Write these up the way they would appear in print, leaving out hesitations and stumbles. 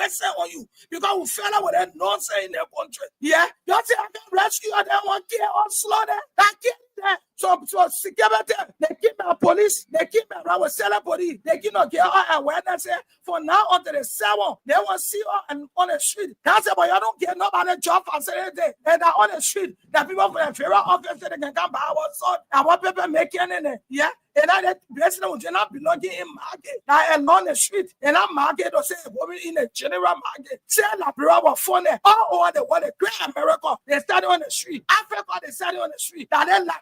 wasted on you because we fell out with that nonsense in the country. Yeah, you say I can rescue and then one kill or slaughter. That kill there. So security, they keep my police, they keep my around with selling police, they keep not get all awareness. For now until the 7, they want to see you on the street. That's it, but you don't get nobody job facility. And on the street, the people from the federal office they can come by our son. And what people making in it, yeah. And that blessing will not belonging in market. Now along the street, and that market or say woman in the general market. Say la was funny all over the world, the great America. They started on the street. Africa, they started on the street. That they la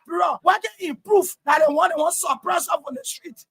what can improve that they want to suppress up on the street.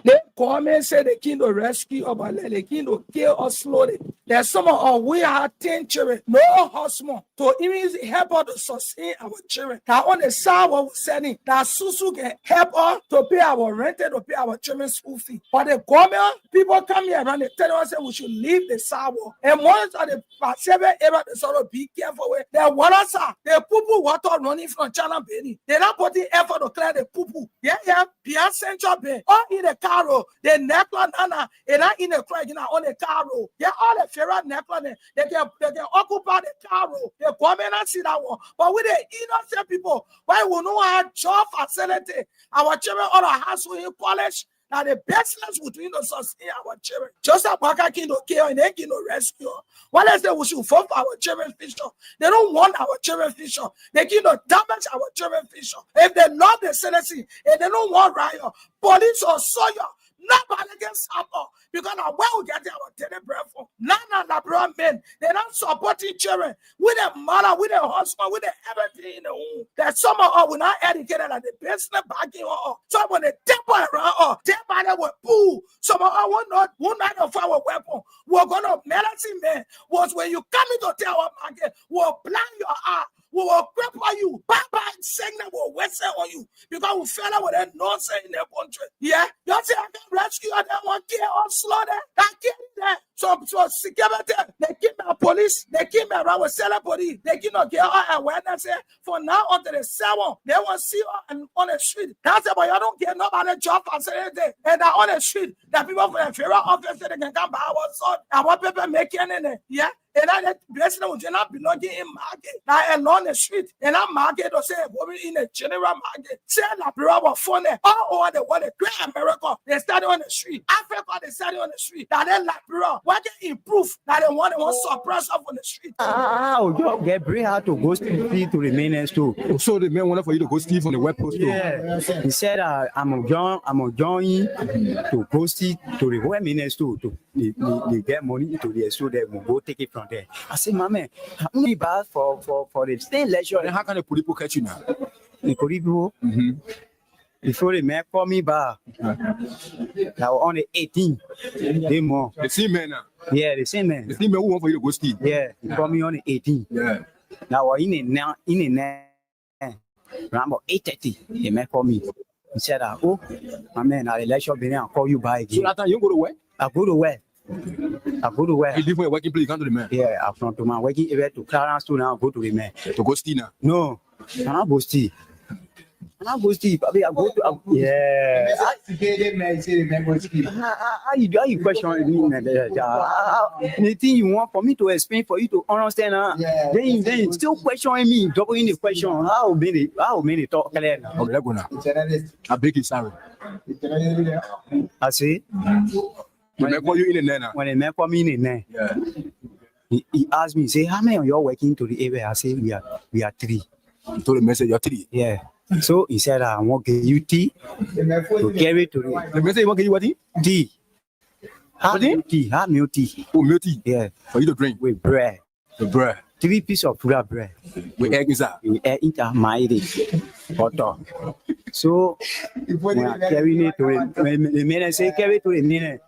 They come and say the king to rescue or the king to kill us slowly. There's some of we have 10 children, no husband to even help us to sustain our children. That on the side what we're sending, that Susu can help us to pay our rent, to pay our children's school fee. But the government, people come here and they tell us that we should leave the sidewalk. And once of the seven area, they sort of be careful with the water, the poo water running from China Bay. They're not putting effort to clear the poo. Yeah, beyond Central Bay, or in the car, the necklace, and not in the crack, on the car. Yeah, all the Ferrat necklace, they can occupy the car. The government see that one. But with the innocent people, why we know our job facility, our children all our household in college. Now the business between us sustain our children. Just like Baka King to kill and they can rescue. What else they we should fight for our children future? They don't want our children future. They can damage our children future. If they love the citizen and they don't want riot, police or soldier, nobody can stop us. Because now where we get our daily bread from? None of the brown men, they're not supporting children with a mother, with a husband, with everything in the home. That some of us will not educated at the business backing us. So when they temper around us, they will pull. Some of us will not of our weapon. We're going to medicine man. Was when you come into our market, we'll blind your eye. We will cripple you. Baba and signal will whistle on you because we fell out with that nonsense in the country. Yeah, you say I can rescue and then one kill or slaughter. That kill there. So security, they keep my police, they keep me around with selling police, they keep not get all awareness. For now until the 7, they want to see you on the street. That's it, but you don't get nobody job facility. And on the street, the people from the federal office they can come by our son. And what people making in it. Yeah. And that blessing will not belonging in market. Now along the street, and that market or say woman in the general market. Say la was funny all over the world, the great America. They started on the street. Africa, they started on the street. That they la what can improve that they want to suppress up on the street. You bring her to go steal to the main store. So the man wanted for you to go steal from the web post. Yeah. He said I'm join to go steal to the web main store to get money to the store that will go take it from there. I say, my man, only bad for the same leisure. Then how can the police catch you now? The police before the man call me back, now on the 18th, they more. The same man now. Yeah, the same man. The same man who want for you to go steal. Yeah, he call me on the 18th. Yeah. Now in the around about 8:30, the man call me. He said, "Oh, my man, I'll let you be. I'll call you back again." So that time you go to work? I go to work. You leave for your working place, you come to the man? Yeah, I'm from to my working area to Clarence to now go to the man. To go steal now? No, I'm not go steal. I go steal. I go to yeah. How you question me? The thing you want for me to explain for you to understand? Then you still questioning me, doubling the question. How many talk clear now? Okay, let's go now. I beg you, sorry. I see. When they call you in the net now. When they call me in the net, yeah. He asked me, say, how many of you are working to the area? I say, we are 3. You told the message you're 3. Yeah. So he said, I want to give you tea to carry to the message. You want to give you what? Tea. Have milk tea. Oh, milk tea. Yeah. For you to drink with bread. The bread. 3 pieces of bread. With egg inside. With egg inside my butter. So when I carry it to the man say carry to the man.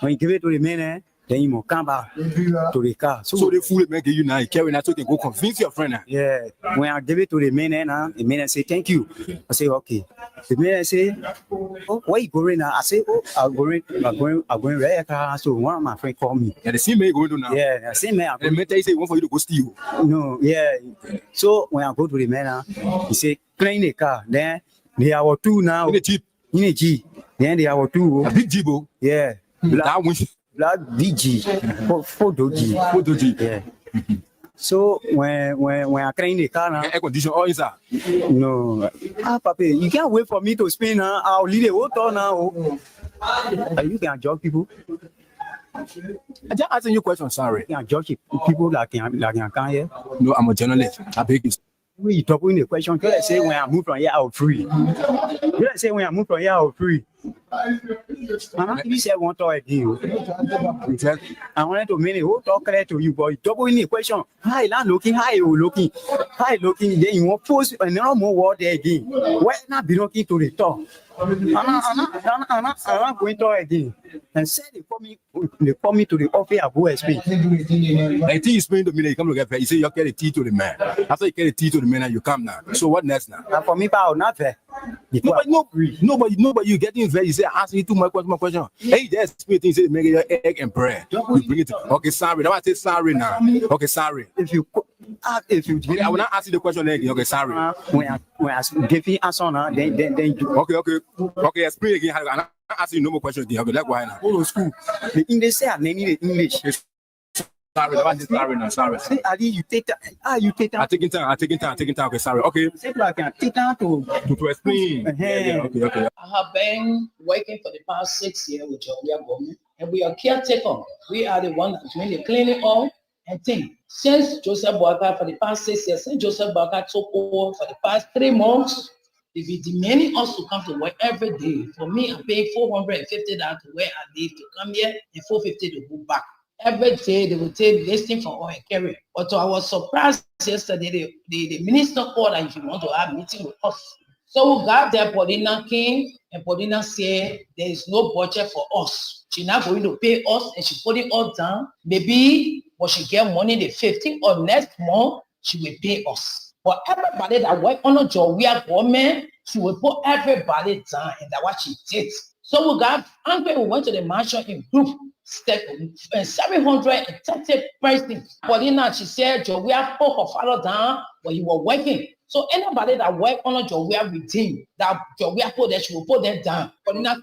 When you give it to the man, then you must come back to the car. So the food man give you now, you carry that so you can go convince your friend now. Yeah. When I give it to the man, the man say thank you. I say okay. The man say, oh, where you going now? I say, oh, I'm going right car. So one of my friends called me. Yeah, the same man going to now. Yeah, the same man. The man tell you say one for you to go steal. No, yeah. So when I go to the man, he say clean the car. Then They are two now. In a Jeep. In a G. Then they are two. A big Jeep, oh. Yeah. That one. Black DG. Photo G. Photo Jeep. Yeah. So when I clean the car now, Air condition all inside. no. Papa, you can't wait for me to spin now. I'll leave the water now. You can judge people. I just asking you a question, sorry. You can judge people like you can here. No, I'm a journalist. I beg you. When you talk in the question, can I say when I move from here, I'll free? Can I say when I move from here, I'll free? Mama, you said one talk again. I wanted to make the whole talk clear to you, but you double in the question. Hi, not looking, hi, you looking, hi, looking. Then you want post another more word there again. Why not be looking to the talk? I'm not going to talk again. And said they call me to the office of OSP. I think you explain to me that you come to get paid. You say you get the tea to the man. After you get the tea to the man, and you come now. So what next now? And for me, I'll not fair. Nobody, you getting fair. You say ask me too much question. Hey, there's explain things. Say make your egg and bread. You bring it. Okay, sorry. Now I say sorry now. Okay, sorry. If you Okay, I will not ask you the question again. Okay, sorry. When I give you answer now, then you. Okay, explain again. I'm not asking you no more questions again. Okay, let's go ahead now. Go to school. The English say I need the English. Sorry, sorry now. Sorry. Say, Ali, you take that. You take that. I'm taking time. Okay, sorry. Okay. Say, I can take that to explain. Yeah, okay. I have been working for the past 6 years with Georgia government, and we are caretaker. We are the one that's doing the cleaning up and thing. Since Joseph Boaka for the past 6 years, since Joseph Boaka took over for the past 3 months, they be demanding us to come to work every day. For me, I pay $450 to where I live to come here and $450 to go back. Every day they will take listing for oil carry. But I was surprised yesterday, the minister called and he want to have a meeting with us. So we got there, Paulina came, and Paulina said there is no budget for us. She's not going to pay us, and she put it all down. Maybe when she get money the 15th or next month, she will pay us. But everybody that work on a job, we are government, she will put everybody down, and that's what she did. So we got angry, we went to the mansion in group, 730 persons. Paulina, she said, Joe, we have put her father down, but he was working. So anybody that work on a job, we are with him, that job, we are put there, she will put them down. Paulina,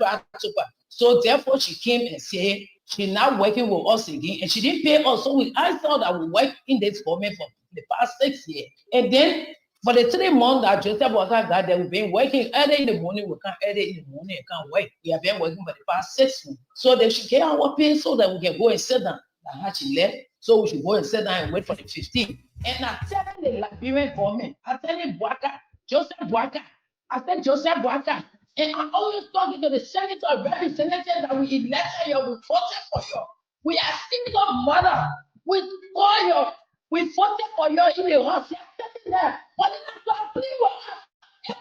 so therefore, she came and said, she's not working with us again, and she didn't pay us. So I thought that we work in this government for the past 6 years. And then for the 3 months that Joseph Walker got there, we've been working early in the morning, we can't early in the morning, can't wait. We have been working for the past 6 months. So they should get our pay so that we can go and sit down. That's how she left. So we should go and sit down and wait for the 15th. And I tell the Liberian government, I tell him Joseph Walker, I said Joseph Walker. And I'm always talking to the senator and representatives that we elected you, we voted for you. We are single mother. We call you. We voted for you in the house. You're sitting there. What is that? Please, what is that?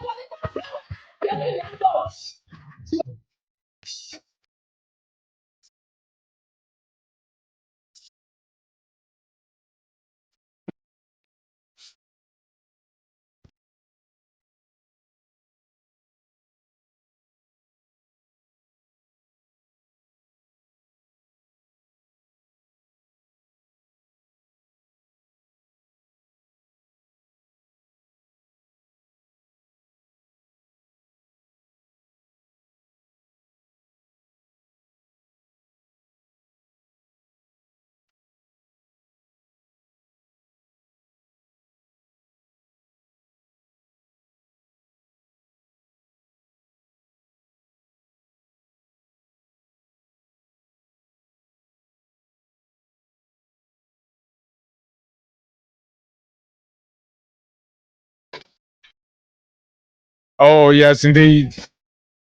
Oh, yes, indeed.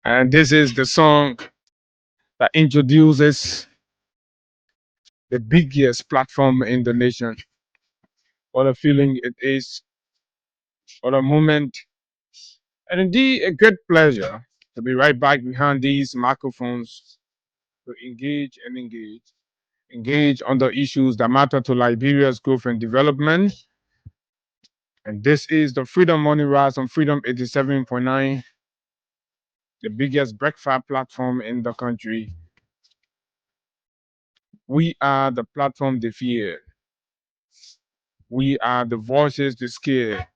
And this is the song that introduces the biggest platform in the nation. What a feeling it is, what a moment, and indeed a great pleasure to be right back behind these microphones to engage on the issues that matter to Liberia's growth and development. And this is the Freedom Morning Rise on Freedom 87.9, the biggest breakfast platform in the country. We are the platform they fear. We are the voices they scare.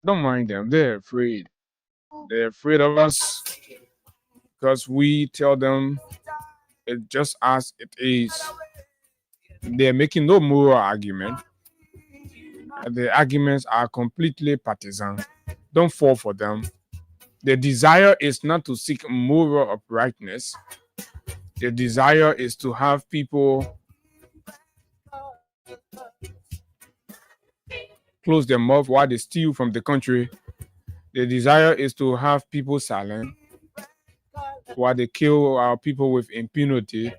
Don't mind them. They're afraid. They're afraid of us because we tell them it just as it is. They're making no moral argument. The arguments are completely partisan. Don't fall for them. The desire is not to seek moral uprightness. The desire is to have people close their mouth while they steal from the country. The desire is to have people silent while they kill our people with impunity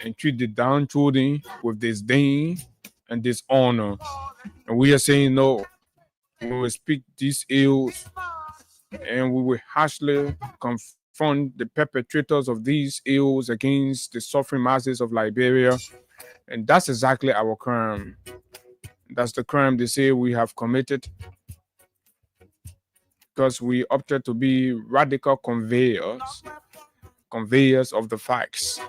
and treat the downtrodden with disdain and dishonor. And we are saying no. We will speak these ills and we will harshly confront the perpetrators of these ills against the suffering masses of Liberia. And that's exactly our crime. That's the crime they say we have committed because we opted to be radical conveyors of the facts.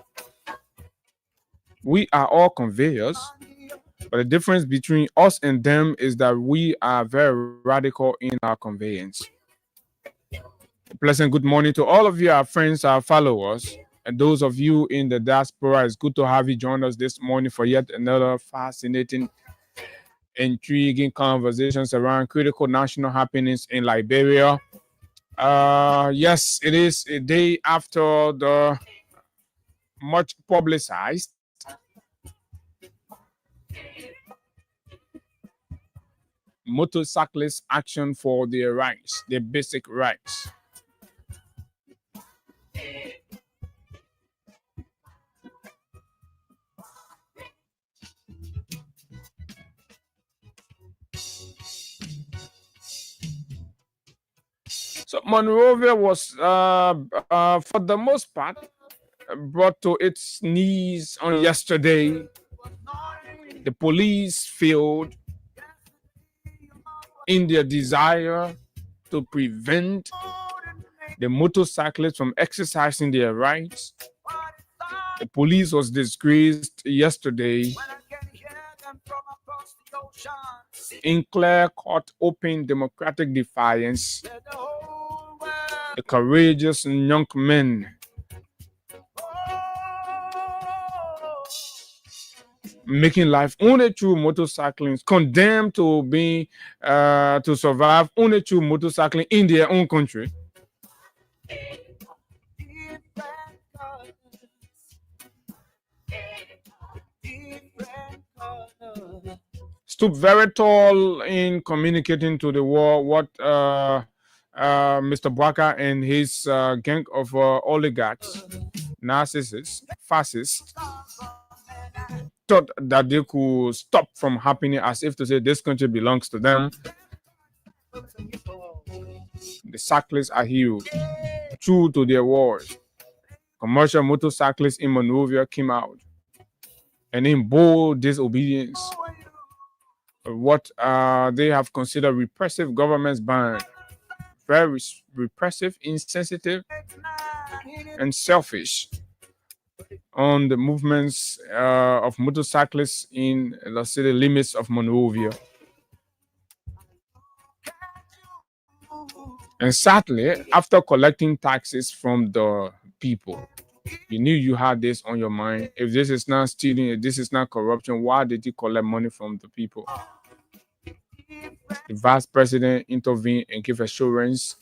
We are all conveyors, but the difference between us and them is that we are very radical in our conveyance. A pleasant good morning to all of you, our friends, our followers, and those of you in the diaspora. It's good to have you join us this morning for yet another fascinating, intriguing conversations around critical national happenings in Liberia. Yes, it is a day after the much publicized motorcyclist action for their rights, their basic rights. So Monrovia was, for the most part, brought to its knees on yesterday. The police failed in their desire to prevent the motorcyclists from exercising their rights. The police was disgraced yesterday in clear-cut, open democratic defiance. The courageous young men making life only through motorcycling, condemned to be to survive only through motorcycling in their own country. Stood very tall in communicating to the world what Mr. Bwaka and his gang of oligarchs, narcissists, fascists, thought that they could stop from happening, as if to say this country belongs to them. The cyclists are heroes, true to their words. Commercial motorcyclists in Monrovia came out and in bold disobedience of what they have considered repressive government's ban. Very repressive, insensitive, and selfish on the movements of motorcyclists in the city limits of Monrovia. And sadly, after collecting taxes from the people, you knew you had this on your mind. If this is not stealing, if this is not corruption, why did you collect money from the people? The vice president intervened and gave assurance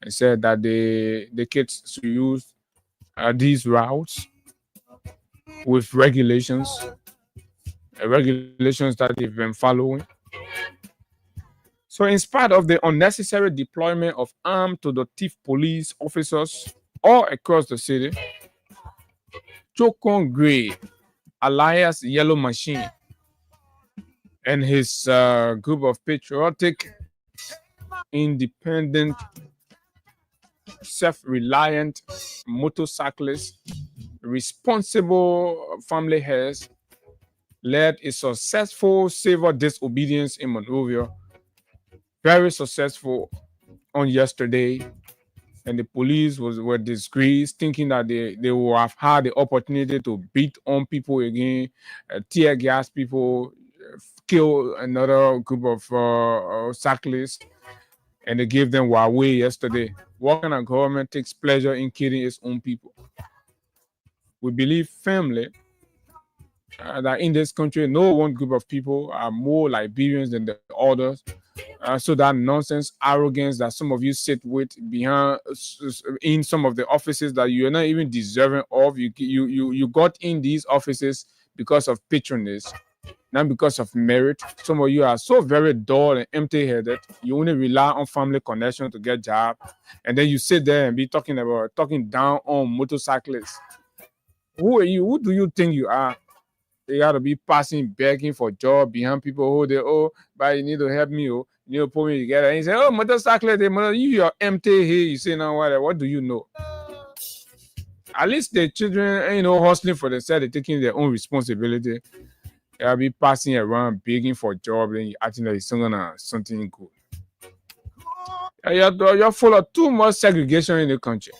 and said that the kids should use these routes with regulations that they've been following. So in spite of the unnecessary deployment of armed to the thief police officers all across the city, Chokon Gray, alias Yellow Machine, and his group of patriotic, independent, self-reliant motorcyclists, responsible family heads, led a successful civil disobedience in Monrovia. Very successful on yesterday, and the police were disgraced, thinking that they will have had the opportunity to beat on people again, tear gas people, kill another group of cyclists. and they gave them Huawei yesterday. What kind of government takes pleasure in killing its own people? We believe firmly that in this country, no one group of people are more Liberians than the others. So that nonsense, arrogance that some of you sit with behind in some of the offices that you are not even deserving of. You got in these offices because of patronage, not because of merit. Some of you are so very dull and empty-headed. You only rely on family connection to get job, and then you sit there and be talking down on motorcyclists. Who are you? Who do you think you are? They got to be passing, begging for job behind people who they, oh, but you need to help me, oh, you need to put me together. And you say, oh, motorcycle, you are empty here. You say, now what do you know? At least the children, hustling for themselves, they're taking their own responsibility. They'll be passing around, begging for job, and you acting like something good. You're full of too much segregation in the country.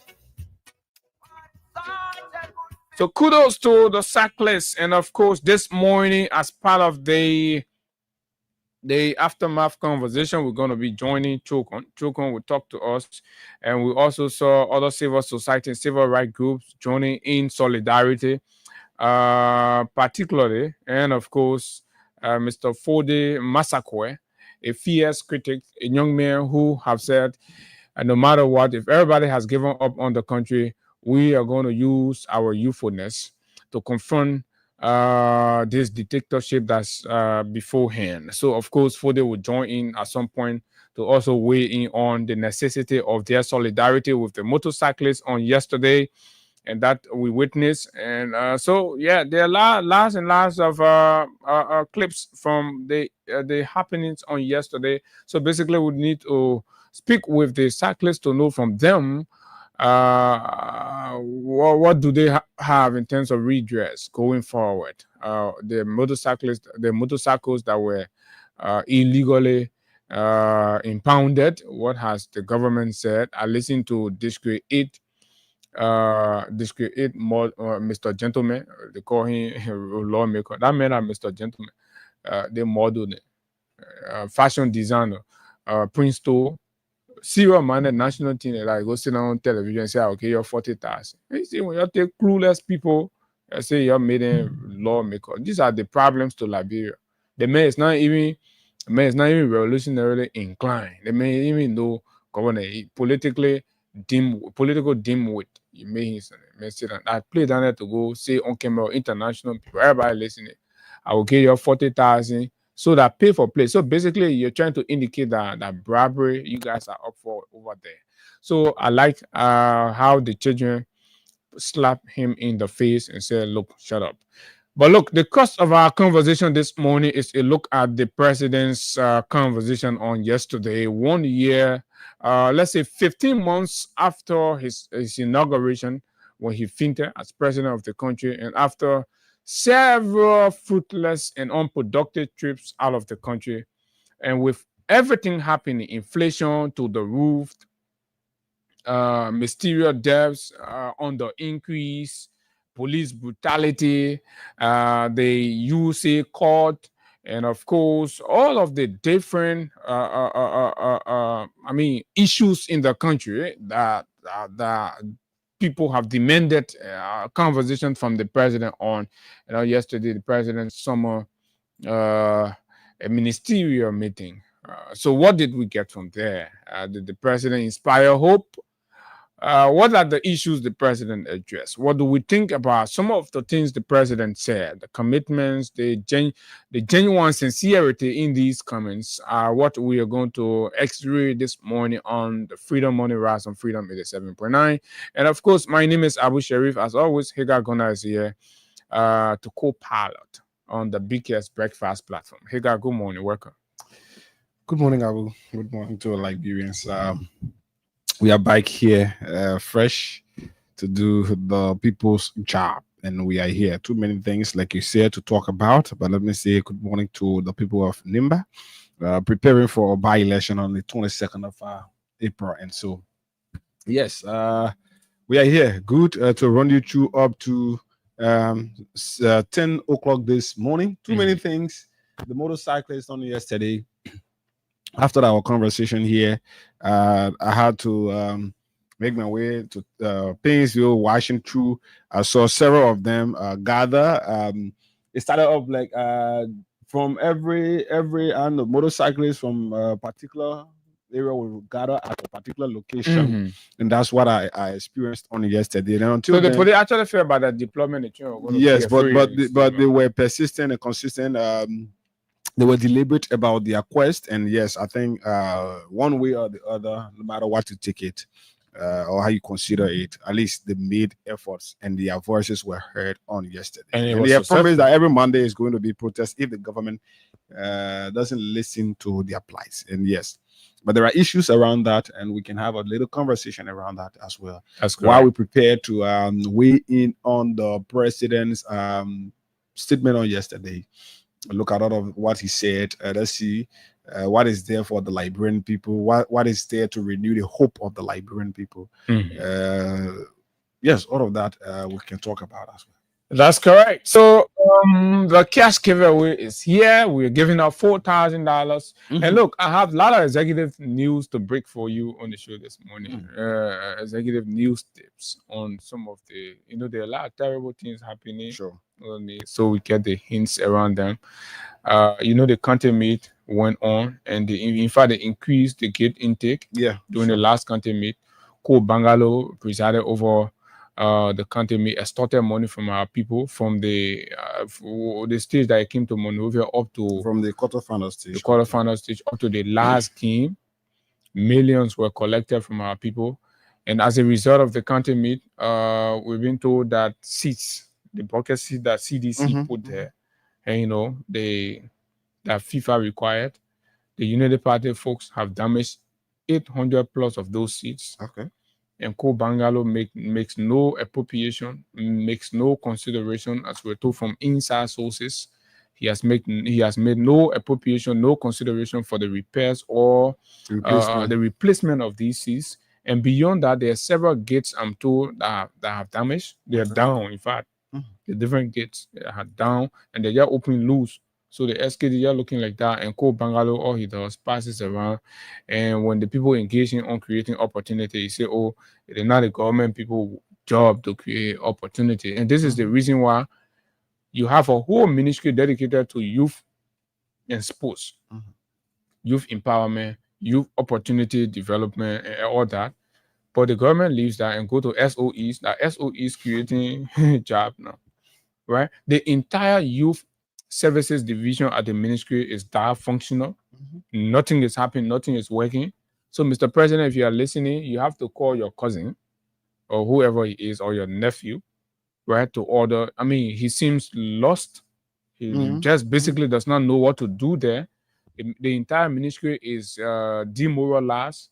So kudos to the cyclists, and of course, this morning, as part of the aftermath conversation, we're going to be joining Chokon. Chokon will talk to us, and we also saw other civil society and civil rights groups joining in solidarity, particularly, and of course, Mr. Fode Masakwe, a fierce critic, a young man who have said, no matter what, if everybody has given up on the country, we are going to use our youthfulness to confront this dictatorship that's beforehand. So, of course, Fode will join in at some point to also weigh in on the necessity of their solidarity with the motorcyclists on yesterday, and that we witnessed. And so, yeah, there are lots and lots of clips from the happenings on yesterday. So basically, we need to speak with the cyclists to know from them what do they have in terms of redress going forward. The motorcycles that were illegally impounded. What has the government said? I listened to District 8 Mr. Gentleman. They call him a lawmaker. That man are Mr. Gentleman. They model fashion designer, Prince Store, serial minded national team. Like go sit down on television and say, okay, you're 40,000. You see, when you take clueless people, say you're made a lawmaker. These are the problems to Liberia. The man is not even revolutionarily inclined. The man even know governor political dimwit. You may sit down. I play down there to go say on camera, international people, everybody listening. I will give you 40,000 so that pay for play. So basically, you're trying to indicate that bribery you guys are up for over there. So I like how the children slap him in the face and say, "Look, shut up." But look, the cost of our conversation this morning is a look at the president's conversation on yesterday. 1 year, let's say 15 months after his inauguration, when he fainted as president of the country, and after several fruitless and unproductive trips out of the country, and with everything happening, inflation to the roof, mysterious deaths on the increase, police brutality, the USA court, and of course, all of the different, issues in the country that people have demanded conversation from the president on. Yesterday the president summoned a ministerial meeting. So what did we get from there? Did the president inspire hope? What are the issues the president addressed? What do we think about some of the things the president said? The commitments, the genuine sincerity in these comments are what we are going to x-ray this morning on the Freedom Morning Rise on Freedom 87.9. And of course, my name is Abu Sharif. As always, Hagar Gona is here to co-pilot on the BKS Breakfast platform. Hagar, good morning. Welcome. Good morning, Abu. Good morning to all Liberians. We are back here fresh to do the people's job, and we are here. Too many things, like you said, to talk about, but let me say good morning to the people of Nimba, preparing for a by-election on the 22nd of April. And so, yes, we are here. Good to run you through up to 10 o'clock this morning. Too many things. The motorcyclist on yesterday after our conversation here, I had to make my way to Painesville, watching through. I saw several of them gather. It started off like from every and the motorcyclists from a particular area will gather at a particular location, and that's what I experienced on yesterday. And until So then, they actually feel about the deployment that you're going to yes, be free but they were persistent and consistent. They were deliberate about their quest, and yes, I think one way or the other, no matter what you take it or how you consider it, at least they made efforts and their voices were heard on yesterday. And it And was they have promised successful. that every Monday is going to be protest if the government doesn't listen to their plights. And yes, but there are issues around that, and we can have a little conversation around that as well. That's While we correct. prepare to weigh in on the president's statement on yesterday, look at all of what he said. Let's see what is there for the Liberian people. What is there to renew the hope of the Liberian people? Yes, all of that we can talk about as well. That's correct. So the cash giveaway is here. We're giving out $4,000. And look, I have a lot of executive news to break for you on the show this morning. Executive news tips on some of the, there are a lot of terrible things happening. Sure. So we get the hints around them. The county meet went on, and in fact they increased the gate intake. Yeah, during the last county meet. Ko Bangalo presided over the county meet, extorted money from our people from the stage that it came to Monrovia up to from the quarterfinal stage. The quarterfinal stage up to the last game. Millions were collected from our people, and as a result of the county meet, we've been told that seats, the bucket seat that CDC put there, and that FIFA required, the Unity Party folks have damaged 800 plus of those seats. Okay. And Ko Bangalo makes no appropriation, makes no consideration, as we're told from inside sources. He has made no appropriation, no consideration for the repairs or the replacement of these seats. And beyond that, there are several gates, I'm told, that have damaged. They are down, in fact. The different gates are down, and they're just opening loose. So the SKD are looking like that, and Ko Bangalo, all he does, passes around. And when the people engaging on creating opportunity, he say, oh, it is not the government people job to create opportunity. And this is the reason why you have a whole ministry dedicated to youth and sports, youth empowerment, youth opportunity development, and all that. But the government leaves that and go to SOEs. That SOEs creating job now, right? The entire youth services division at the ministry is functional. Nothing is happening. Nothing is working. So, Mr. President, if you are listening, you have to call your cousin or whoever he is, or your nephew, right, to order. I mean, he seems lost. He just basically does not know what to do there. The entire ministry is demoralized.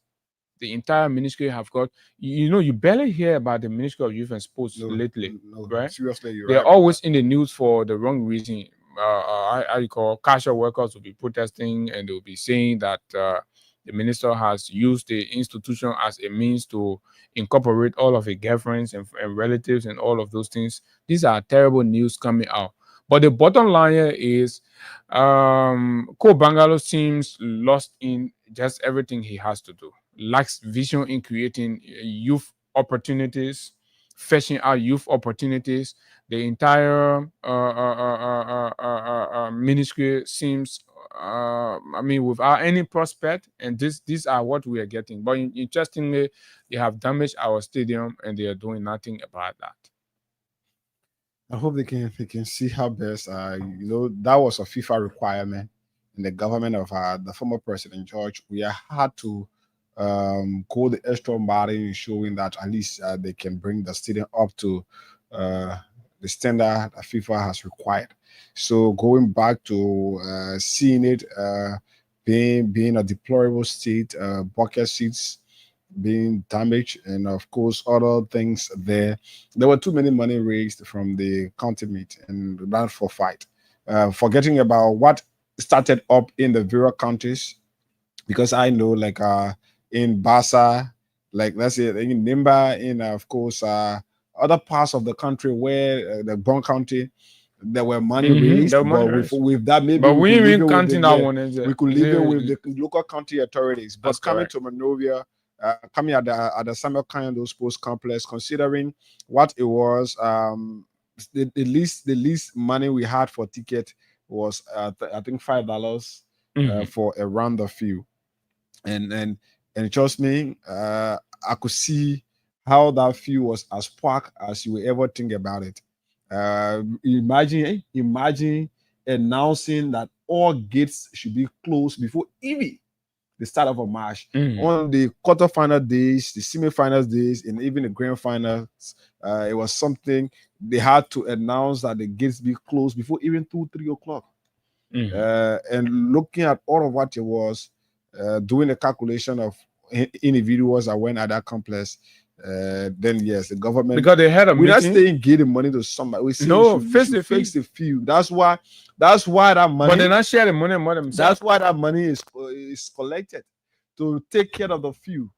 The entire ministry have got, you barely hear about the Ministry of Youth and Sports lately, right? Seriously, you're They're right. always in the news for the wrong reason. How you call casual workers will be protesting, and they'll be saying that the minister has used the institution as a means to incorporate all of his girlfriends and relatives and all of those things. These are terrible news coming out. But the bottom line here is Ko Bangalo seems lost in just everything he has to do. Lacks vision in creating youth opportunities, fetching out youth opportunities. The entire ministry seems, without any prospect, and these are what we are getting. But interestingly, they have damaged our stadium, and they are doing nothing about that. I hope they can see how best. That was a FIFA requirement in the government of the former President George. We had to go the extra mile in showing that at least they can bring the stadium up to the standard that FIFA has required. So going back to seeing it being a deplorable state, bucket seats being damaged, and of course other things there. There were too many money raised from the county meet and that for fight. Forgetting about what started up in the various counties, because I know like in Basa, like let's say in Nimba, in of course other parts of the country where the Bon County, there were money raised, The money but raised. with that, maybe But we could leave ain't it with counting the, that yeah, one. Is it? we could Is leave it it- with the local county authorities. But That's coming correct. to Monrovia, coming at the Samuel Kanye Sports Complex, considering what it was, the least money we had for ticket was I think $5 for a round of few, and trust me, I could see how that few was as packed as you would ever think about it. Imagine announcing that all gates should be closed before even the start of a match. On the quarterfinal days, the semi-finals days, and even the grand finals, it was something they had to announce that the gates be closed before even 2-3 o'clock. And looking at all of what it was, doing a calculation of individuals that went at that complex, then yes, the government, Because they had a we're not meeting. saying giving money to somebody. We say No, we fix should the fix fee. the few. That's why that money. But they're not sharing the money more themselves. That's why that money is collected to take care of the few.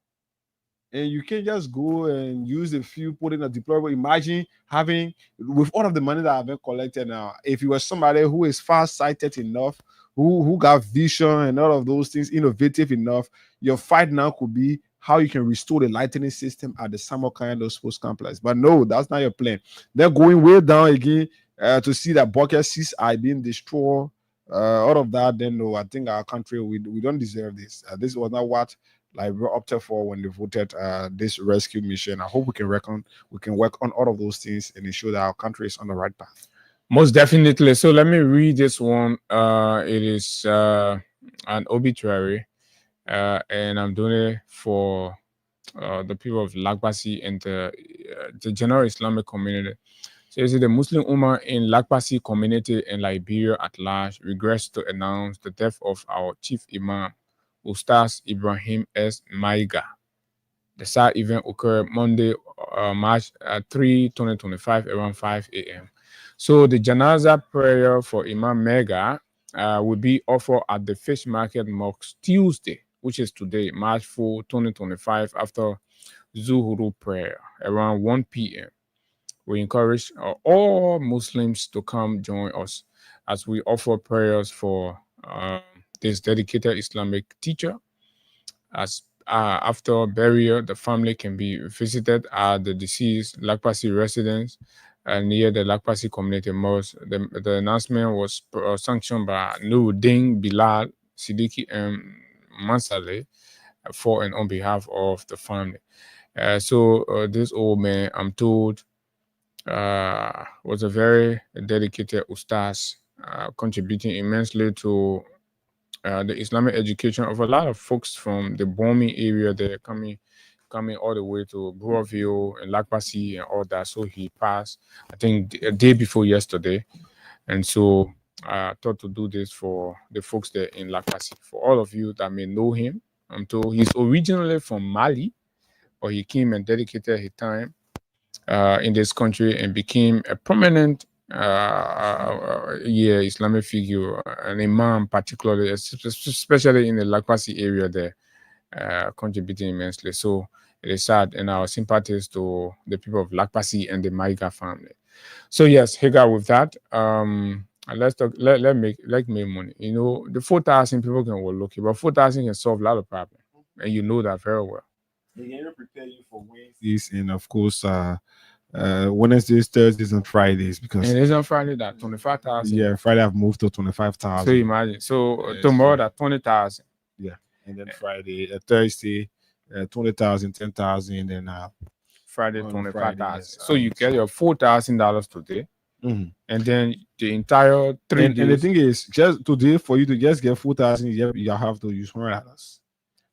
And you can't just go and use the few, put in a deployable. Imagine having, with all of the money that have been collected now, if you were somebody who is far-sighted enough, who got vision and all of those things, innovative enough, your fight now could be how you can restore the lightning system at the Samuel Kanye Sports Complex. But no, that's not your plan. They're going way down again to see that bucket seats are being destroyed. All of that, then no, I think our country, we don't deserve this. This was not what we opted for when they voted this rescue mission. I hope we can work on all of those things and ensure that our country is on the right path. Most definitely. So let me read this one. It is an obituary, and I'm doing it for the people of Lakbasi and the general Islamic community. So you see, the Muslim Ummah in Lakbasi community and Liberia at large regrets to announce the death of our chief imam, Ustaz Ibrahim S. Maiga. The sad event occurred Monday, March 3, 2025, around 5 a.m. So the janaza prayer for Imam Mega will be offered at the Fish Market Mosque Tuesday, which is today, March 4, 2025, after Zuhuru prayer around 1 p.m. We encourage all Muslims to come join us as we offer prayers for this dedicated Islamic teacher. As after burial, the family can be visited at the deceased Lakpasi residence near the Lakpasi Community Mosque. The announcement was sanctioned by Nuruddin Bilal Siddiqui M. Mansale for and on behalf of the family. So this old man, I'm told, was a very dedicated ustaz, contributing immensely to the Islamic education of a lot of folks from the Bomi area. They're coming all the way to Boroville and Lakpasi and all that. So he passed, I think, a day before yesterday. And so I thought to do this for the folks there in Lakpasi. For all of you that may know him, I'm told he's originally from Mali, but he came and dedicated his time in this country and became a prominent Islamic figure, an imam, particularly, especially in the Lakpasi area there, contributing immensely. So it is sad, and our sympathies to the people of Lakpasi and the Maiga family. So yes, Hagar, with that, let's talk. Let's make money. You know, the 4,000 people can overlook it, but 4,000 can solve a lot of problems, and you know that very well. They can even prepare you for Wednesdays and of course Wednesdays, Thursdays, and Fridays, because And it's on Friday that 25,000. yeah, Friday I've moved to 25,000. So imagine. So tomorrow that 20,000. Yeah, and then Friday, Thursday, 20,000, 10,000, and Friday on 25,000. Friday, yes. So you get your $4,000 today, Mhm. and then the entire 3 And days. the thing is, just today for you to just get 4,000, you have to use $100.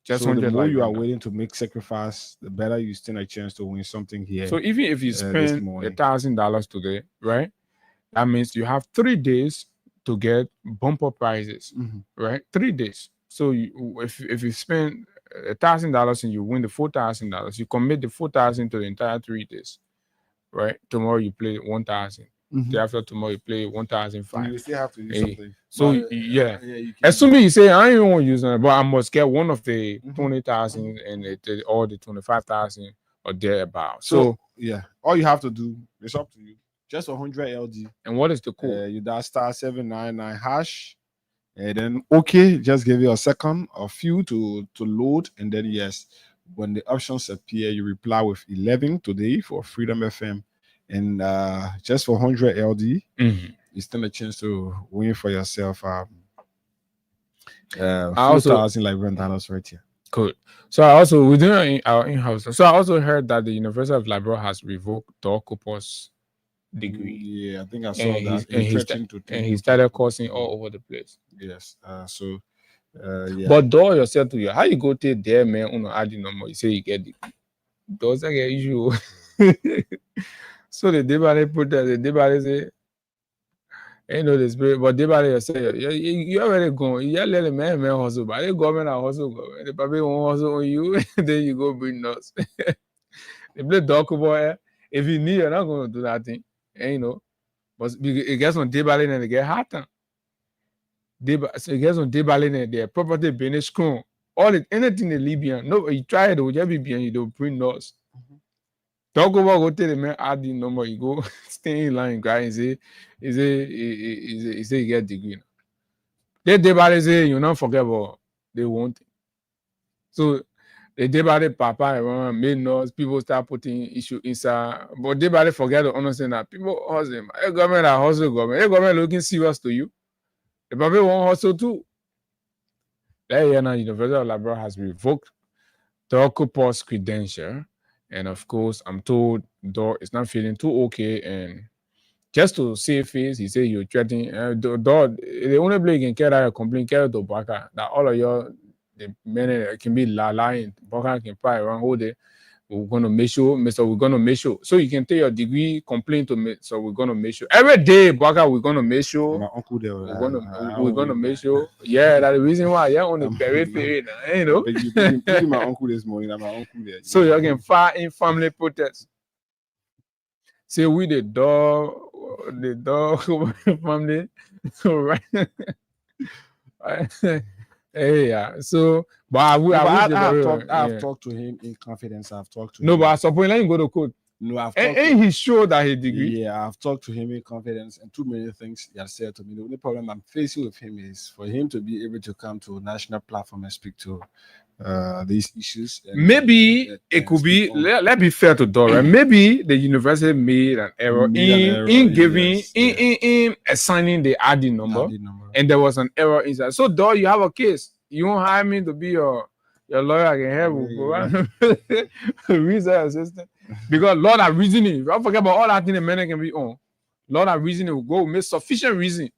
Just so the 100 more like you are right now. willing to make sacrifice, the better you stand a chance to win something here. So even if you this spend morning. $1,000 today, right? That means you have 3 days to get bumper prizes, Mhm. right? 3 days. So if you spend $1,000 and you win the $4,000, you commit the 4,000 to the entire 3 days, right? Tomorrow you play 1,000. Day after tomorrow you play 1,005. You still have to use Hey, something. so But, yeah, you can. assuming you say I ain't want to use it, but I must get one of the Mhm. 20,000 and all the 25,000 or thereabout. So yeah, all you have to do, it's up to you. just 100 LD. And what is the code? You dial *799 hash, and then okay, just give you a second or few to load, and then yes, when the options appear, you reply with 11 today for Freedom FM, and just for 100 LD, you stand a chance to win for yourself. $4,000 Liberian dollars right here. Good. So I also within our in-house. So I also heard that the University of Liberia has revoked Dorcopus degree. Yeah, I think I saw that. And he started coursing all over the place. Yes. Yeah. But door yourself to you. How you go take there, man? Add the number. You say you get the does that get issue? So the debate put that the debate say, ain't no the spirit, but debate say you already gone. You let the man hustle, but the government are hustle. The baby won't hustle on you, then you go bring us. They play dog boy. If you need, you're not going to do that thing. And, you know, but it gets on debate and they get hotter. So it gets on debate and their property being screwn. All it anything they Libyan. No, you try it, will just be behind you, they'll bring us. Talk about go tell the man add the number, you go stay in line, guy, and say, he say you get degree. They debate say you not forget about they won't. So the debate papa around made noise, people start putting issue inside, but debate forget to understand that people hustle. Hey, government are hustle government. Hey, government looking serious to you. The people won't hustle too. That year now, University of Liberia has revoked the Ocupus credential. And of course, I'm told Dor is not feeling too okay. And just to save face, he said you're threatening Dor. The only place you can carry out a complaint, carry to Baka, that all of your the men can be lying. Baka can pry around whole day. We're gonna make sure, Mister. We're gonna make sure. So you can take your degree, complain to me. So we're gonna make sure every day, Baka. We're gonna make sure. My uncle there. We're gonna make sure. Yeah, that's the reason why. Yeah, on the periphery, you know. Picking my uncle this morning. My uncle there. So you can file in family protest. Say we the dog family. Right. Hey, yeah. So, but I've talked to him in confidence. I've talked to him. No, but I suppose let him go to court. No, I've talked and he showed that he degree. Yeah, I've talked to him in confidence, and too many things he has said to me. The only problem I'm facing with him is for him to be able to come to a national platform and speak to these issues. And, maybe it could be. Let's be fair to Dora. Maybe the university made an error in giving in assigning the ID number, and there was an error inside. So Dora, you have a case. You won't hire me to be your lawyer. I can help research assistant. Because Lord are reasoning. Don't forget about all that thing the men can be on. Lord are reasoning will go make sufficient reason,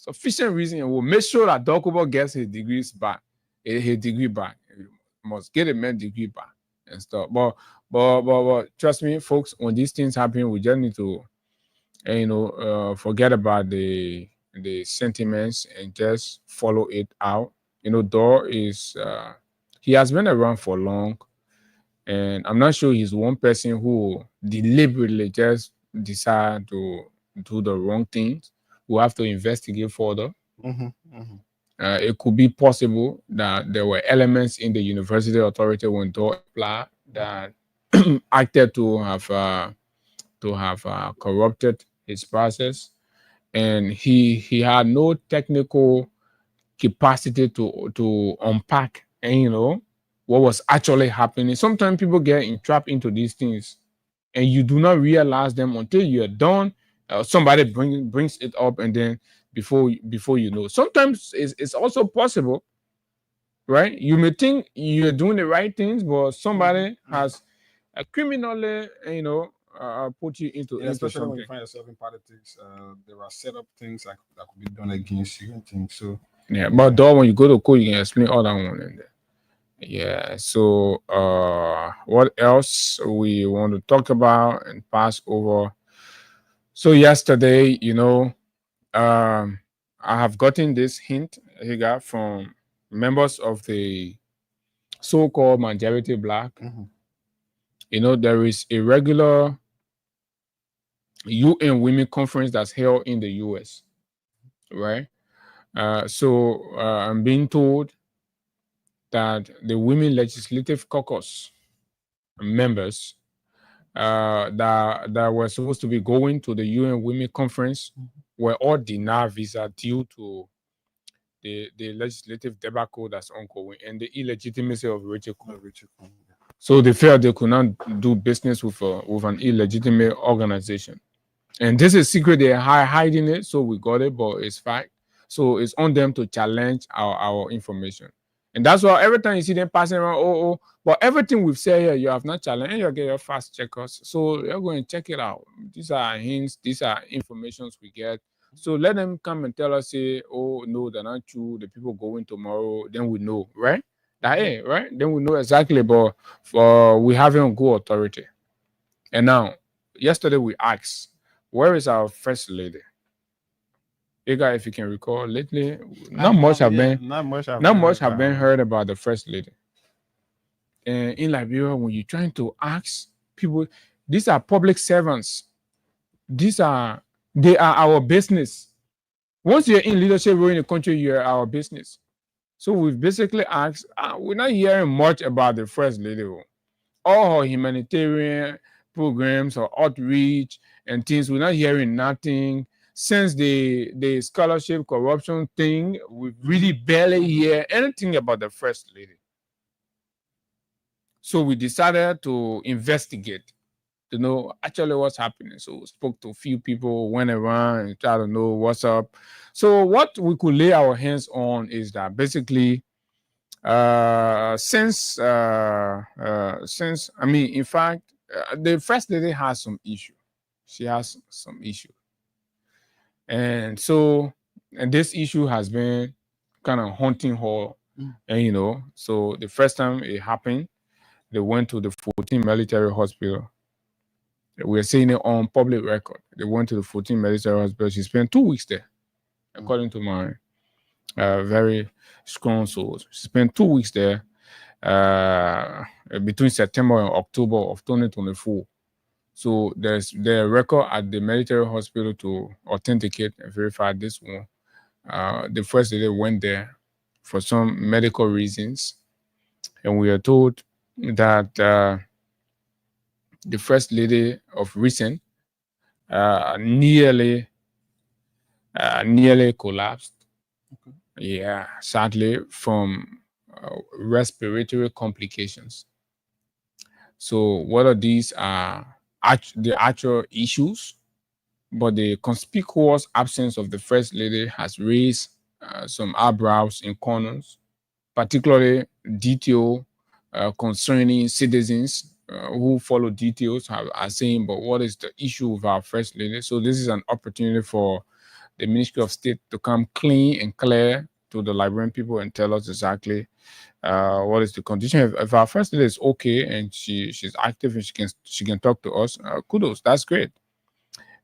and will make sure that Dokubo gets his degrees back. His degree back. Must get a man degree back and stuff. But trust me, folks, when these things happen, we just need to forget about the sentiments and just follow it out. Dor is he has been around for long, and I'm not sure he's one person who deliberately just decide to do the wrong things. We'll have to investigate further. It could be possible that there were elements in the university authority when Dor applied that acted to have corrupted his process, and he had no technical capacity to unpack what was actually happening. Sometimes people get entrapped into these things, and you do not realize them until you're done. Somebody brings it up, and then before you know. Sometimes it's also possible, right? You may think you're doing the right things, but somebody has criminally, put you into especially something. when you find yourself in politics, there are set up things that could be done against you and things. So yeah, but though when you go to court, you can explain all that one in there. Yeah. So what else we want to talk about and pass over? So yesterday, I have gotten this hint here from members of the so-called majority black. There is a regular UN Women Conference that's held in the US, right? So I'm being told that the Women Legislative Caucus members that were supposed to be going to the UN Women Conference were all denied visa due to the legislative debacle that's ongoing and the illegitimacy of Rachel. So they felt they could not do business with an illegitimate organization. And this is secret, they're hiding it, so we got it, but it's fact. So it's on them to challenge our information. And that's why every time you see them passing around, but everything we've said here, you have not challenged, and you'll get your fast checkers. So you're going to check it out. These are hints, these are informations we get. So let them come and tell us, say, oh, no, they're not true. The people going tomorrow, then we know, right? Right? Then we know exactly, but we having good authority. And now, yesterday we asked, where is our first lady? Ega, if you can recall, lately not much have been heard about the first lady. And in Liberia, when you're trying to ask people, these are public servants. They are our business. Once you're in leadership role in the country, you're our business. So we've basically asked, we're not hearing much about the first lady. All her humanitarian programs or outreach and things, we're not hearing nothing. Since the scholarship corruption thing, we really barely hear anything about the first lady. So we decided to investigate to know actually what's happening. So we spoke to a few people, went around and tried to know what's up. So what we could lay our hands on is that basically since I mean, in fact, the first lady has some issue. She has some issue, and this issue has been kind of haunting her. And so the first time it happened, they went to the 14 military hospital. We're saying it on public record. They went to the 14 military hospital. She spent 2 weeks there, according to my very strong source. She spent 2 weeks there between September and October of 2024. So there's the record at the military hospital to authenticate and verify this one. The first lady went there for some medical reasons, and we are told that the first lady of recent nearly collapsed. Okay. Yeah, sadly, from respiratory complications. So whether these are the actual issues, but the conspicuous absence of the first lady has raised some eyebrows in corners, particularly detail concerning citizens who follow details are saying, but what is the issue with our first lady? So this is an opportunity for the Ministry of State to come clean and clear to the Liberian people and tell us exactly what is the condition. If our first lady is okay and she's active and she can talk to us, kudos, that's great.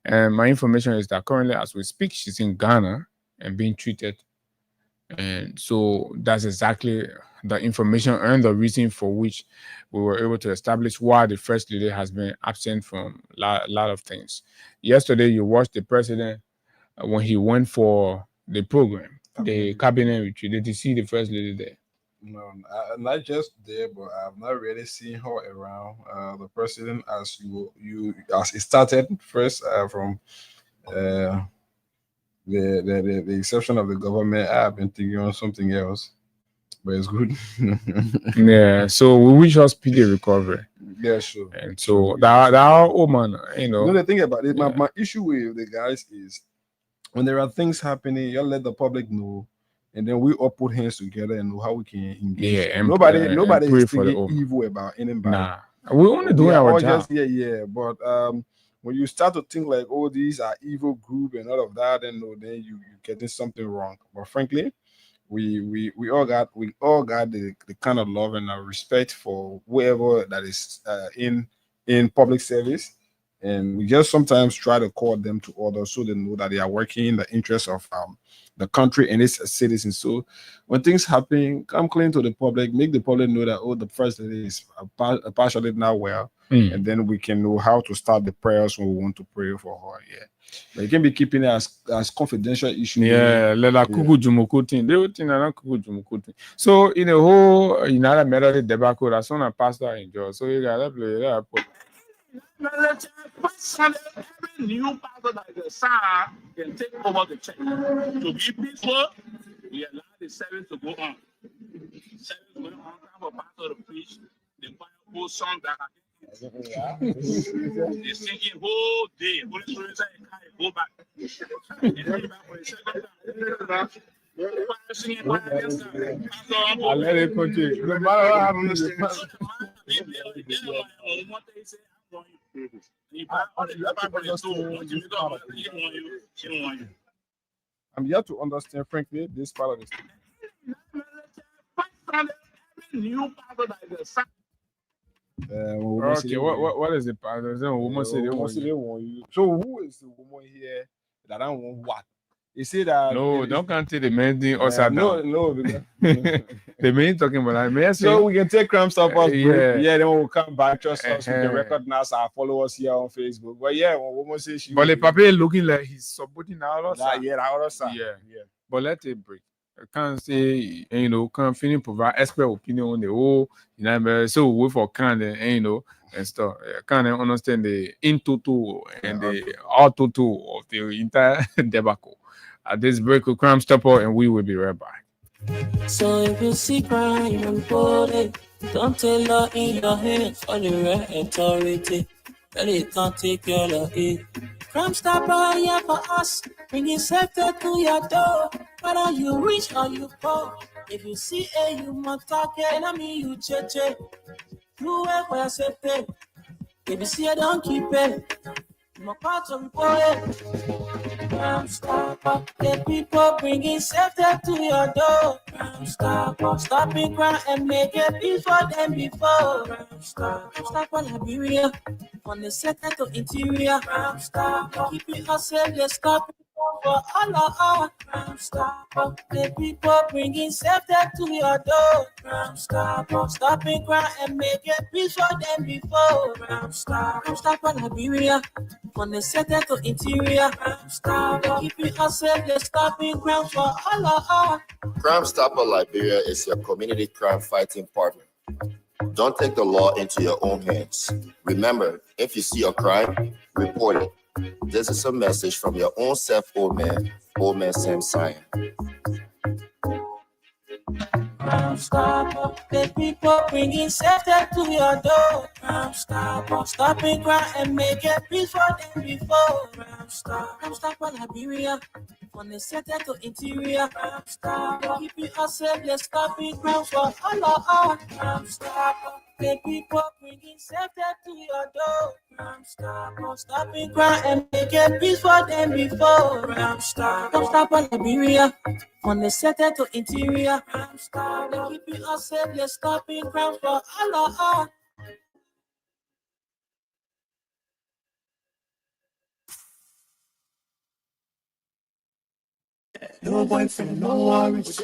And my information is that currently, as we speak, she's in Ghana and being treated. And so that's exactly the information and the reason for which we were able to establish why the first lady has been absent from a lot of things. Yesterday, you watched the president when he went for the program, the cabinet retreat. Did you see the first lady there? No, not just there, but I've not really seen her around. The president, as it started first from the exception of the government, I've been thinking on something else, but it's good. Yeah, so we wish her speedy recovery. Yeah, sure. And so that woman, the thing about it, my issue with the guys is when there are things happening, you let the public know. And then we all put hands together and know how we can engage. Yeah, and nobody is thinking evil about anybody. Nah, we only doing our job. But when you start to think like, oh, these are evil group and all of that, then you getting something wrong. But frankly, we all got the kind of love and respect for whoever that is in public service. And we just sometimes try to call them to order so they know that they are working in the interest of the country and its citizens. So when things happen, come clean to the public, make the public know that, oh, the first lady is partially now well, and then we can know how to start the prayers when we want to pray for her. Yeah. But you can be keeping it as confidential issue. Yeah, Kuku Jumuku thing. They would think Kuku Jumuku thing. So in the whole United Methodist debacle, that's one a pastor enjoy. So you gotta play that. Every new pastor that is a son can take over the church. To be peaceful, we allow the service to go on. Service going on, time for pastor to preach. The choir whole song that they sing it whole day. Holy Spirit say, go back. I let it continue. No matter what happens. I'm yet to understand, frankly, this part of the story. New pastor that is a son. Okay, what is the part? Woman say they want you. So who is the woman here that I want what? You see that? No, don't count the main thing upside down. No. The main talking about that. So we can take Crime Stoppers break. Yeah. Then we'll come back. Trust us, we can recognize our followers here on Facebook. But yeah, when woman says she. But the paper looking like he's supporting our other side. Yeah, our other side. Yeah. But let it break. I can't say, can't finish provide expert opinion on the whole, so we wait for kind and stuff. I can't understand the in total and the out total of the entire debacle. At this break, with Crime Stopper, and we will be right back. So if you see crime unfolding, don't take law in your hands for the right authority. That it can't take care of it. Crime Stopper here for us, bringing safety to your door. Whether you rich or you poor, if you see a human talking, I mean you cheche. You work for your safety. If you see a don't keep it. I'm a part of it. Crime Stopper, the people bringing safety to your door. Crime Stopper, stopping crime and make it before them before. Crime Stopper, Liberia, from the center to interior. Crime Stopper, keeping us safe, let's stop it for all of our. Crime Stopper, the people bringing safety to your door. Crime Stopper, stopping crime and make it before them before. Crime Stopper, Liberia. From the center to interior, Crime Stopper, keeping us safe, let's stop in crime for all of us. Crime Stopper Liberia is your community crime fighting partner. Don't take the law into your own hands. Remember, if you see a crime, report it. This is a message from your own self, old man Sam Sion. Crime Stopper, the people bringing safety to your door. Crime Stopper, stopping crime and make it peace for them before. Crime Stopper, Liberia, from the center to interior. Crime Stopper, keeping us safe, let's stop in crime for all of us. Crime Stopper, the people bringing safety to your door. Crime Stopper, stopping crime and make it peace for them before. Crime Stopper, Liberia, from the center to interior. Crime Stopper, keeping us safe, let's stop in crime for all of us. No boyfriend, no worries.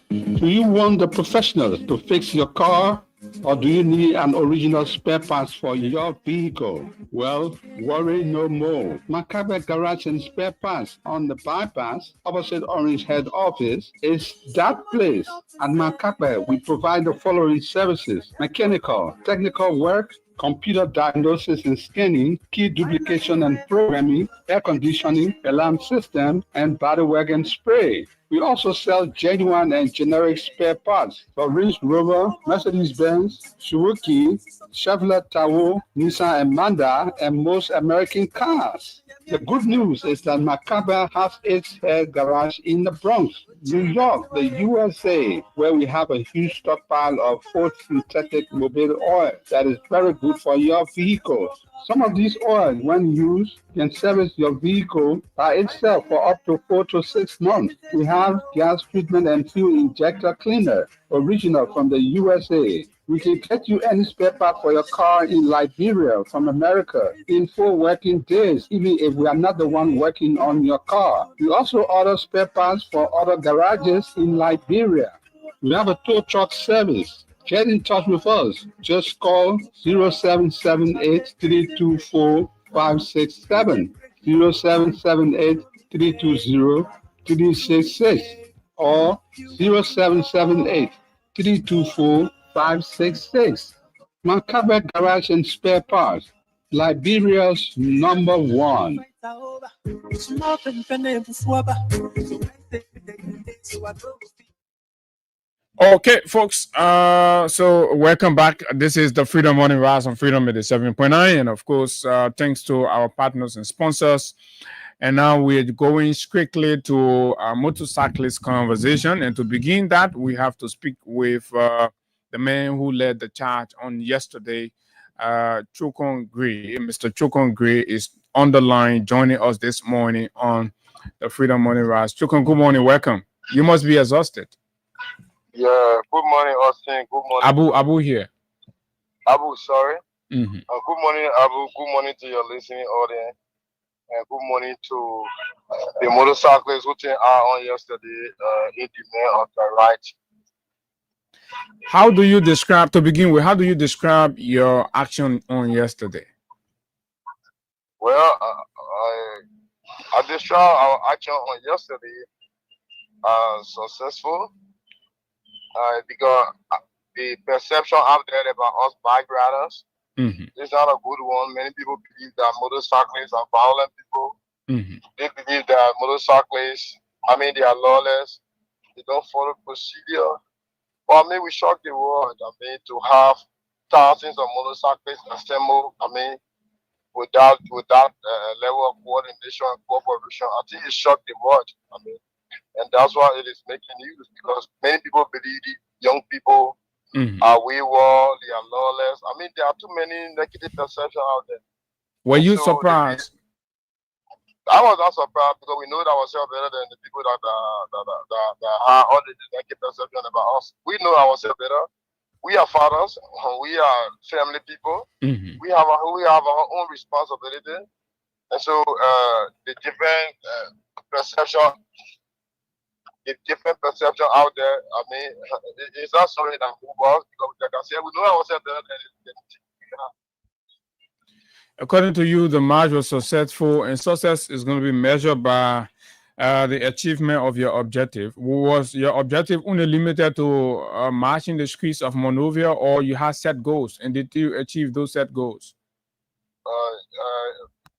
Do you want the professionals to fix your car, or do you need an original spare parts for your vehicle? Well, worry no more. Macabre Garage and Spare Parts on the bypass opposite Orange Head Office is that place. At Macabre, we provide the following services: mechanical, technical work, computer diagnosis and scanning, key duplication and programming, air conditioning, alarm system, and body work and spray. We also sell genuine and generic spare parts for Range Rover, Mercedes-Benz, Suzuki, Chevrolet Tahoe, Nissan and Mazda, and most American cars. The good news is that Macabre has its head garage in the Bronx, New York, the USA, where we have a huge stockpile of Ford synthetic mobile oil that is very good for your vehicles. Some of these oils, when used, can service your vehicle by itself for up to 4 to 6 months. We have gas treatment and fuel injector cleaner, original from the USA. We can get you any spare part for your car in Liberia from America in 4 working days, even if we are not the one working on your car. We also order spare parts for other garages in Liberia. We have a tow truck service. Get in touch with us. Just call 0778-324-567, 0778-320-366, or 0778-324-566. Macabre Garage and Spare Parts. Liberia's number one. Okay, folks. So welcome back. This is the Freedom Morning Rise on Freedom 87.9, and of course, thanks to our partners and sponsors. And now we're going strictly to a motorcyclist conversation. And to begin that, we have to speak with the man who led the charge on yesterday, Chukon Gray. Mr. Chukon Gray is on the line joining us this morning on the Freedom Morning Rise. Chukon, good morning. Welcome. You must be exhausted. Yeah, good morning, Austin. Good morning. Abu here. Abu, sorry. Mm-hmm. Good morning, Abu. Good morning to your listening audience. And good morning to the motorcyclists who came out on yesterday in the mail of the right. How do you describe, to begin with, how do you describe your action on yesterday? Well, I describe our action on yesterday successful because the perception out there about us bike riders is not a good one. Many people believe that motorcyclists are violent people. They believe that motorcyclists, they are lawless. They don't follow procedure. But we shock the world. To have thousands of motorcyclists assemble, without level of coordination and cooperation, I think it shocked the world. And that's why it is making news because many people believe young people are wayward, they are lawless. There are too many negative perceptions out there. Were you surprised? I was not surprised because we know that ourselves better than the people that are all the negative perception about us. We know ourselves better. We are fathers. We are family people. We have our own responsibility, and so the different perception. The different perception out there, it's not something that move us because, like I said, we know ourselves better than According to you, the march was successful, and success is going to be measured by the achievement of your objective. Was your objective only limited to marching the streets of Monrovia, or you had set goals, and did you achieve those set goals?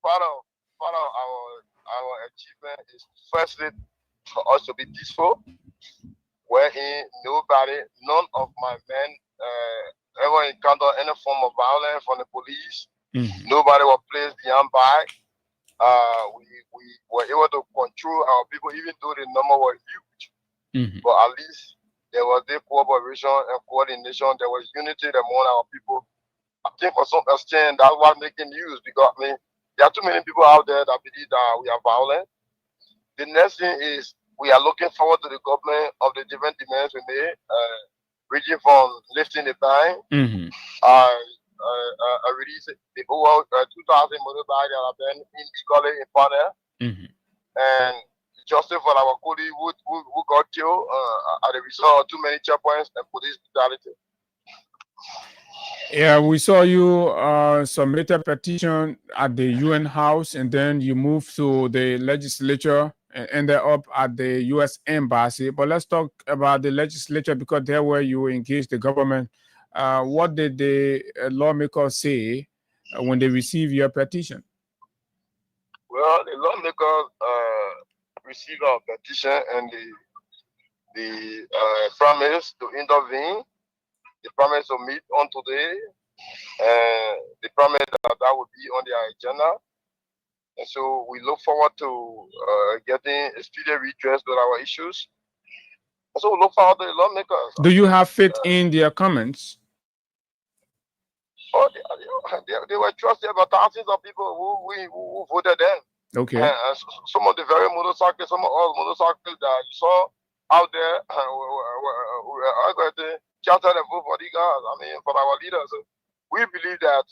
Part of our achievement is firstly for us to be peaceful, wherein none of my men ever encountered any form of violence from the police. Nobody was placed behind bars. We were able to control our people, even though the number was huge. But at least there was the cooperation and coordination. There was unity among our people. I think for some extent that's what making news because there are too many people out there that believe that we are violent. The next thing is we are looking forward to the government of the different demands we made, ranging from lifting the ban. I released the over 2,000 motorbikes that have been illegally impounded. And justice for our colleague who got killed as a result of too many checkpoints and police brutality. Yeah, we saw you submit a petition at the UN House, and then you moved to the legislature and ended up at the U.S. Embassy. But let's talk about the legislature because there where you engaged the government. What did the lawmakers say when they received your petition? Well, the lawmakers received our petition and the promise to intervene. The promise to meet on today, and the promise that will be on their agenda. And so we look forward to getting a speedy redress to our issues. And so we look forward to the lawmakers. Do you have faith in their comments? Oh, they were trusted by thousands of people who voted them. Okay. And some of the very motorcyclists, some of all motorcyclists that you saw out there, are going to counter and vote for the guys. For our leaders. So we believe that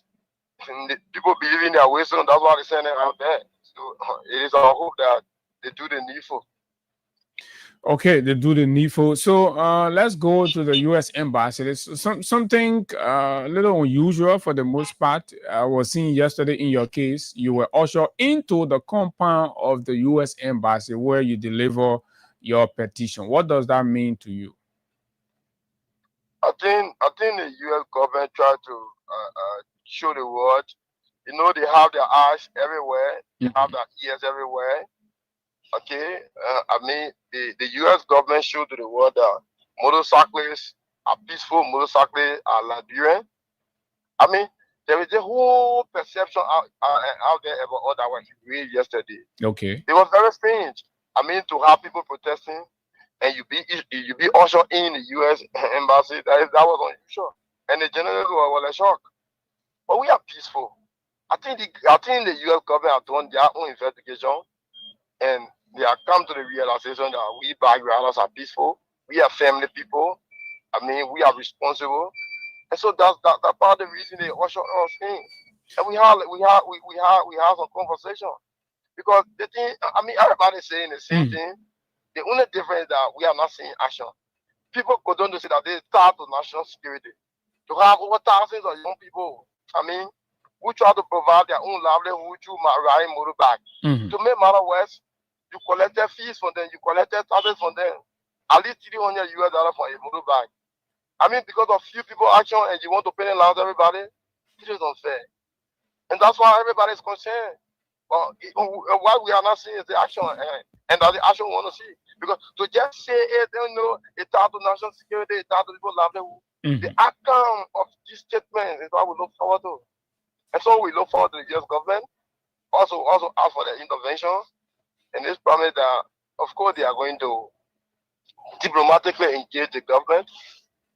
people believe in their wisdom. That's why they're sending out there. So it is our hope that they do the needful. Okay, they do the needful. So let's go to the U.S. Embassy. It's something a little unusual for the most part. I was seeing yesterday in your case, you were ushered into the compound of the U.S. Embassy where you deliver your petition. What does that mean to you? I think the U.S. government tried to show the world You know, they have their eyes everywhere. They have their ears everywhere. Okay, I mean, the U.S. government showed to the world that motorcyclists are peaceful, motorcyclists are Liberian. I mean, there is a whole perception out there about all that was read yesterday. Okay. It was very strange. I mean, to have people protesting and you be ushered in the U.S. embassy, that was unusual. And the journalists were a shock. But we are peaceful. I think the U.S. government have done their own investigation, and they have come to the realization that we backgrounders are peaceful. We are family people. I mean, we are responsible, and so that's part of the reason they usher us in. And we have some conversation, because the thing, I mean, everybody's saying the same thing. The only difference is that we are not seeing action. People continue to say that they start to national security. To have over thousands of young people, I mean, who try to provide their own livelihood through riding motorbike. To make matter worse, you collected fees from them, you collected taxes from them, at least $300 for a motorbike. I mean, because of few people action and you want to pay out everybody, it is unfair. And that's why everybody is concerned. Well, why we are not seeing is the action, and that the action we want to see. Because to just say it, you know, it's out to national security, it's out to people livelihood. The outcome of this statement is what we look forward to. And so we look forward to the US government, also ask for their intervention, and this promise that, of course, they are going to diplomatically engage the government,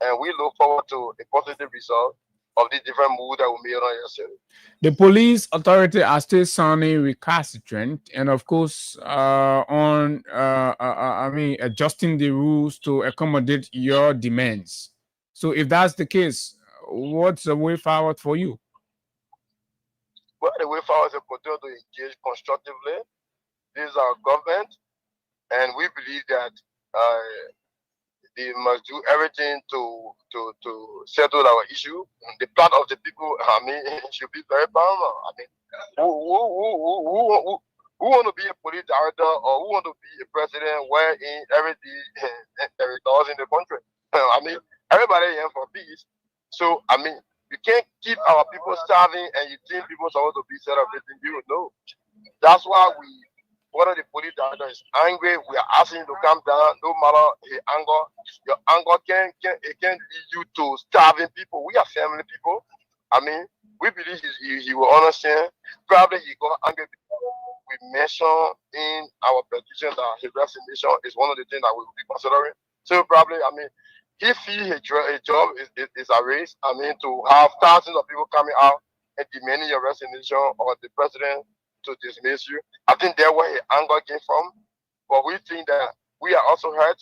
and we look forward to a positive result of the different moves that we made on yesterday. The police authority are still sounding recalcitrant, and of course, I mean, adjusting the rules to accommodate your demands. So, if that's the case, what's the way forward for you? Well, the way forward is to continue to engage constructively. This is our government, and we believe that they must do everything to settle our issue. The part of the people, I mean, should be very paramount. I mean, who want to be a police director or who want to be a president wherein every day there is laws in the country? I mean, everybody here for peace. So, I mean, you can't keep our people starving and you think people are supposed to be celebrating. You don't know. That's why one of the police director is angry. We are asking him to calm down. No matter his anger, your anger can lead you to starving people. We are family people. I mean, we believe he will understand. Probably he got angry because we mentioned in our petition that his resignation is one of the things that we will be considering. So probably, I mean, he feels his job is a race. I mean, to have thousands of people coming out and demanding your resignation or the president to dismiss you. I think that's where his anger came from. But we think that we are also hurt.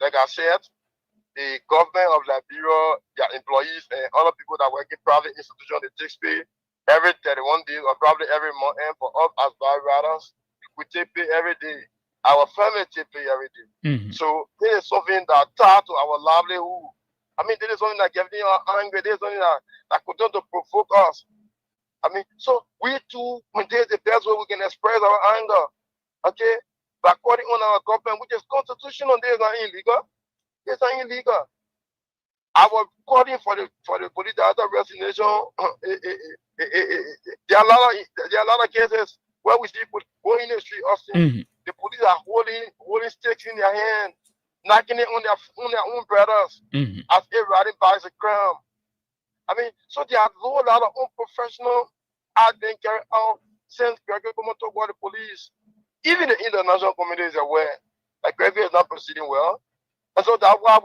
Like I said, the government of Liberia, their employees and other people that work in private institutions, they take pay every 31 days or probably every month. And for us as bike riders, we take pay every day. Our family take pay every day. So this is something that tied to our livelihood. I mean, this is something that gets me angry. This is something that continue to provoke us. I mean, so we too, when there's the best way we can express our anger, okay? By calling on our government, which is constitutional, this is not illegal. It's not illegal. Our calling for the police director resignation, there are a lot of cases where we see people going in the street often. The police are holding sticks in their hand, knocking it on their own brothers as if riding bikes is a crime. I mean, so there are a whole lot of unprofessional act being carried out since Gregory come talk about the police. Even the international community is aware that Gregory is not proceeding well. And so that's why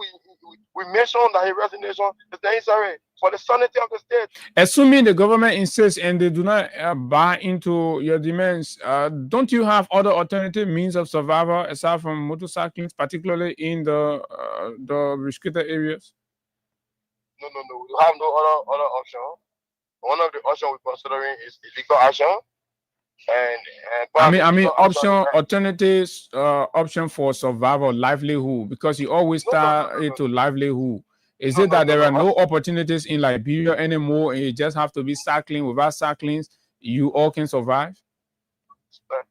we mentioned that his resignation is necessary for the sanity of the state. Assuming the government insists and they do not buy into your demands, don't you have other alternative means of survival aside from motorcycling, particularly in the restricted areas? No. We have no other option. One of the options we're considering is illegal action. And I mean, alternatives, option for survival, livelihood, because you always start it to livelihood. Is it that there are no opportunities in Liberia anymore, and you just have to be cycling? Without cycling, you all can survive?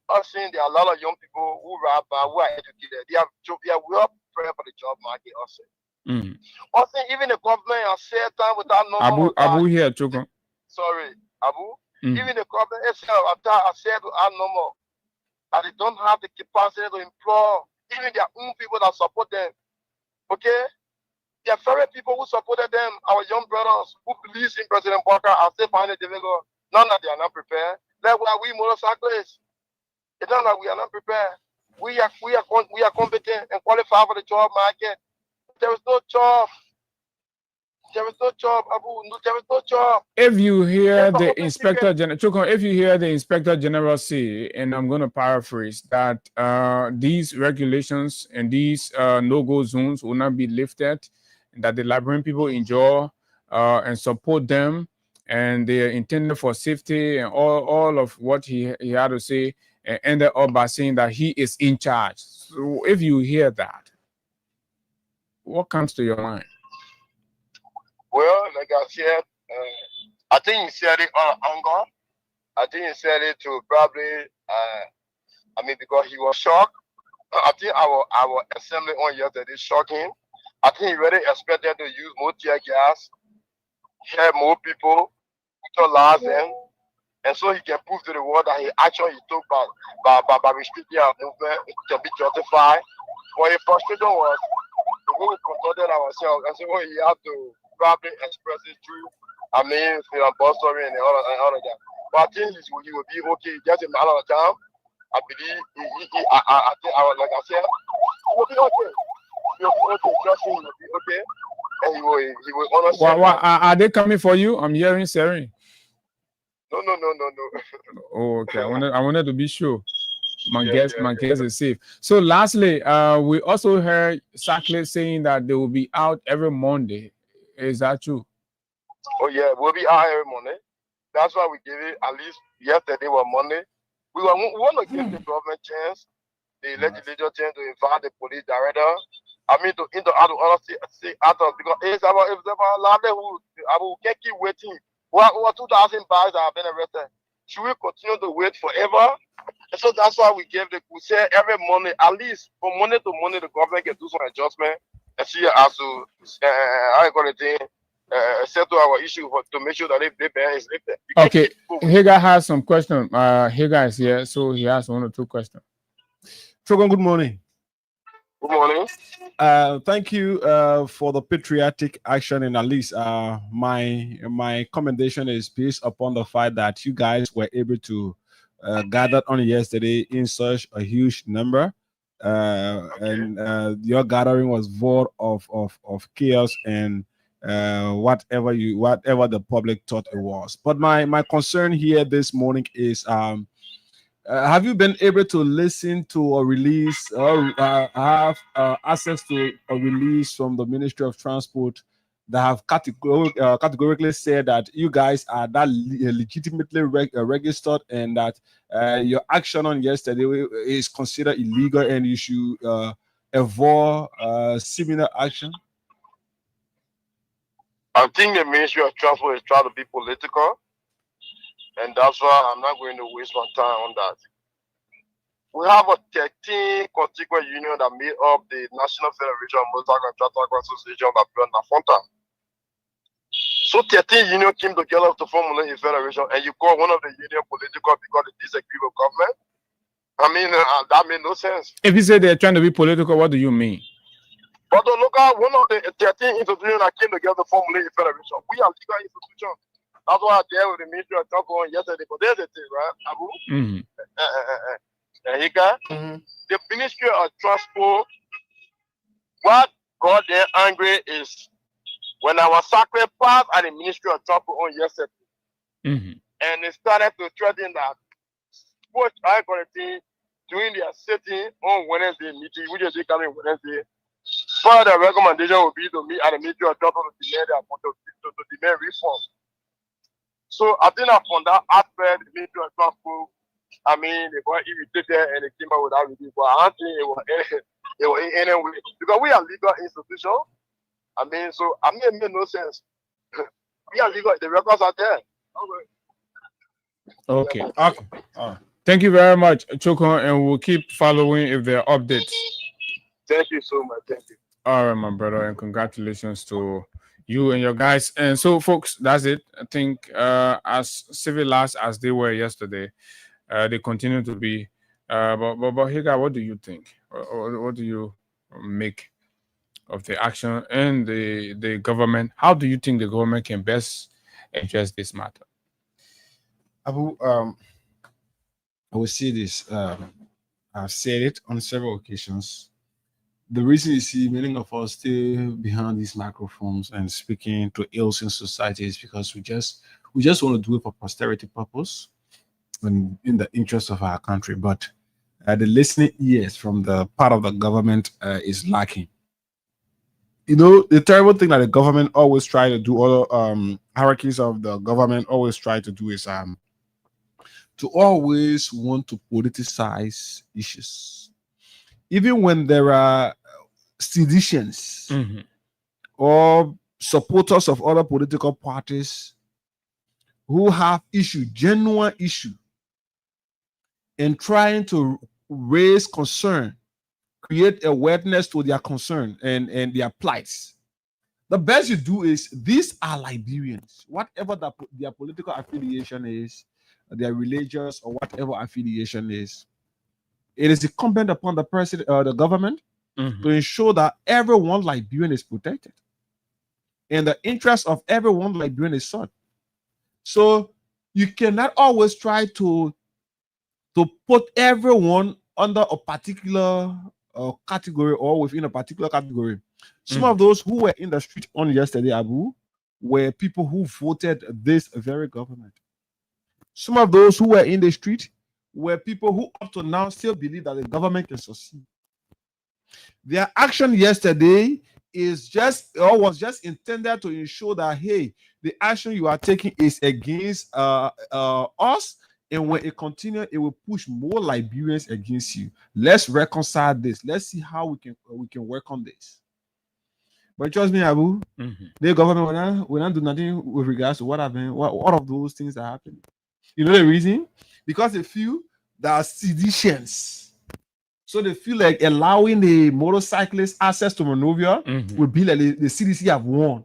I've seen there are a lot of young people who rap who are educated. They are well prepared for the job market also. Also, even the government has said time without no Abu here, Choko. Sorry, Abu. Even the government itself, I said to our normal, that they don't have the capacity to employ even their own people that support them. Okay? There are very people who supported them, our young brothers who believe in President Walker are still finding it difficult. None that they are not prepared. That's why we motorcyclists. It's not that we are not prepared. We are competent and qualified for the job market. There is no job. There is no job, Abu. No, there is no job. If you hear the Inspector General, if you hear the Inspector General say, and I'm going to paraphrase, that these regulations and these no-go zones will not be lifted, that the Liberian people enjoy and support them, and they are intended for safety, and all of what he had to say, and ended up by saying that he is in charge. So if you hear that, what comes to your mind? Well, like I said, I think he said it on anger. I think he said it to probably, because he was shocked. I think our assembly on yesterday shocked him. I think he really expected to use more tear gas, have more people, utilize them, and so he can prove to the world that he actually took by restricting our movement can be justified. But his frustration was the way we conducted ourselves, and so he had to probably express it through, bus story and all of that. But I think he will be okay. Just a matter of time. I believe I think like I said, he will be okay. He will be okay. Trust me, he will be okay. And he will honor. Are they coming for you? I'm hearing Seri. No. Oh, okay. I wanted to be sure. My guess is safe. So lastly, we also heard Sackley saying that they will be out every Monday. Is that true? Oh yeah, we'll be out every Monday. That's why we gave it at least yesterday was Monday. We want to give the government chance, the legislature chance to invite the police director. To because it's about livelihood. We can't keep waiting. Over 2,000 bodies that have been arrested. Should we continue to wait forever? And so that's why we say every Monday, at least from Monday to Monday, the government can do some adjustment and see as to settle our issue to make sure that the ban is lifted. Okay, Hagar has some questions. Hagar is here, so he has 1 or 2 questions. Shogun, good morning. Good morning. Thank you for the patriotic action, and at least my commendation is based upon the fact that you guys were able to gather on yesterday in such a huge number, and your gathering was void of chaos and whatever the public thought it was. But my concern here this morning is have you been able to listen to a release or have access to a release from the Ministry of Transport that have categorically said that you guys are that legitimately registered, and that your action on yesterday is considered illegal and you should avoid similar action? I think the Ministry of Transport is trying to be political, and that's why I'm not going to waste my time on that. We have a 13 constituent union that made up the National Federation of Motorcycle and Tractor Association that built Nafonta. So 13 unions came together to form a federation, and you call one of the union political because they disagree with government. That made no sense. If you say they're trying to be political, what do you mean? But to look at one of the 13 institutions that came together to form a federation, we are legal institutions. That's why I dealt with the Ministry of Transport yesterday. But there's a thing, right, Abu? The Ministry of Transport, what got them angry is when I was sacrificed at the Ministry of Transport on yesterday, and they started to threaten that sports authority during their sitting on Wednesday meeting, which is coming Wednesday. Part of the recommendation would be to meet at the Ministry of Transport to demand reform. So I think that from that aspect, the Ministry of Transport, they got irritated and they came out with that review. But I don't think it was in any way. Because we are legal institution. It made no sense. We are legal. The records are there. Okay. Thank you very much, Choko, and we'll keep following if there are updates. Thank you so much. Thank you. All right, my brother, and congratulations to you and your guys. And so, folks, that's it. I think as civilized as they were yesterday, they continue to be. But Higa, what do you think? Or what do you make of the action and the government? How do you think the government can best address this matter? Abu, I will say this. I've said it on several occasions. The reason you see many of us still behind these microphones and speaking to ills in society is because we just want to do it for posterity purpose and in the interest of our country. But the listening ears from the part of the government is lacking. You know, the terrible thing that the government always try to do, all hierarchies of the government always try to do is to always want to politicize issues. Even when there are seditions or supporters of other political parties who have genuine issue, in trying to raise concern, create awareness to their concern and their plights. The best you do is, these are Liberians, whatever their political affiliation is, their religious or whatever affiliation is. It is incumbent upon the president, the government, to ensure that everyone Liberian is protected, and the interest of everyone Liberian is sought. So you cannot always try to put everyone under a particular category or within a particular category. Some of those who were in the street on yesterday, Abu, were people who voted this very government. Some of those who were in the street were people who up to now still believe that the government can succeed. Their action yesterday was just intended to ensure that, hey, the action you are taking is against us, and when it continues, it will push more Liberians against you. Let's reconcile this. Let's see how we can work on this. But trust me, Abu, the government will not do nothing with regards to what happened. What of those things are happening? You know the reason? Because they feel there are seditions. So they feel like allowing the motorcyclists access to Monrovia will be like the CDC have won.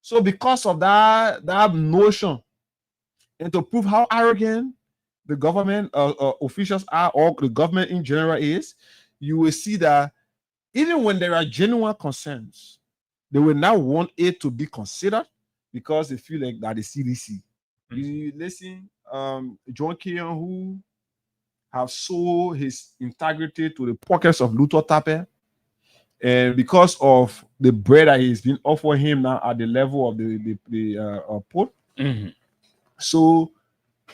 So because of that notion, and to prove how arrogant the government officials are, or the government in general is, you will see that even when there are genuine concerns, they will now want it to be considered because they feel like that the CDC. You listen, John Keon, who have sold his integrity to the pockets of Luther Tappe, and because of the bread that he's been offered him now at the level of the port. So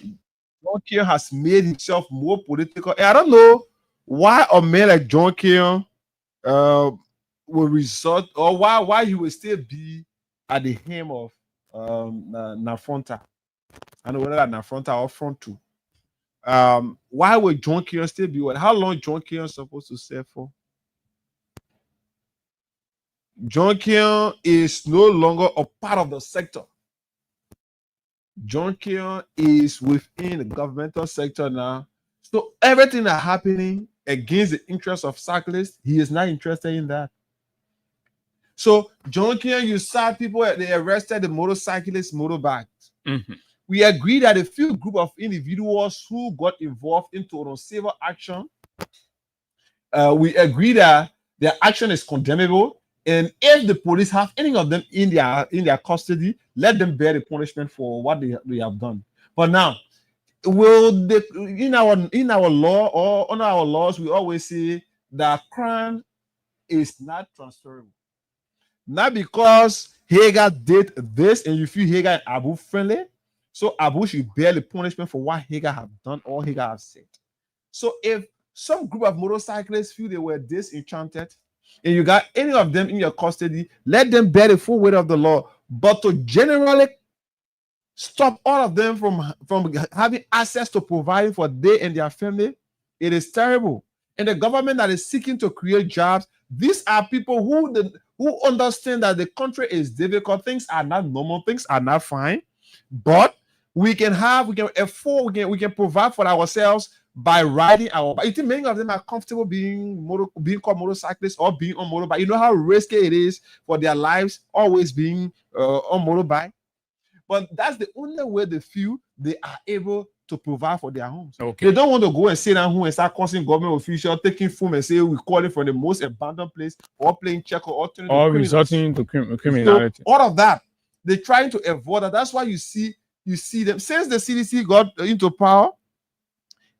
John Keon has made himself more political. And I don't know why a man like John Keon will resort, or why he will still be at the helm of Nafronta. I know whether that Nafronta or Front 2. Why would John Keon still be what? How long John Keon supposed to serve for? John Keon is no longer a part of the sector. John Keon is within the governmental sector now. So everything that's happening against the interests of cyclists, he is not interested in that. So John Keon, you saw people, they arrested the motorcyclists, motorbikes. We agree that a few group of individuals who got involved into civil action, we agree that their action is condemnable. And if the police have any of them in their custody, let them bear the punishment for what they have done. But now, in our law or on our laws, we always say that crime is not transferable. Not because Hagar did this and you feel Hagar and Abu friendly, so Abu should bear the punishment for what Hagar have done or Hagar have said. So if some group of motorcyclists feel they were disenchanted, and you got any of them in your custody, let them bear the full weight of the law. But to generally stop all of them from having access to providing for they and their family, it is terrible. And the government that is seeking to create jobs, these are people who understand that the country is difficult. Things are not normal. Things are not fine. But we can afford, we can provide for ourselves by riding our bike. You think many of them are comfortable being called motorcyclists or being on motorbike? You know how risky it is for their lives always being on motorbike? But that's the only way they feel they are able to provide for their homes. Okay. They don't want to go and sit down home and start cursing government officials, taking film and say we call it from the most abandoned place, or playing check or turning Or to criminals. resorting to criminality. So all of that, they're trying to avoid that. That's why you see them since the CDC got into power,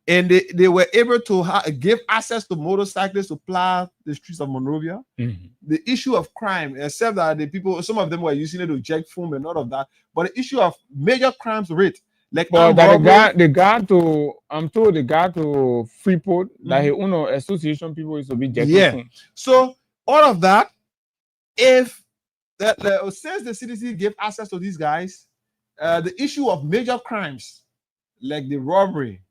and they were able to give access to motorcyclists to plow the streets of Monrovia. The issue of crime, except that the people, some of them were using it to inject foam and all of that, but the issue of major crimes rate, like But that the guy to I'm told the guy to Freeport, like he own an association people used to be injecting foam. So all of that, if since the CDC gave access to these guys, the issue of major crimes like the robbery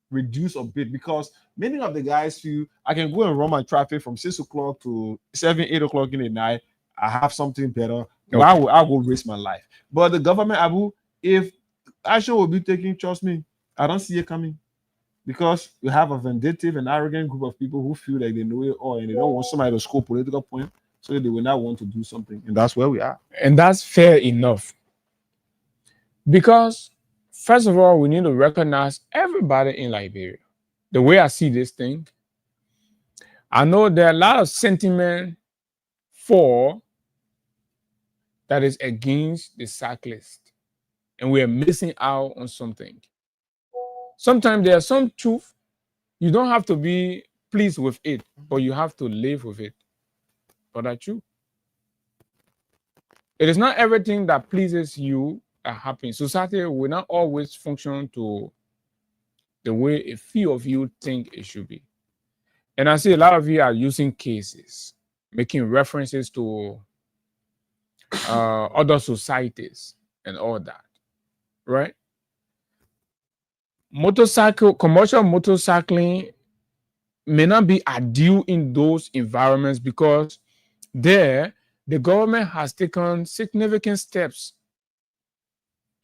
reduce a bit, because many of the guys feel I can go and run my traffic from 6 o'clock to 7, 8 o'clock in the night. I have something better. Why would I go risk my life? But the government, Abu, if action will be taken, trust me, I don't see it coming, because you have a vindictive and arrogant group of people who feel like they know it all and they don't want somebody to score political point, so they will not want to do something, and that's where we are. And that's fair enough, because first of all, we need to recognize everybody in Liberia. The way I see this thing, I know there are a lot of sentiment for that is against the cyclist, and we are missing out on something. Sometimes there's some truth. You don't have to be pleased with it, but you have to live with it. But that's true. It is not everything that pleases you that happens. Society will not always function to the way a few of you think it should be. And I see a lot of you are using cases, making references to other societies and all that, right? Commercial motorcycling may not be ideal in those environments, because there the government has taken significant steps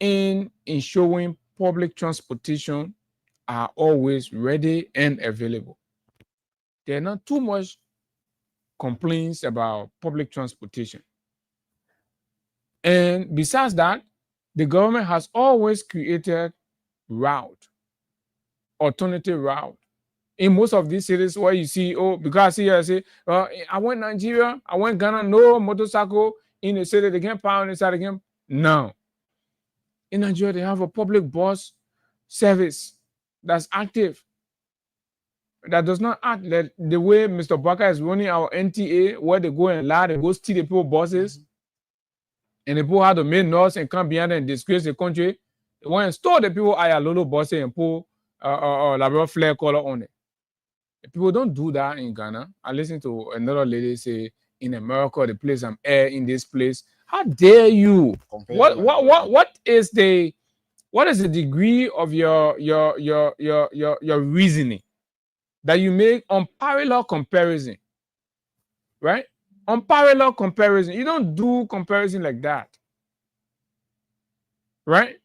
in ensuring public transportation are always ready and available. There are not too much complaints about public transportation. And besides that, the government has always created alternative route. In most of these cities where you see, because I say, I went Nigeria, I went Ghana, no motorcycle in the city, they can't pound inside again. No. In Nigeria, they have a public bus service that's active, that does not act like the way Mr. Baka is running our NTA, where they go and lie, they go steal the people buses, and the people have to make noise and come behind and disgrace the country. They want to store the people at a little buses and put Labrador flag color on it. People don't do that in Ghana. I listened to another lady say, in America, the place I'm at, in this place. How dare you? What is the degree of your reasoning that you make on parallel comparison? Right? On parallel comparison. You don't do comparison like that. Right?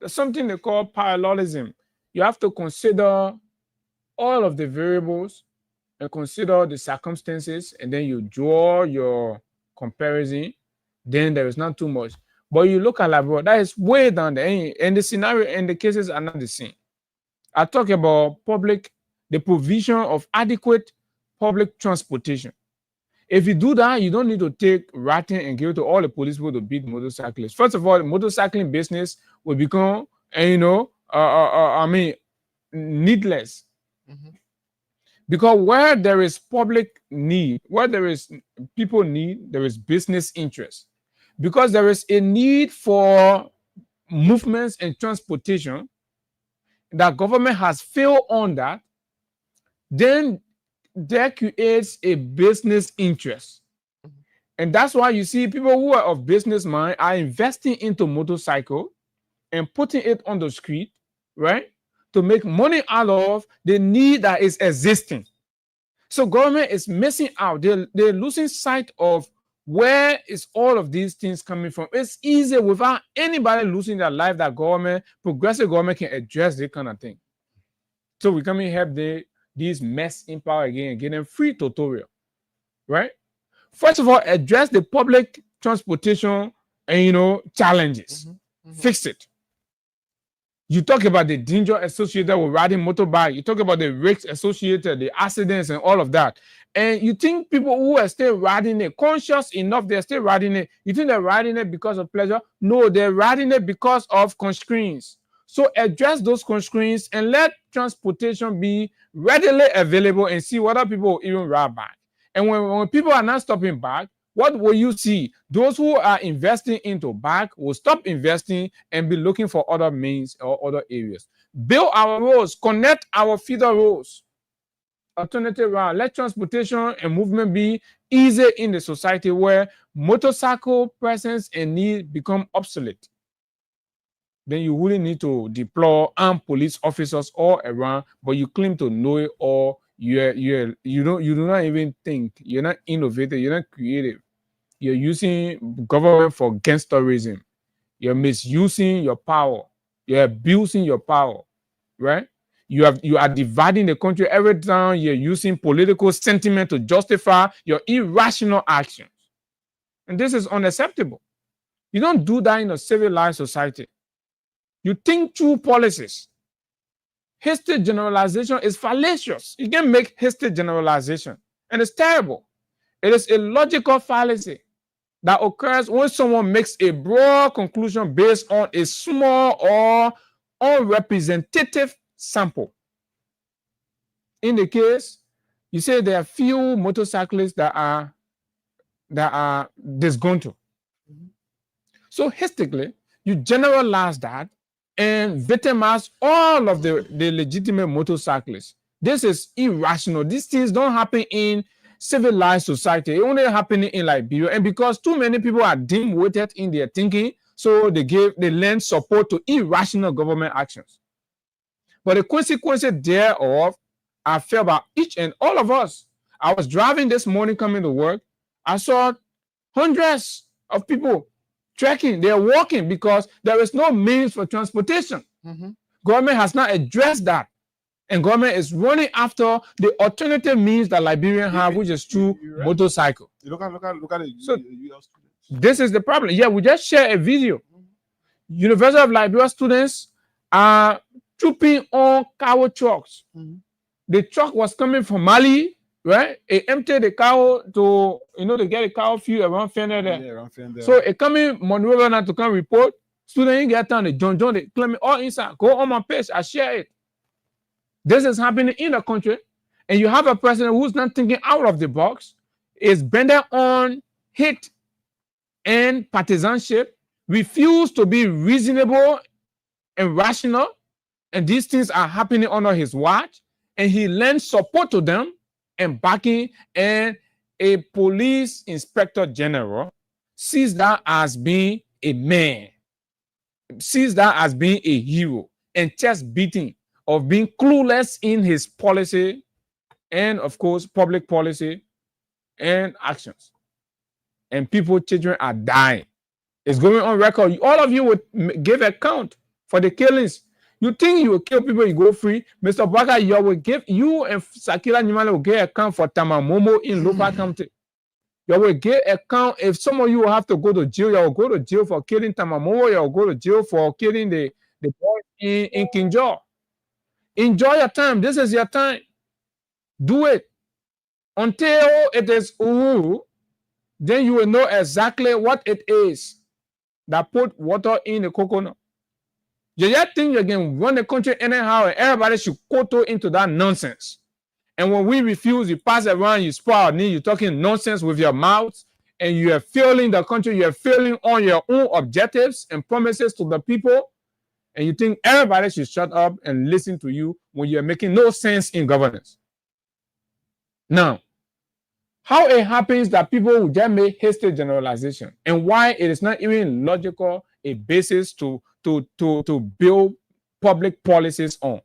There's something they call parallelism. You have to consider all of the variables and consider the circumstances, and then you draw your comparison. Then there is not too much. But you look at Liberia, that is way down there, and the scenario and the cases are not the same. I talk about the provision of adequate public transportation. If you do that, you don't need to take ratting and give it to all the police people to beat motorcyclists. First of all, the motorcycling business will become, needless. Because where there is public need, where there is people need, there is business interest. Because there is a need for movements and transportation, that government has failed on that, then that creates a business interest. And that's why you see people who are of business mind are investing into motorcycle and putting it on the street, right? To make money out of the need that is existing. So government is missing out. They're losing sight of where is all of these things coming from. It's easy without anybody losing their life that progressive government can address this kind of thing. So we come and help these mess in power again and get them free tutorial, right? First of all, address the public transportation and challenges. Fix it. You talk about the danger associated with riding motorbike. You talk about the risks associated, the accidents, and all of that. And you think people who are still riding it, conscious enough, they're still riding it. You think they're riding it because of pleasure? No, they're riding it because of constraints. So address those constraints and let transportation be readily available and see whether people will even ride back. And when people are not stopping back, what will you see? Those who are investing into back will stop investing and be looking for other means or other areas. Build our roads, connect our feeder roads, alternative route. Let transportation and movement be easy in the society where motorcycle presence and need become obsolete. Then you wouldn't need to deploy armed police officers all around, but you claim to know it all. You do not even think. You're not innovative. You're not creative. You're using government for gangsterism. You're misusing your power. You're abusing your power, right? You are dividing the country every time. You're using political sentiment to justify your irrational actions, and this is unacceptable. You don't do that in a civilized society. You think through policies. Hasty generalization is fallacious. You can make hasty generalization, and it's terrible. It is a logical fallacy that occurs when someone makes a broad conclusion based on a small or unrepresentative sample. In the case, you say there are few motorcyclists that are disgruntled. So hastily, you generalize that and victimize all of the legitimate motorcyclists. This is irrational. These things don't happen in civilized society. It only happening in Liberia, and because too many people are dim-witted in their thinking, so they lend support to irrational government actions. But the consequences thereof are felt by each and all of us. I was driving this morning coming to work. I saw hundreds of people trekking. They're walking because there is no means for transportation. Government has not addressed that. And government is running after the alternative means that Liberians have, which is through motorcycle. Look at it. So this is the problem. Yeah, we just share a video. University of Liberia students are trooping on cow trucks. The truck was coming from Mali, right? It emptied the cow to get a cow fuel around Fender there. Yeah, around Fender. So it coming Monroe now to come report. Student in get down, the John, they claim it all inside. Go on my page, I share it. This is happening in the country, and you have a president who's not thinking out of the box, is bending on hate and partisanship, refuse to be reasonable and rational, and these things are happening under his watch, and he lends support to them and backing, and a police inspector general sees that as being a man, sees that as being a hero, and chest beating of being clueless in his policy and, of course, public policy and actions. And children are dying. It's going on record. All of you would give account for the killings. You think you will kill people, you go free. Mr. Baka, you and Sakila Nimale will give account for Tamamomo in Lupa County. You will give account. If some of you will have to go to jail, you will go to jail for killing Tamamomo. You will go to jail for killing the boy in Kinjo. Enjoy your time. This is your time. Do it. Until it is Uhuru, then you will know exactly what it is that put water in the coconut. You just think you can run the country anyhow and everybody should kowtow into that nonsense. And when we refuse, you pass around, you spoil our knee, you're talking nonsense with your mouth, and you are failing the country, you are failing on your own objectives and promises to the people. And you think everybody should shut up and listen to you when you're making no sense in governance. Now, how it happens that people will just make hasty generalization, and why it is not even logical a basis to build public policies on.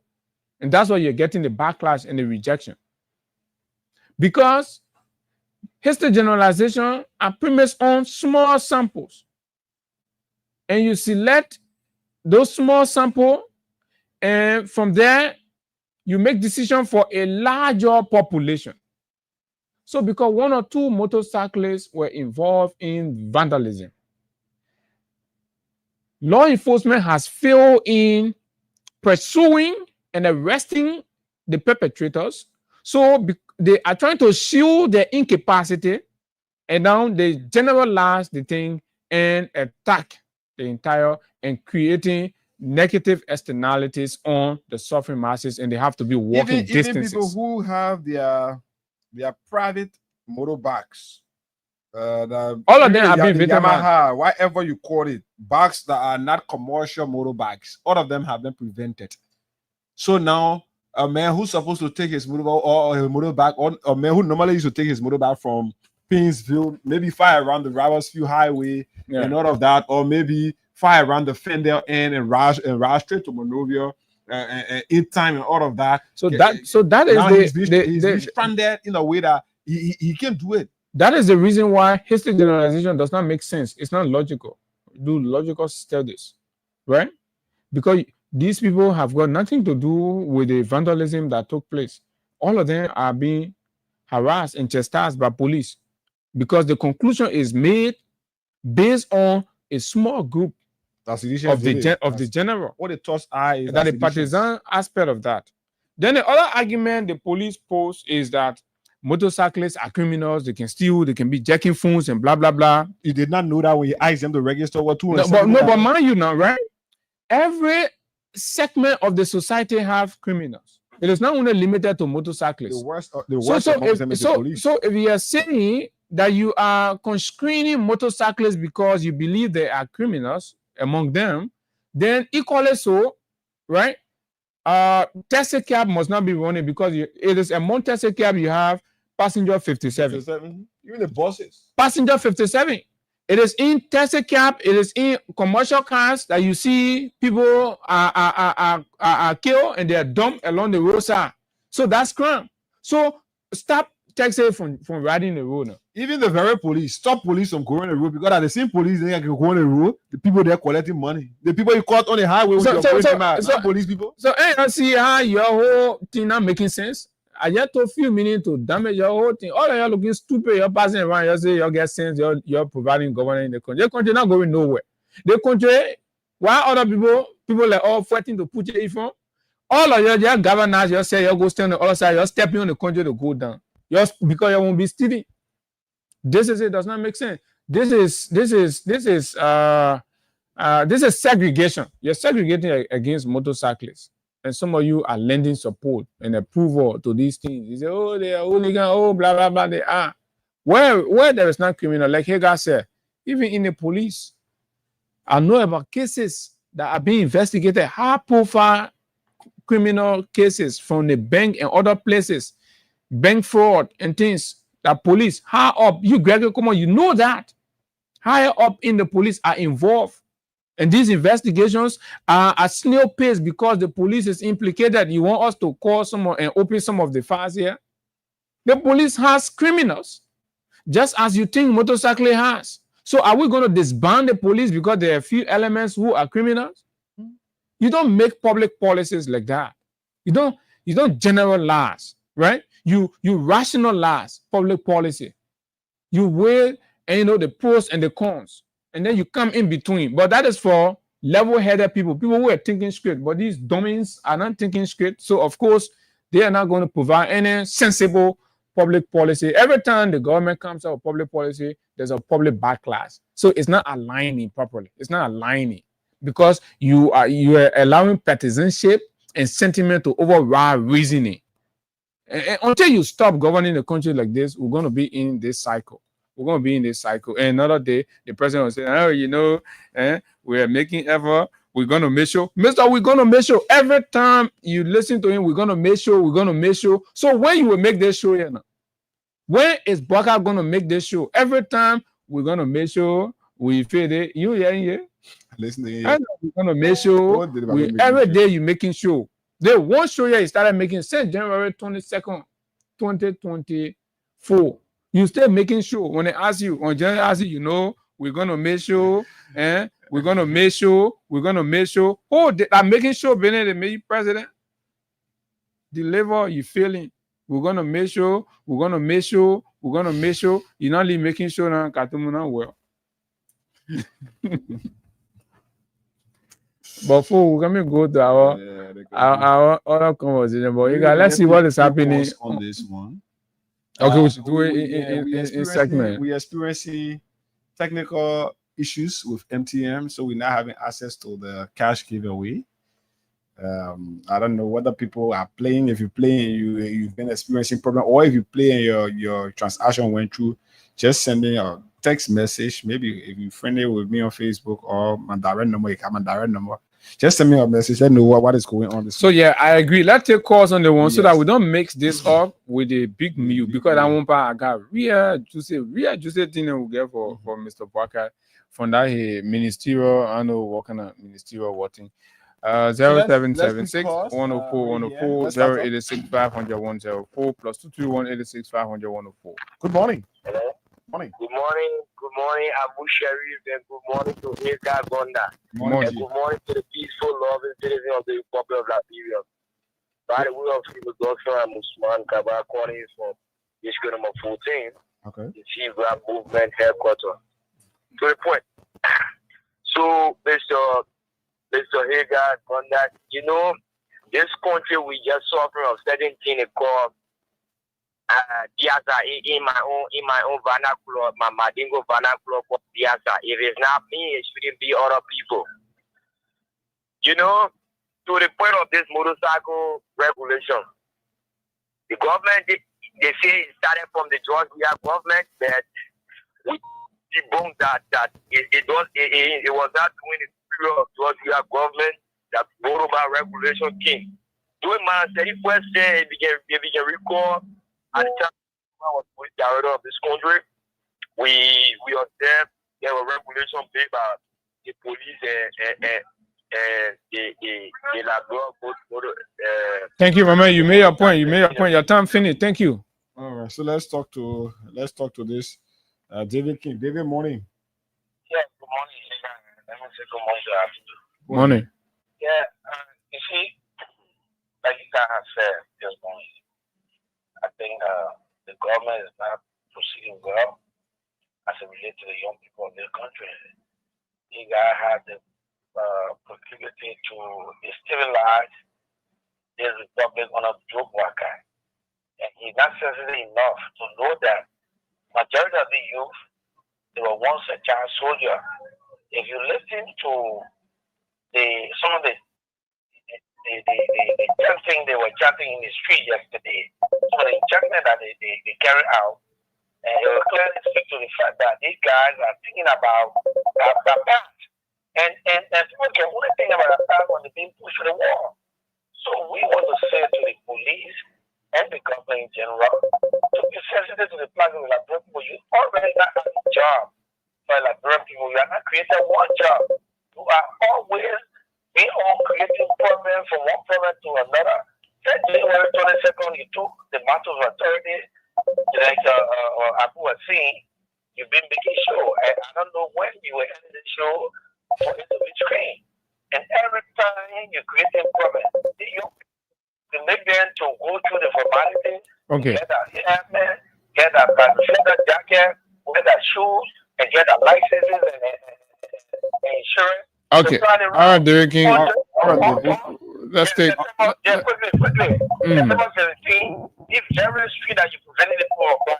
And that's why you're getting the backlash and the rejection. Because hasty generalization are premised on small samples. And you select those small samples, and from there, you make decisions for a larger population. So because 1 or 2 motorcyclists were involved in vandalism, law enforcement has failed in pursuing and arresting the perpetrators. So they are trying to shield their incapacity, and now they generalize the thing and attack the entire and creating negative externalities on the suffering masses, and they have to be walking distances. Even people who have their private motorbikes, all of them have been Yamaha, whatever you call it, bikes that are not commercial motorbikes, all of them have been prevented. So now a man who's supposed to take his motorbike or his motorbike, or a man who normally used to take his motorbike from Pinsville, maybe fly around the Riversfield Highway and all of that, or maybe fly around the Fendale End and ride straight to Monrovia in time and all of that. So that is he's stranded in a way that he can't do it. That is the reason why history generalization does not make sense. It's not logical. Do logical studies, right? Because these people have got nothing to do with the vandalism that took place. All of them are being harassed and chastised by police because the conclusion is made based on a small group of the general. What the thoughts are is that the partisan aspect of that. Then the other argument the police pose is that motorcyclists are criminals. They can steal. They can be jacking phones and blah blah blah. You did not know that when you asked them to register what two. But mind you now, right? Every segment of the society have criminals. It is not only limited to motorcyclists. So if you are saying that you are constraining motorcyclists because you believe they are criminals among them, then equally so, right? Taxi cab must not be running because it is among taxi cab you have passenger 57. Even the buses. Passenger 57. It is in taxi cab. It is in commercial cars that you see people are killed and they are dumped along the roadside. So that's crime. So stop taxi from riding the road now. Even the very police stop police from going on the road because at the same police they can go on the road. The people there collecting money. The people you caught on the highway with your police people. So you see how your whole thing not making sense. I just took a few minutes to damage your whole thing. All of you looking stupid. You're passing around. You say you get sense. You're providing governance in the country. The country not going nowhere. The country, why other people like all fighting to put your from? All of your governors, you say you go stand on the other side. You're stepping on the country to go down. Because you won't be stealing. This does not make sense. This is segregation. You're segregating against motorcyclists. And some of you are lending support and approval to these things. You say, oh, they are hooligan, oh, blah, blah, blah, they are. Where there is not criminal, like Hagar said, even in the police, I know about cases that are being investigated, high-profile criminal cases from the bank and other places, bank fraud and things, that police, high up, you, Gregory, come on, you know that. Higher up in the police are involved. And these investigations are at snail pace because the police is implicated. You want us to call someone and open some of the files here? The police has criminals, just as you think motorcycle has. So are we going to disband the police because there are a few elements who are criminals? You don't make public policies like that. You don't generalize, right? You rationalize public policy. You weigh the pros and the cons. And then you come in between. But that is for level-headed people who are thinking straight. But these dummies are not thinking straight. So, of course, they are not going to provide any sensible public policy. Every time the government comes out with public policy, there's a public backlash. So it's not aligning properly. It's not aligning because you are allowing partisanship and sentiment to override reasoning. And until you stop governing the country like this, we're going to be in this cycle. We're going to be in this cycle. And another day, the president will say, we are making effort. We're going to make sure. Mister, we're going to make sure. Every time you listen to him, we're going to make sure. We're going to make sure. So when you will make this show here now? When is Baka going to make this show? Every time we're going to make sure we feel it. You hearing? Listening. We're going to make sure. Every day you're making show. The one show here he started making since January 22nd, 2024. You still making sure when they ask you, when January ask you, we're gonna make sure, we're gonna make sure. Oh, I'm making sure Benin they made you president. deliver, you failing. We're gonna make sure, you're not really making sure now Katumuna well. But for we're gonna go to our other conversation. But let's see what is happening on this one. Okay, we should do it in segment. We're experiencing technical issues with MTM, so we're not having access to the cash giveaway. I don't know whether people are playing. If you're playing, you've been experiencing problem, or if you play and your transaction went through, just sending a text message. Maybe if you're friendly with me on Facebook or my direct number, you have my direct number. Just send me a message. Let me know what is going on. So yeah, I agree. Let's take calls on the one so that we don't mix this up with a big meal, because I won't buy. I got real juicy thing we'll get for Mr. Parker from that ministerial. I know what kind of ministerial working. 0776 104 104 086 500 104 plus 221 86 500 104. Good morning. Hello. Morning. Good morning, Abu Sharif, and good morning to Hilda Gonda. Morning. And good morning to the peaceful, loving citizens of the Republic of Liberia. By the way, of people, Dr. Musman Kabak calling from district number 14, the Chief Rap Movement headquarters. To the point. So, Mr. Hagar Gonda, this country we just suffering of certain things called Diasa in my own vernacular, my Madingo vernacular called Diasa. If it's not me, it shouldn't be other people. To the point of this motorcycle regulation, the government they say it started from the Georgia government, but we debunked that it was not during the period of Georgia government that motorbike regulation came. During my 31st day, if we can recall, at the time I was police director of this country, we observed there were regulations made by the police and the labor. Thank you, Mama. You made your point. Your time finished. Thank you. All right. So let's talk to this. David King. David, morning. Yeah. Good morning. Let me say good morning to you. Morning. Yeah. You see, like you guys have said this morning, I think the government is not proceeding well as it relates to the young people of this country. You guys have the proclivity to destabilize this republic on a joke worker. And he's not sensitive enough to know that majority of the youth, they were once a child soldier. If you listen to some of the chanting they were chanting in the street yesterday, some of the injections that they carry out, and it will clearly speak to the fact that these guys are thinking about the past. And people can only think about the past when they're being pushed to the wall. So we want to say to the police and the government in general to be sensitive to the plight of the Liberian people. You already not have a job for Liberian people. You are not creating one job. You are always being on creating problems from one problem to another. That January 22nd, you took the matter of authority, like Abu was saying, you've been making sure. I don't know when you were ending the show for it to be trained. And every time you create a problem, you make them to go through the formality, get a helmet, get a leather jacket, wear the shoes, and get a licenses and insurance. Okay. All right, Derek King. Let's take. Quickly. September 17, if every street that you prevented the poor of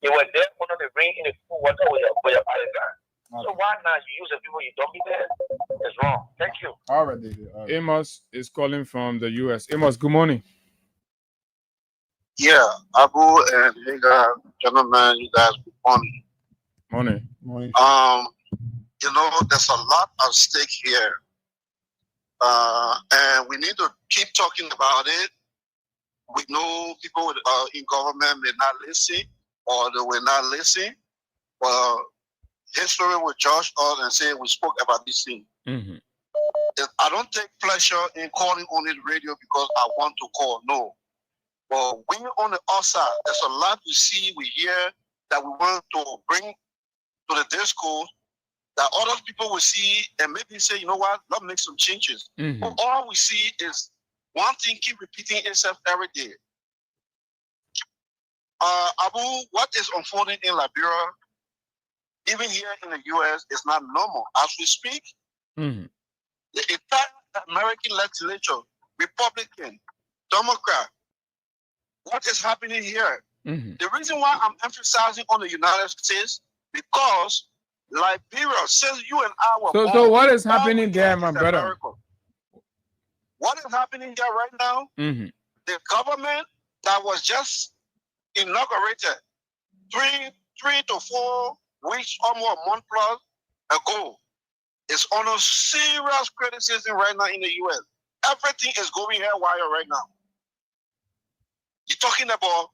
you were there under the rain in the pool water with your body guard. So why not you use the people you don't be there? It's wrong. Thank you. All right, David. All right. Amos is calling from the US. Amos, good morning. Yeah, Abu and Higa, gentlemen, you guys, good morning. Morning. There's a lot at stake here. And we need to keep talking about it. We know people in government may not listen, or they will not listen. But history will judge us and say we spoke about this thing. Mm-hmm. I don't take pleasure in calling on the radio because I want to call. No. But when you're on the outside, there's a lot we see, we hear that we want to bring to the discourse that other people will see and maybe say, you know what, let's make some changes. Mm-hmm. But all we see is one thing keep repeating itself every day. Abu, what is unfolding in Liberia, even here in the US, is not normal. As we speak, the entire American legislature, Republican, Democrat, what is happening here? The reason why I'm emphasizing on the United States, because Liberia, since you and I were born, so what is happening there, my brother? America. What is happening here right now? The government that was just inaugurated 3 to 4 weeks or more, a month plus ago, is under serious criticism right now in the US. Everything is going haywire right now. You're talking about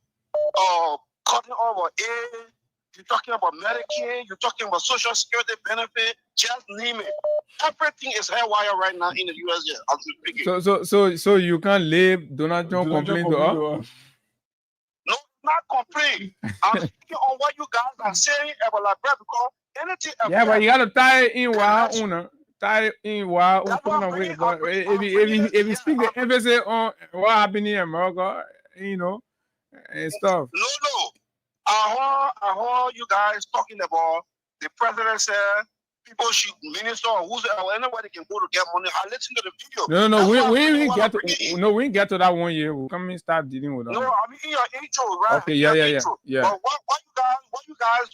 cutting over aid, you're talking about Medicare, you're talking about Social Security benefit, just name it. Everything is haywire right now in the US here, as we speak. So you can't leave Donald Trump complain to us? No, not complain. I'm speaking on what you guys are saying about Liberia, because anything. Yeah, but you gotta tie it in while tie it in while if you speak the emphasis on what happened in America, you know, and stuff. No. I heard you guys talking about the president said people should minister or whoever, anybody can go to get money. I listened to the video. No, we didn't get to that 1 year. We'll come and start dealing with that. No, I mean in your intro, right? Okay, yeah. But what you guys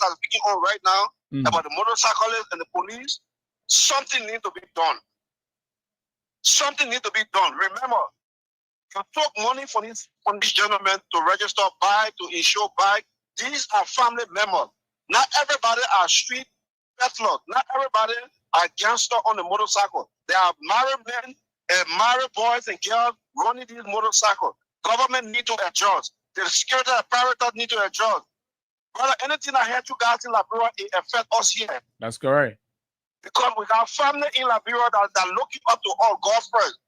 are speaking on right now about the motorcyclists and the police, something needs to be done. Something needs to be done. Remember, you took money from these gentlemen to register bike, to insure bike. These are family members. Not everybody are street peddlers. Not everybody are gangsters on the motorcycle. There are married men and married boys and girls running these motorcycles. Government need to adjust. The security apparatus need to adjust. Brother, anything I heard you guys in Liberia, it affects us here. That's correct. Because we got family in Liberia that looking up to all God first.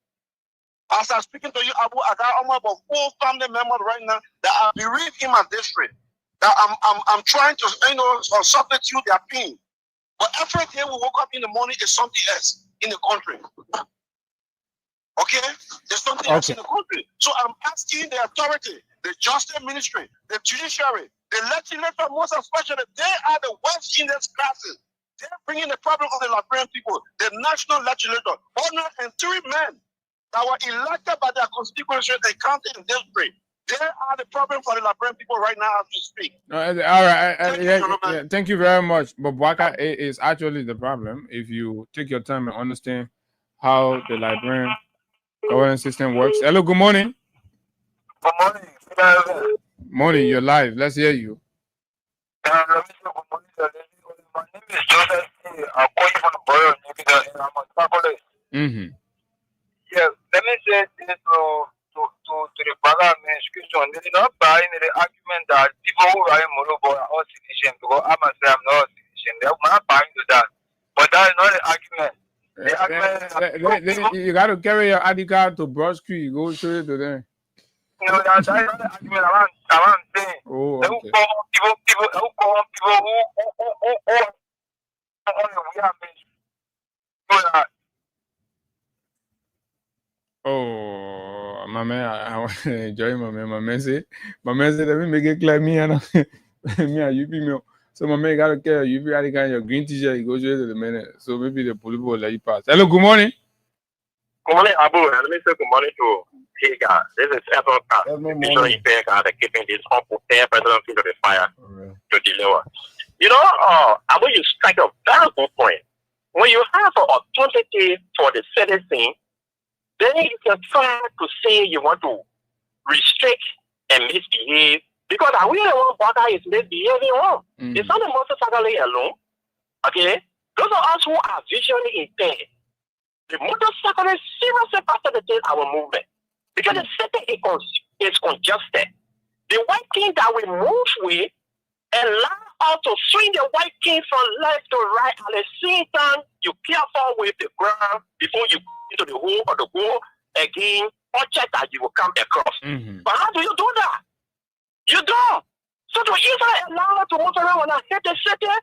As I'm speaking to you, Abu, I got almost about 4 family members right now that are bereaved in my district. That I'm trying to, substitute their pain. But every day we wake up in the morning, is something else in the country. Okay? There's something else in the country. So I'm asking the authority, the justice ministry, the judiciary, the legislature, most especially, they are the worst in these classes. They're bringing the problem on the Liberian people. The national legislature, 103 men that were elected by their constituency, the county and district. They are the problem for the Liberian people right now as we speak. All right. Thank you very much. But Bwaka is actually the problem. If you take your time and understand how the Liberian governance system works. Hello, good morning. Good morning. Morning, you're live. Let's hear you. My name is Joseph. I'm calling from the borough and I'm a Catholic. Yes, let me say this to the brother administration. They did not buy into the argument that people who are in Morobo are all citizens, because I must say I'm not a citizen. They're not buying to that. But that is not the argument. The argument you got to carry your ID card to Broad Street. Go straight to them. No, that is not the argument I'm saying. Oh, okay. People who we are mentioned. Oh, my man, I want to enjoy my man. My man said, let me make it clear me and me and you be. So my man got to carry you. If you got your green t-shirt, you go straight to the minute. So maybe the police will let you pass. Hello, good morning. Good morning, Abu. Let me say good morning to Higa. This is Edward. Make sure you pay God keeping this unprepared president to the fire to deliver. You know, Abu, you strike a very good point. When you have an opportunity for the citizen, then you can try to say you want to restrict and misbehave, because I really want Baka is misbehaving wrong. It's not the motorcycle alone. Okay? Those of us who are visually impaired, the motorcycle is seriously facilitating our movement. Because the city is congested. The white king that we move with allow us to swing the white king from left to right, at the same time you careful with the ground before you into the hole or the goal again, or check that you will come across. But how do you do that? You don't. So to either allow to move around when I hit the city, I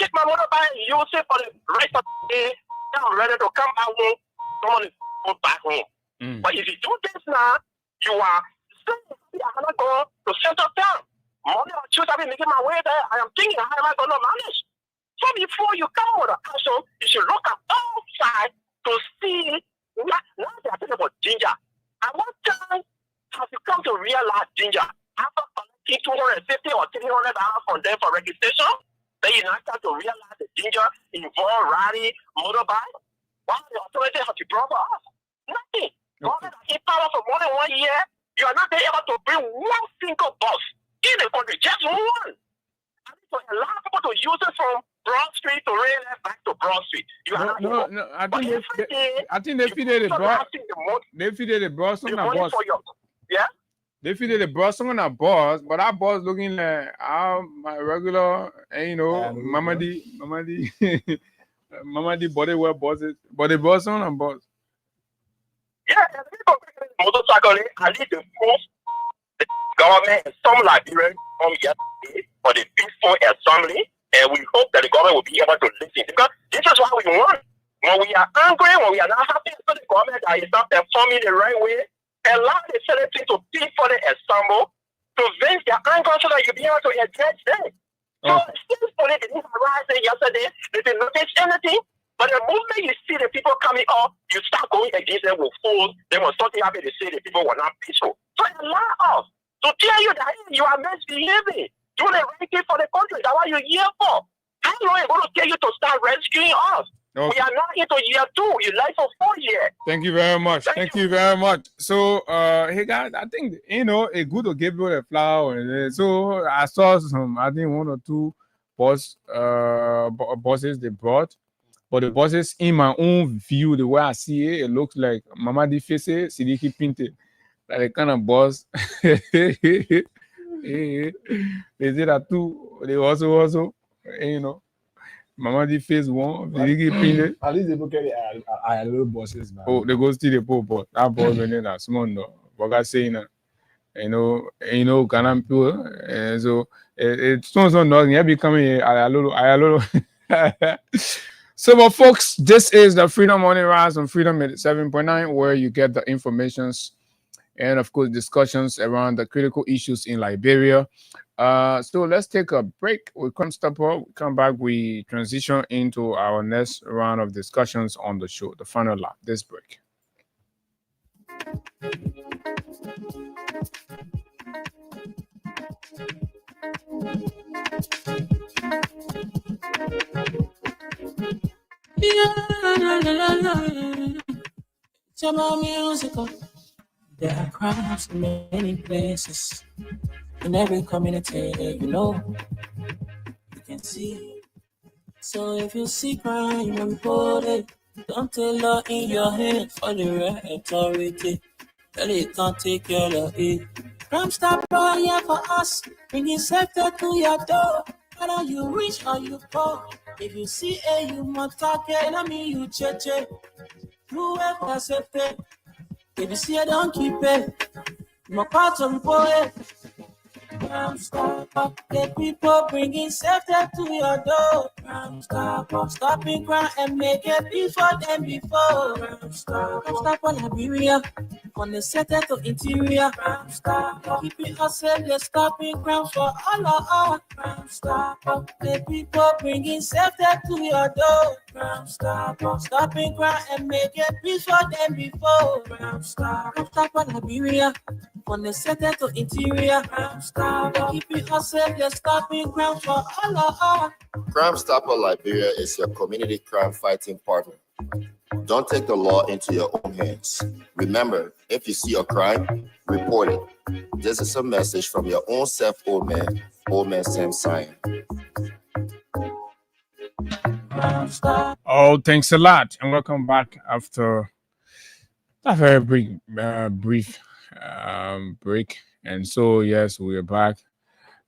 take my motorbike and use it for the rest of the day. I'm ready to come back home. Someone is go back home. But if you do this now, you are still not going to settle down. Money or choose, I've been making my way there. I am thinking, how am I going to manage? So before you come with an action, you should look at all sides to see. Now they are talking about ginger. At what time have you come to realize ginger? After collecting $250 or $300 from them for registration, then you now start to realize the ginger involved riding motorbike. Why the authority have to brought us? Nothing. Government has in power for more than 1 year. You are not able to bring one single bus in the country, just one. And so allow people to use it from Broad Street to rail back to Broad Street. You are not able. No. I think they feeded the bus. They feeded the bus on the bus. Yeah. They feeded the bus on a bus, but that bus looking like my regular, you know, Mamadi, Mamadi bodywear buses, but the bus on a bus. Yeah, motorcycle, I need the force the government and some Liberians come yesterday for the peaceful assembly, and we hope that the government will be able to listen, because this is what we want. When we are angry, when we are not happy with the government that is not performing the right way, allow the citizens to peacefully assemble to vent their anger so that you'll be able to address them. So, peacefully, they didn't arise yesterday, they didn't notice anything. But the moment you see the people coming up, you start going against them with force. They will start to happy to say the people were not peaceful. So allow us to tell you that you are misbehaving. Do the right thing for the country. That's what you're here for. How long are you going to tell you to start rescuing us? Okay. We are not into year 2. You live for 4 years. Thank you very much. Thank you very much. So, hey guys, I think it's good to give people a flower. So I saw some, I think 1 or 2 buses they brought. But the buses, in my own view, the way I see it, it looks like Mamadi Fese, Sidiki Pinted. Like a kind of bus. They did that too. They also, Mamadi Face 1, Sidiki Pinted. At least they look at it at little buses, man. Oh, they go still the poor bus. That bus went in that small no. But I saying that, Ghana people. And so it's so nothing. You becoming a little. So, but folks, this is the Freedom Morning Rise on Freedom 7.9, where you get the informations and, of course, discussions around the critical issues in Liberia. So let's take a break. We come back, we transition into our next round of discussions on the show, the final lap, this break. It's about musical. There are crimes in many places. In every community, you can see. So if you see crime, report it. Don't take law in your hands for the right authority. Tell it can't take care of it. Crime stop right here for us. Bringing safety to your door. Whether you rich or you poor. If you see a you must talk it. I mean you check. You work for safety. If you see it, don't keep it. My part of it. Crime stop, get people bringing safety to your door. Crime stop, stopping crime and make it before them before. Crime stop on Liberia, on the center to interior. Crime stop, keeping us safe, they're stopping crime for all of us. Crime stop, get people bringing safety to your door. Crime stop, stopping crime and make it before them before. Crime stop on Liberia. On the center to interior, Crime Stop, keeping us safe, they're stopping crime for all of us. Crime Stopper Liberia is your community crime fighting partner. Don't take the law into your own hands. Remember, if you see a crime, report it. This is a message from your own self, old man Sam Sion. Oh, thanks a lot, and welcome back after a very brief break. And so, yes, we're back.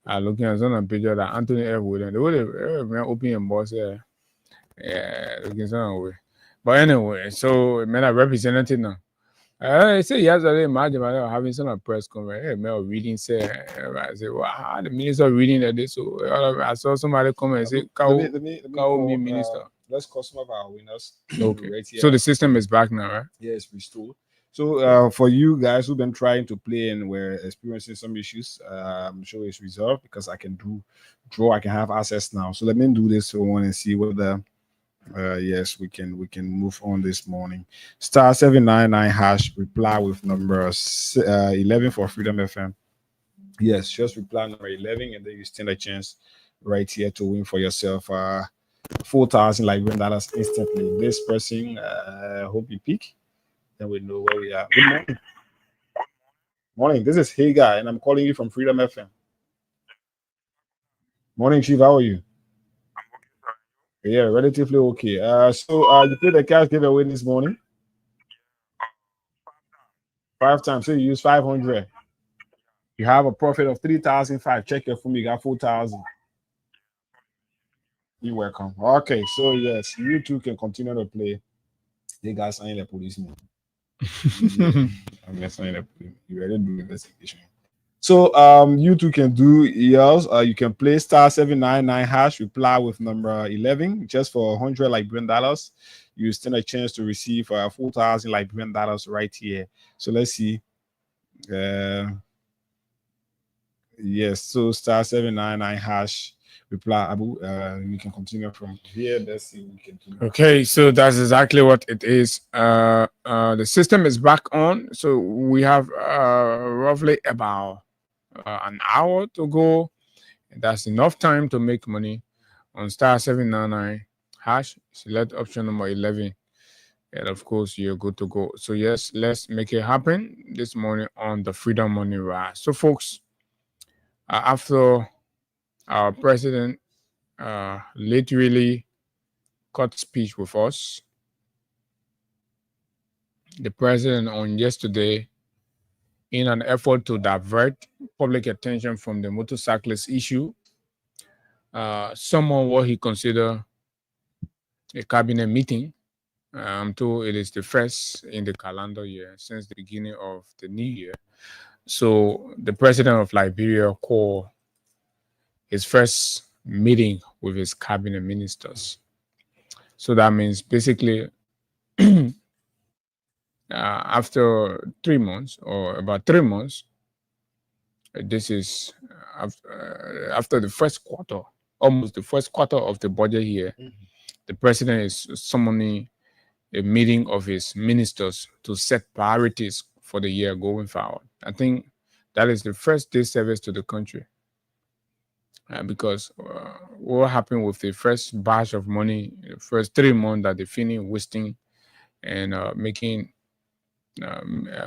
Looking at some picture that Anthony Edward and the way they open and boss there. Yeah, looking some way. But anyway, so it made a representative now. I say yesterday, imagine having some press conference. Hey, reading say, I say, wow, the minister reading that this. So I saw somebody come and say, let me minister. Let's call some of our winners. Okay. Right here. So the system is back now, right? Yes, restored. So for you guys who've been trying to play and were experiencing some issues, I'm sure it's resolved because I can draw. I can have access now. So let me do this for one and see whether yes we can move on this morning. Star 799 hash reply with number 11 for Freedom FM. Yes, just reply number 11 and then you stand a chance right here to win for yourself 4,000 Liberian dollars instantly. This person, hope you pick. Then we know where we are. Good morning. Morning. This is Hagar, and I'm calling you from Freedom FM. Morning, Chief. How are you? Yeah, relatively okay. So you played the cash giveaway this morning. 5 times. So you use 500. You have a profit of 3,005. Check your phone. You got 4,000. You're welcome. Okay, so yes, you two can continue to play. They got signed the policeman. I'm not signing the police. You ready to do investigation? So you two can do yours. You can play star 799 hash, reply with number 11 just for 100 Liberian dollars. You stand a chance to receive 4,000 Liberian dollars right here. So let's see. Yes, so star 799 hash, reply Abu. We can continue from here. Let's see we can do. Okay, so that's exactly what it is. The system is back on, so we have roughly about an hour to go. That's enough time to make money on star 799 hash. Select option number 11, and of course you're good to go. So yes, let's make it happen this morning on the Freedom Money Rise. So folks, after our president literally cut speech with us, the president on yesterday, in an effort to divert public attention from the motorcyclist issue, summoned what he considered a cabinet meeting. I'm told it is the first in the calendar year since the beginning of the new year. So the president of Liberia called his first meeting with his cabinet ministers. So that means basically after 3 months or about 3 months, this is after the first quarter, almost the first quarter of the budget year, the president is summoning a meeting of his ministers to set priorities for the year going forward. I think that is the first day service to the country. Because what happened with the first batch of money, the first 3 months that they finished wasting and making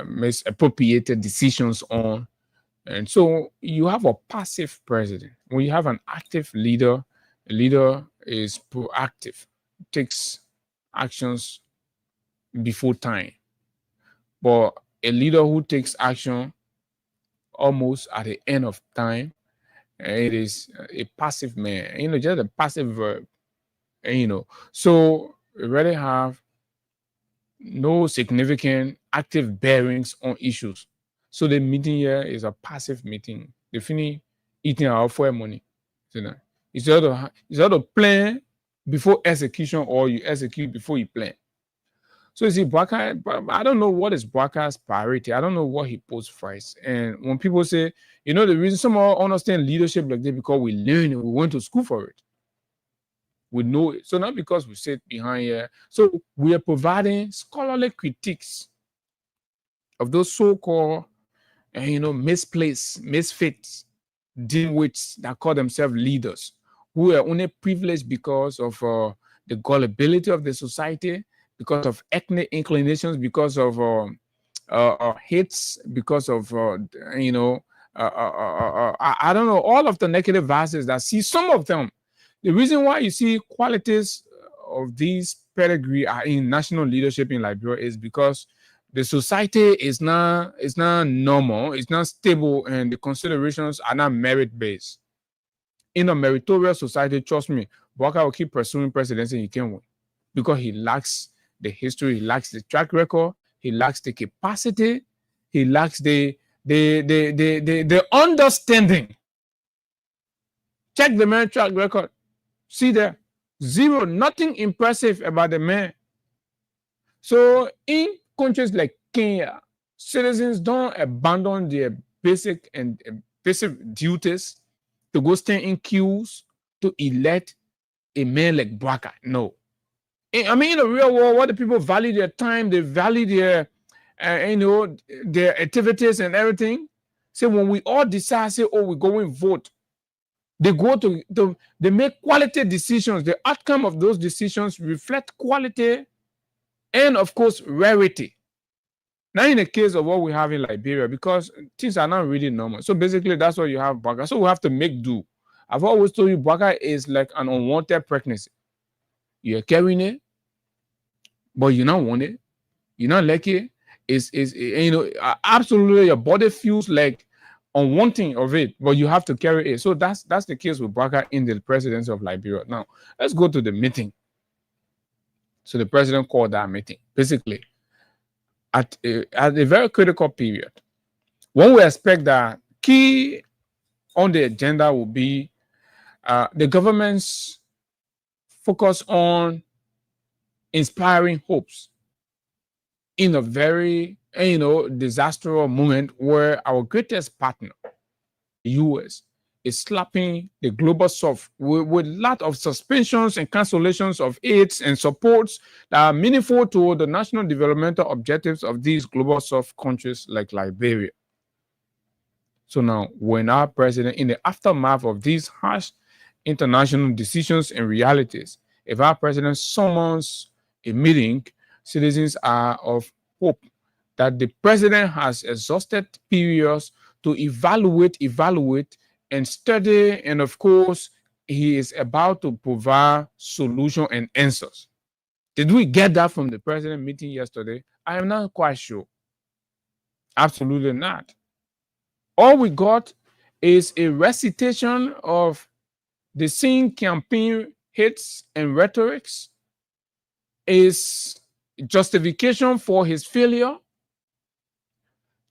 misappropriated decisions on. And so you have a passive president. When you have an active leader, a leader is proactive, takes actions before time. But a leader who takes action almost at the end of time, it is a passive man, just a passive verb. And, so we really have no significant active bearings on issues. So the meeting here is a passive meeting. They finish eating our fuel money. Instead of plan before execution, or you execute before you plan. So you see, Bwaka, I don't know what is Bwaka's priority. I don't know what he puts first. And when people say, the reason some of us understand leadership like this because we learn it, we went to school for it. We know it. So not because we sit behind here. So we are providing scholarly critiques of those so-called, misplaced, misfits, dimwits that call themselves leaders, who are only privileged because of the gullibility of the society, because of ethnic inclinations, because of hates, because of I don't know, all of the negative vices that see some of them. The reason why you see qualities of these pedigree are in national leadership in Liberia is because the society is not normal, it's not stable, and the considerations are not merit-based. In a meritorious society, trust me, Bwaka will keep pursuing presidency, he can win. Because he lacks the history, he lacks the track record, he lacks the capacity, he lacks the understanding. Check the man track record. See there, zero, nothing impressive about the man. So in countries like Kenya, citizens don't abandon their basic duties to go stand in queues to elect a man like Bwaka. No. I mean, in the real world, what the people value their time, they value their, their activities and everything. So when we all decide, say, oh, we're going to vote, they go they make quality decisions. The outcome of those decisions reflect quality and, of course, rarity. Now, in the case of what we have in Liberia, because things are not really normal. So basically, that's what you have, Bwaka. So we have to make do. I've always told you, Bwaka is like an unwanted pregnancy. You're carrying it, but you don't want it. You don't like it. It's absolutely your body feels like unwanting of it, but you have to carry it. So that's the case with Bwaka in the presidency of Liberia. Now, let's go to the meeting. So the president called that meeting. Basically, at a very critical period, one would expect that key on the agenda will be the government's focus on inspiring hopes in a very disastrous moment where our greatest partner, the US, is slapping the global south with a lot of suspensions and cancellations of aids and supports that are meaningful to the national developmental objectives of these global south countries like Liberia. So now, when our president, in the aftermath of these harsh international decisions and realities, if our president summons a meeting, citizens are of hope that the president has exhausted periods to evaluate, and study, and of course, he is about to provide solution and answers. Did we get that from the president meeting yesterday? I am not quite sure. Absolutely not. All we got is a recitation of the same campaign hits and rhetorics, is justification for his failure,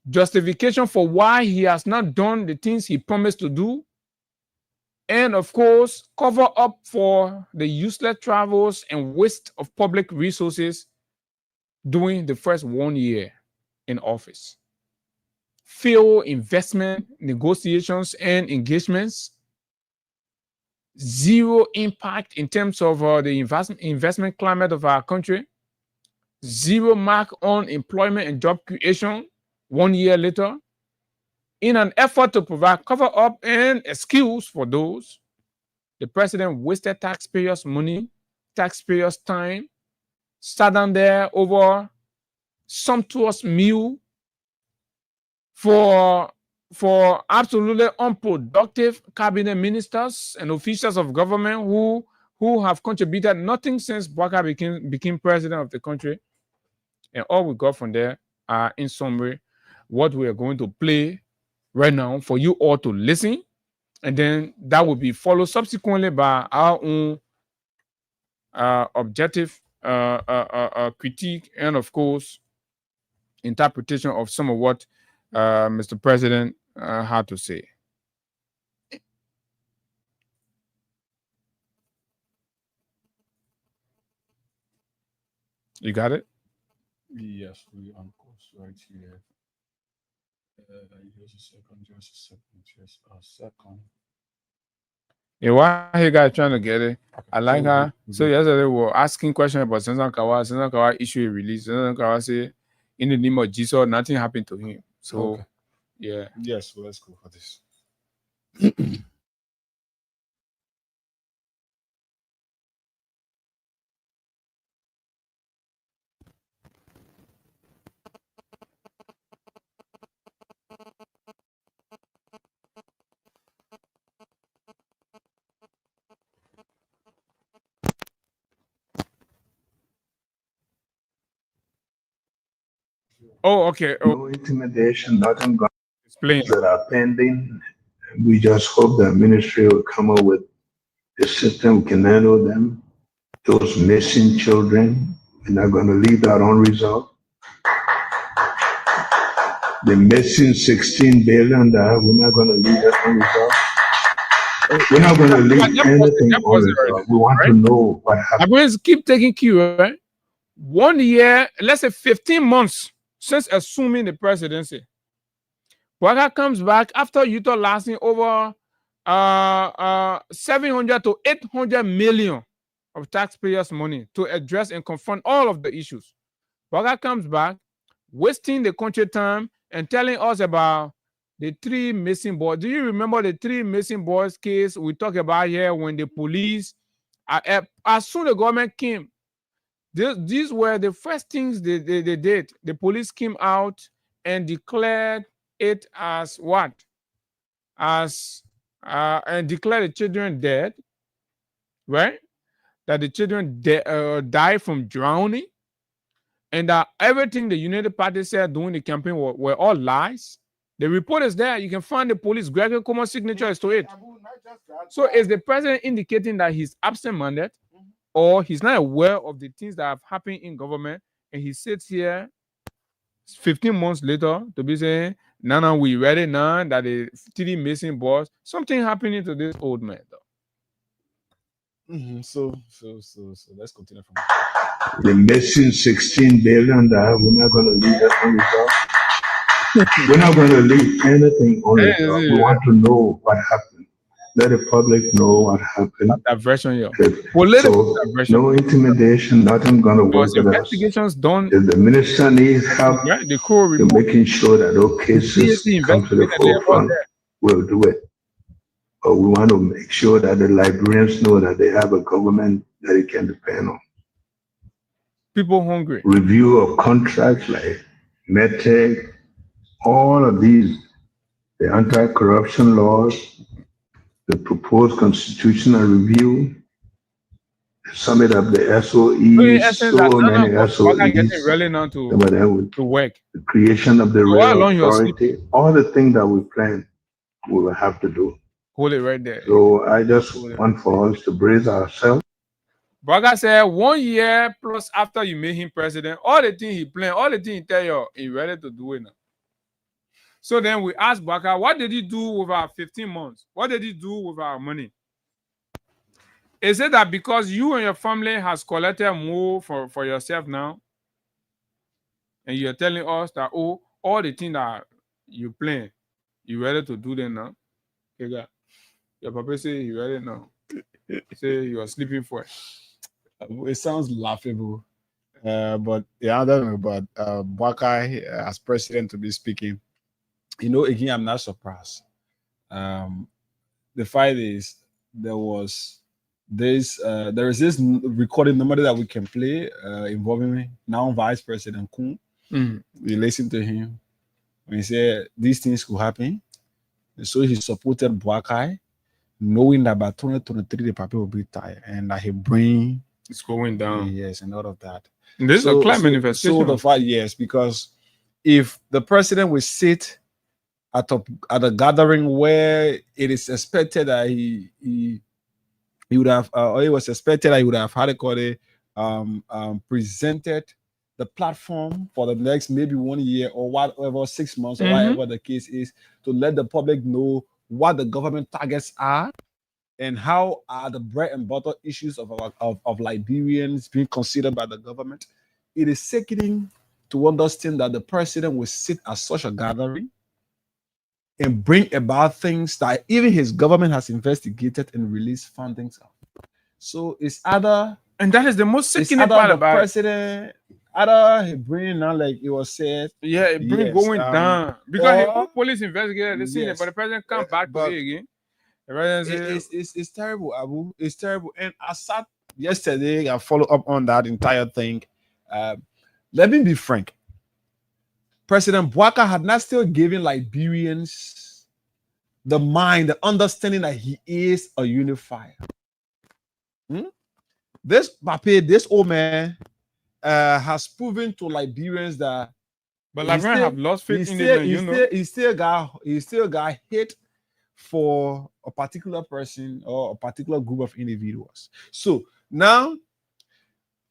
justification for why he has not done the things he promised to do, and of course, cover up for the useless travels and waste of public resources during the first 1 year in office. Failed investment negotiations and engagements, zero impact in terms of the investment climate of our country, zero mark on employment and job creation 1 year later. In an effort to provide cover up and excuse for those, the president wasted taxpayers' money, taxpayers' time, sat down there over sumptuous meal for absolutely unproductive cabinet ministers and officials of government who have contributed nothing since Bwaka became president of the country. And all we got from there are, in summary, what we are going to play right now for you all to listen. And then that will be followed subsequently by our own objective critique and, of course, interpretation of some of what Mr. President had to say. You got it? Yes, we on course right here. Just a second. Yeah, why you guys trying to get it? I like her. So yesterday we were asking questions about Sensan Kawa. Sensan Kawa issue a release. Sensan Kawa say, in the name of Jesus, nothing happened to him. So, okay. Yeah. Yes, well, let's go for this. Oh, okay. No intimidation, nothing Explain. that are pending. We just hope the ministry will come up with a system we can handle them. Those missing children, we're not going to leave that unresolved. The missing 16 billion, we're not going to leave that unresolved. We're not going to leave anything unresolved. We want to know what happened. I'm going to keep taking cue, right? 1 year, let's say 15 months since assuming the presidency. Bouakai comes back after utilizing over 700 to 800 million of taxpayers' money to address and confront all of the issues. Bouakai comes back, wasting the country time and telling us about the 3 missing boys. Do you remember the 3 missing boys case we talked about here when the police, as soon as the government came, these were the first things they did. The police came out and declared it as what? As and declared the children dead, right? That the children died from drowning, and that everything the United Party said during the campaign were all lies. The report is there. You can find the police Gregory Comer's signature is to it. So is the president indicating that he's absent-minded, or he's not aware of the things that have happened in government, and he sits here 15 months later to be saying, no, we ready now that the 3 missing boys, something happening to this old man though. So let's continue from the missing 16 billion that we're not going to leave that unresolved. We're not going to leave anything unresolved. We want to know what happened. Let the public know what happened. That version, yeah. So, no intimidation, nothing going to work with us. Investigations done. If the minister needs help in making sure that those cases come to the forefront, we'll do it. But we want to make sure that the Liberians know that they have a government that they can depend on. People hungry. Review of contracts like MedTech, all of these, the anti-corruption laws, the proposed constitutional review, the summit of the SOEs, so many SOEs, really not to work. The creation of the rail authority, all the things that we plan, we will have to do. Hold it right there. So I just want for us to brace ourselves. Bouakai said 1 year plus after you made him president, all the things he planned, all the things he tell you, he ready to do it now. So then we asked Bouakai, what did he do with our 15 months? What did he do with our money? Is it that because you and your family has collected more for yourself now, and you're telling us that, oh, all the things that you plan, you ready to do them now? Okay, your papa say you ready now. Say you are sleeping for it. It sounds laughable. But yeah, I don't know about Bouakai as president to be speaking. You know, again, I'm not surprised. The fact is, there is this recording number that we can play involving now Vice President Kun. We listen to him when he said these things could happen. And so he supported Bouakai, knowing that by 2023 the party will be tired and that he bring it's going down. Yes, and all of that. And this is a climate manifestation. So the fact, yes, because if the president will sit at a gathering where it is expected that he would have, or it was expected that he would have presented the platform for the next maybe 1 year or whatever, 6 months or whatever the case is, to let the public know what the government targets are and how are the bread and butter issues of Liberians being considered by the government. It is sickening to understand that the president will sit at such a gathering and bring about things that even his government has investigated and released findings of. So it's either, and that is the most sickening part about the president, either he bring now, like it was said, it bring going down because the police investigated, they seen it, but the president come back to it again. It's terrible, Abu. It's terrible. And I sat yesterday and followed up on that entire thing. Let me be frank. President Bouakai had not still given Liberians the mind, the understanding that he is a unifier. This old man has proven to Liberians that, but Liberians have lost faith in him. He still got hit for a particular person or a particular group of individuals. So now,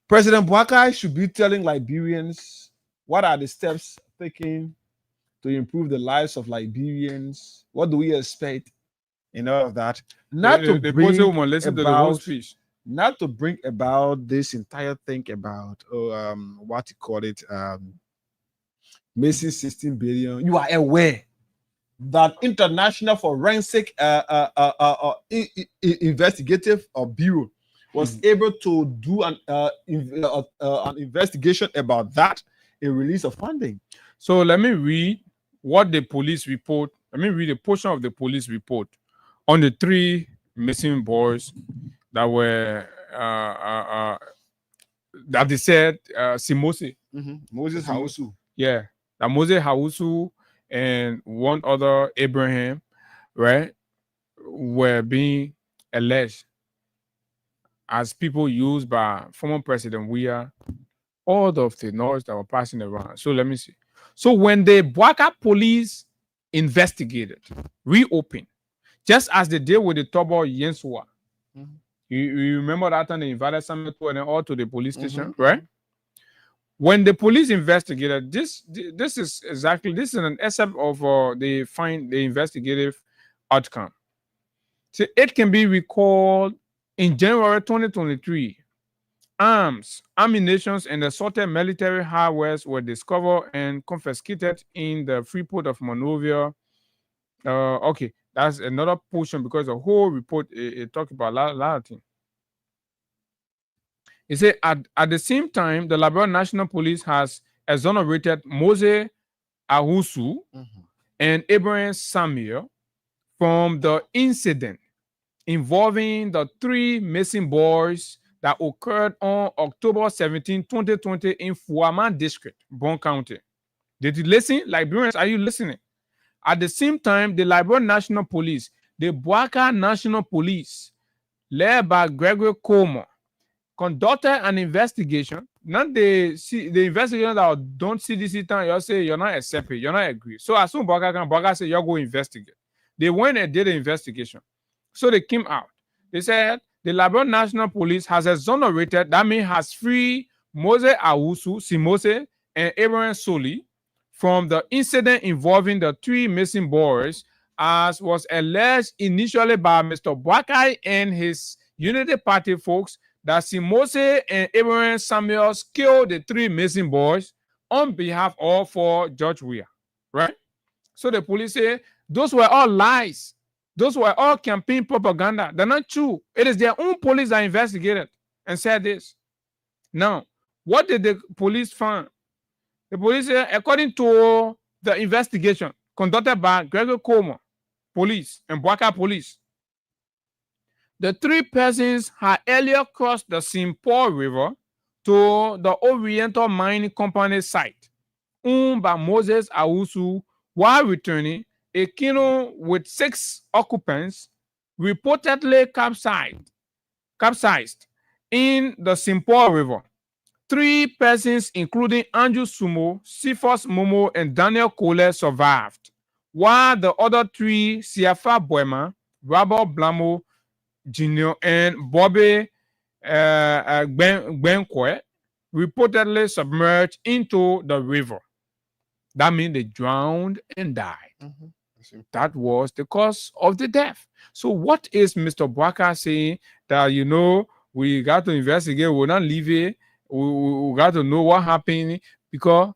President Bouakai should be telling Liberians what are the steps taken to improve the lives of Liberians. What do we expect in all of that? Not to bring about this entire thing about what you call it, missing 16 billion. You are aware that International Forensic Investigative Bureau was able to do an investigation about that, a release of funding. So let me read what the police report. Let me read a portion of the police report on the 3 missing boys that were that they said Simose. Moses Hausu. Yeah, that Moses Hausu and one other Abraham, right, were being alleged as people used by former President Weah, all of the noise that were passing around. So let me see. So when the Boaka police investigated, reopened, just as they did with the Tobo Yensua, you remember that time they invited some and then all to the police station, right? When the police investigated, this is an excerpt of the investigative outcome. So it can be recalled in January 2023, arms, ammunition, and assorted military hardware were discovered and confiscated in the free port of Monrovia. Okay, that's another portion because the whole report it talked about a lot of things. It said at the same time, the Liberia National Police has exonerated Mose Ahusu and Abraham Samuel from the incident involving the 3 missing boys that occurred on October 17, 2020 in Fuaman District, Bon County. Did you listen? Liberians, are you listening? At the same time, the Liberian National Police, the Boaka National Police, led by Gregory Coleman, conducted an investigation. Not the investigation that don't see this time, you say you're not accepting, you're not agree. So as soon as Boaka say, you're go investigate. They went and did the investigation. So they came out. They said the Liberian National Police has exonerated, that means has freed Mose Awusu, Simose, and Abraham Soli from the incident involving the 3 missing boys, as was alleged initially by Mr. Boakai and his Unity Party folks that Simose and Abraham Samuels killed the 3 missing boys on behalf of for George Weah, right? So the police say those were all lies. Those were all campaign propaganda. They're not true. It is their own police that investigated and said this. Now, what did the police find? The police said, according to the investigation conducted by Gregory Coleman Police and Boaka Police, the 3 persons had earlier crossed the Simpo River to the Oriental Mining Company site, owned by Moses Awusu, while returning. A canoe with 6 occupants reportedly capsized in the Simpo River. 3 persons, including Andrew Sumo, Sifos Momo, and Daniel Cole, survived, while the other 3, Siafa Boema, Robert Blamo Jr., and Bobby Gbenkwe, reportedly submerged into the river. That means they drowned and died. That was the cause of the death. So what is Mr. Boaka saying? That, we got to investigate, we'll not leave it, we got to know what happened, because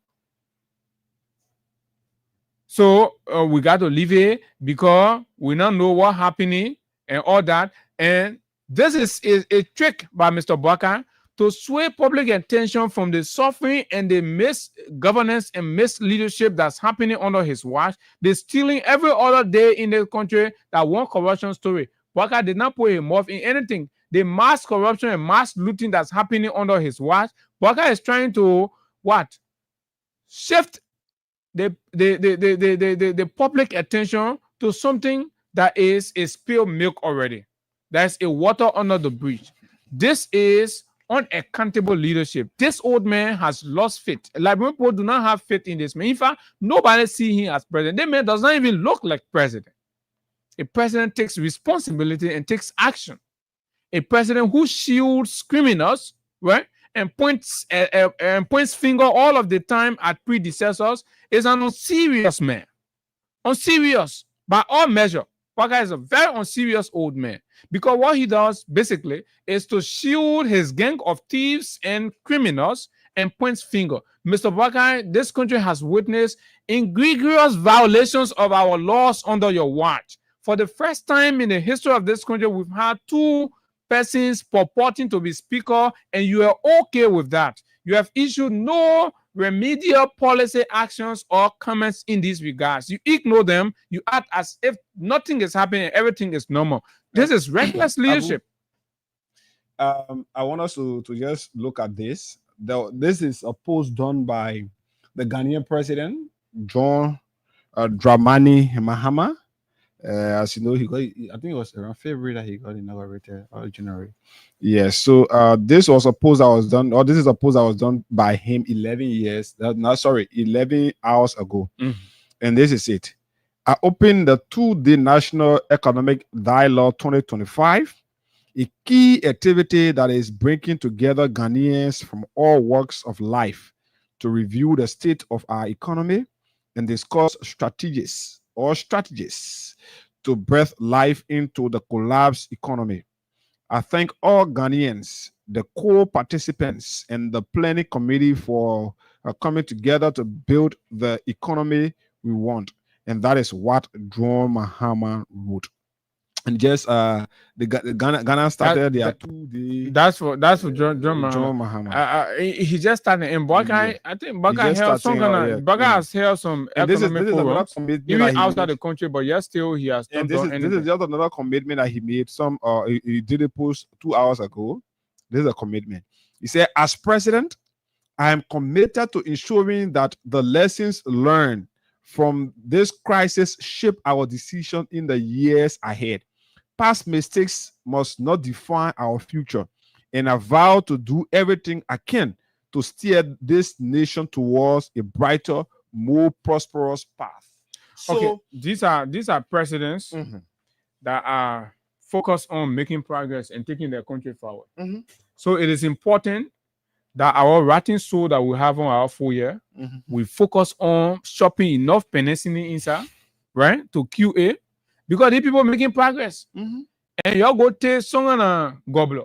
we got to leave it because we don't know what happening and all that. And this is a trick by Mr. Boaka to sway public attention from the suffering and the misgovernance and misleadership that's happening under his watch. They're stealing every other day in the country that one corruption story. Boaka did not put him mouth in anything. The mass corruption and mass looting that's happening under his watch, Boaka is trying to what? Shift the public attention to something that is a spilled milk already. That's a water under the bridge. This is unaccountable leadership. This old man has lost faith. Liberian people do not have faith in this man. In fact, nobody see him as president. This man does not even look like president. A president takes responsibility and takes action. A president who shields criminals, right, and points finger all of the time at predecessors is an unserious man. Unserious by all measure. Boaka is a very unserious old man, because what he does basically is to shield his gang of thieves and criminals and points finger. Mr. Bakai, this country has witnessed egregious violations of our laws under your watch. For the first time in the history of this country, we've had 2 persons purporting to be speaker, and you are okay with that. You have issued no remedial policy actions or comments in these regards. You ignore them. You act as if nothing is happening, everything is normal. This is reckless leadership. I want us to just look at this. This is a post done by the Ghanaian president, John Dramani Mahama. As you know, he got, I think it was around February that he got inaugurated, or January. Yes. So this was a post that was done, or this is a post that was done by him 11 hours ago. And this is it. I opened the 2-day National Economic Dialogue 2025, a key activity that is bringing together Ghanaians from all walks of life to review the state of our economy and discuss strategies to breathe life into the collapsed economy. I thank all Ghanaians, the co-participants, and the planning committee for coming together to build the economy we want. And that is what John Mahama wrote. And just the Ghana started their 2-day. That's for John Mahama. He just started in Bakai. I think Bakai held some kind of Bakai has held some economic forums, even outside the country, but yet still he has not done anything. This is just another commitment that he made. He did a post 2 hours ago. This is a commitment. He said, as president, I am committed to ensuring that the lessons learned from this crisis shape our decision in the years ahead. Past mistakes must not define our future, and I vow to do everything I can to steer this nation towards a brighter, more prosperous path. So okay, these are presidents that are focused on making progress and taking their country forward. So it is important that our writing soul that we have on our full year, we focus on shopping enough penicillin inside, right, to QA. Because these people making progress. And y'all go take someone gobbler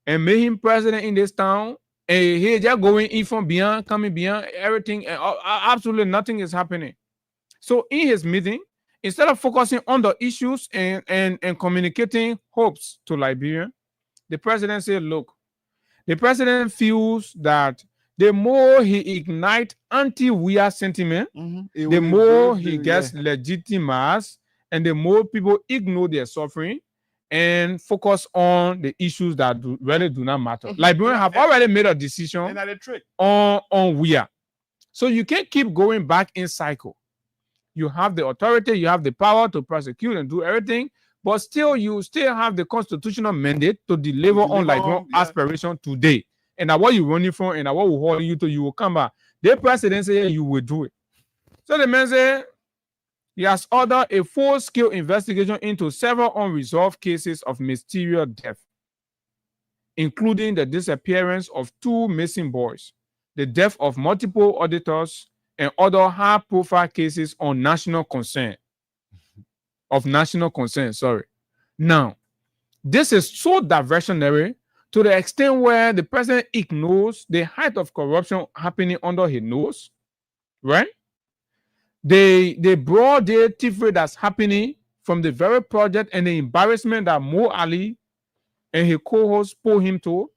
and make him president in this town. And he just going in from beyond, coming beyond everything. And absolutely nothing is happening. So in his meeting, instead of focusing on the issues and communicating hopes to Liberia, the president said, look, the president feels that the more he ignites anti-WIA sentiment, the more he gets legitimized, and the more people ignore their suffering and focus on the issues that really do not matter. Liberians have already made a decision on WIA. So you can't keep going back in cycle. You have the authority, you have the power to prosecute and do everything, but still you still have the constitutional mandate to deliver on Liberian aspiration today. And that what you're running from and that what will hold you to, you will come back. The president said you will do it. So the man said, he has ordered a full-scale investigation into several unresolved cases of mysterious death, including the disappearance of 2 missing boys, the death of multiple auditors, and other high-profile cases of national concern. Now, this is so diversionary to the extent where the president ignores the height of corruption happening under his nose, right? The broad day thievery that's happening from the very project and the embarrassment that Mo Ali and his co-hosts pull him to.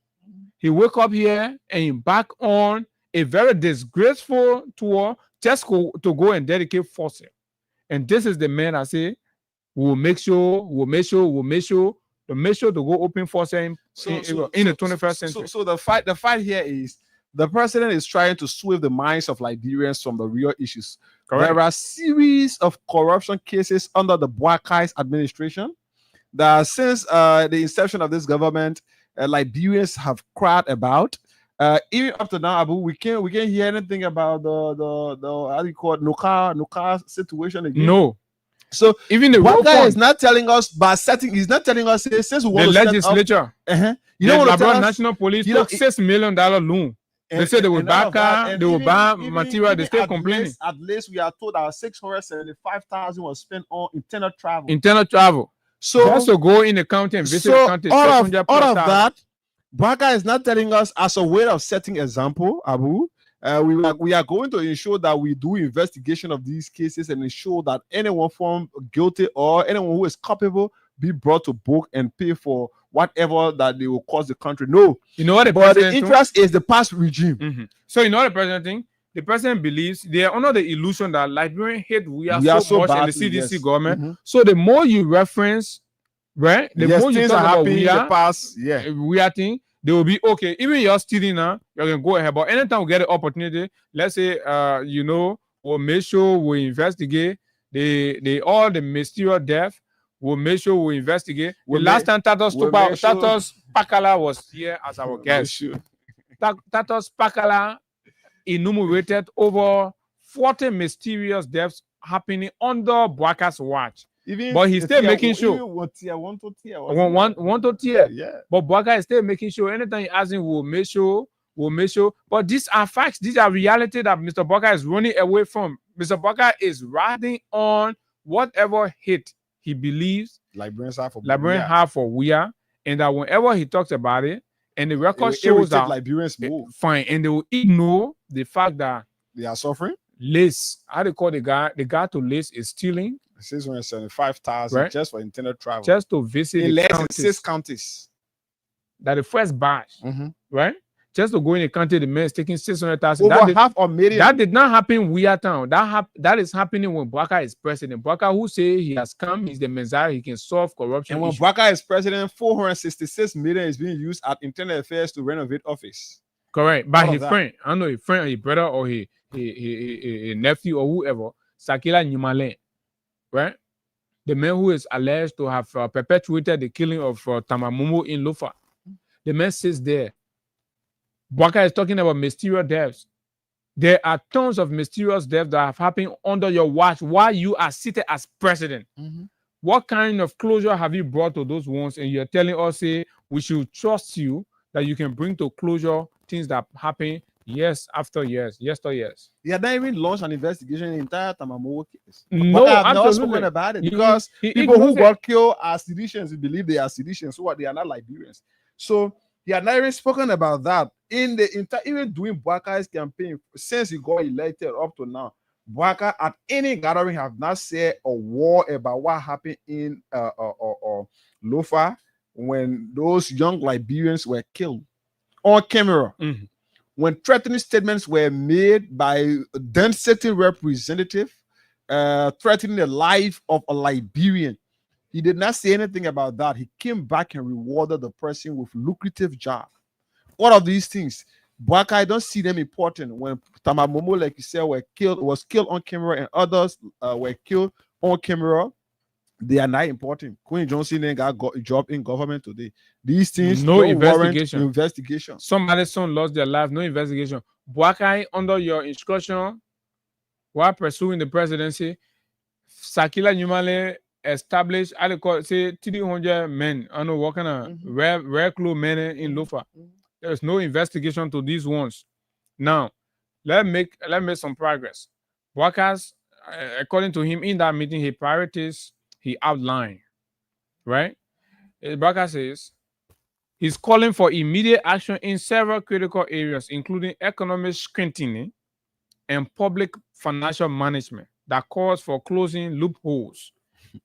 He wake up here and embark on a very disgraceful tour just to go and dedicate force. And this is the man I say we'll make sure to go open force in the 21st century. So the fight here is the president is trying to sweep the minds of Liberians from the real issues. Correct. There are a series of corruption cases under the Boakai's administration that since the inception of this government, Liberians have cried about. Even up to now, Abu, we can't hear anything about the how do you call it, Nuka situation again. No. So even the Boakai is not telling us by setting. He's not telling us since we want the to legislature. You know what the National Police took $6 million loan. They said they will buy car, they will buy material. They still complaining. At least we are told that 675,000 was spent on internal travel. So just to go in the county and visit the county. All of that, Baka is not telling us as a way of setting example, Abu. We are going to ensure that we do investigation of these cases and ensure that anyone found guilty or anyone who is culpable be brought to book and pay for whatever that they will cost the country. No, You know what the but the president interest is the past regime. So you know what the president thing? The president believes they are under the illusion that Liberian hate we are so much in the CDC government. So the more you reference, right? The more you talk about we are, the past, we are thing, they will be okay. Even you're stealing now, you can go ahead. But anytime we get the opportunity, let's say you know, we'll make sure we investigate all the mysterious death. We'll make sure we investigate. The last time Tatos Pakala was here as our guest. Tatos Pakala enumerated over 40 mysterious deaths happening under Bwaka's watch. But he's still making sure. One to tier. Yeah. But Bwaka is still making sure anytime he asks him, we'll make sure. But these are facts. These are reality that Mr. Bwaka is running away from. Mr. Bwaka is riding on whatever hate he believes Liberians have for we are, and that whenever he talks about it, and the record shows that Liberians move fine, and they will ignore the fact that they are suffering. Lace, how they call the guy to Lace is stealing 675,000 right? just for intended travel, just to visit in the counties. 6 counties. That the first batch, right? Just to go in the country, the man is taking 600,000. Over half a million. That did not happen in Weir Town. That is happening when Bwaka is president. Bwaka, who say he has come, he's the Messiah, he can solve corruption. And when Bwaka is president, 466 million is being used at internal affairs to renovate office. Correct. By his friend, I don't know, a friend, a brother, or a nephew, or whoever, Sakila Nyumalen, right? The man who is alleged to have perpetuated the killing of Tamamumu in Lofa. The man sits there. Bwaka is talking about mysterious deaths. There are tons of mysterious deaths that have happened under your watch while you are seated as president. What kind of closure have you brought to those ones? And you're telling us, say, we should trust you that you can bring to closure things that happen years after years. He had not even launched an investigation in the entire Tamamowo case. No, Bwaka have not absolutely. spoken about it because people who got killed are seditions. We believe they are seditions, so what, they are not Liberians. So he had not even spoken about that in the entire, even doing Bwaka's campaign since he got elected up to now. Bwaka at any gathering have not said a word about what happened in Lofa when those young Liberians were killed on camera. When threatening statements were made by then certain representative threatening the life of a Liberian. He did not say anything about that. He came back and rewarded the person with lucrative job. All of these things, Bwaka, I don't see them important. When Tamamomo, like you said, was killed on camera, and others were killed on camera, they are not important. Queen Johnson then got a job in government today. These things no don't investigation. warrant investigation. Somebody's son lost their life, no investigation. Bwaka, under your instruction, while pursuing the presidency, Sakila Nyumale established, I call say 300 men, I know what kind of rare clothes men in Lofa. There's no investigation to these ones. Now, let's make some progress. Bwaka's, according to him, in that meeting, his priorities he outlined, right? Bwaka says he's calling for immediate action in several critical areas, including economic scrutiny and public financial management that calls for closing loopholes,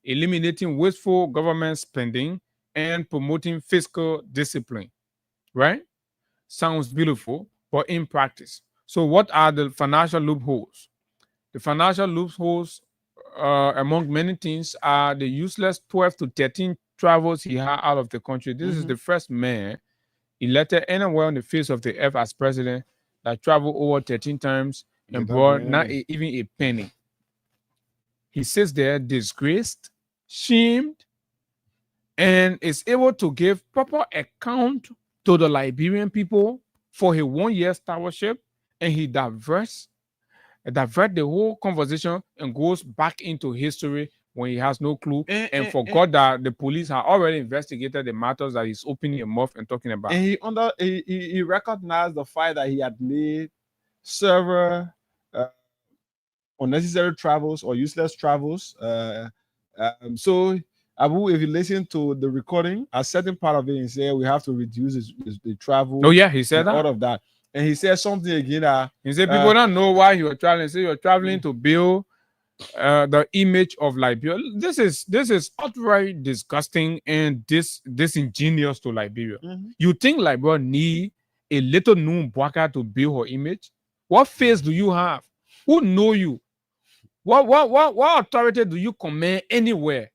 eliminating wasteful government spending, and promoting fiscal discipline, right? Sounds beautiful, but in practice. So what are the financial loopholes? The financial loopholes, among many things, are the useless 12 to 13 travels he had out of the country. This is the first man elected anywhere on the face of the earth as president that traveled over 13 times and brought not even a penny. He sits there disgraced, shamed, and is able to give proper account to the Liberian people for his 1 year stewardship, and he divert the whole conversation and goes back into history when he has no clue and forgot that the police have already investigated the matters that he's opening his mouth and talking about. And he recognized the fact that he had made several unnecessary travels or useless travels. So Abu, if you listen to the recording, a certain part of it, he said we have to reduce the travel. Oh yeah, he said that. All of that. And he said something again. He said people don't know why you are traveling. Say you're traveling to build the image of Liberia. This is outright disgusting and disingenuous to Liberia. You think Liberia need a little known Bwaka to build her image? What face do you have? Who know you? What authority do you command anywhere?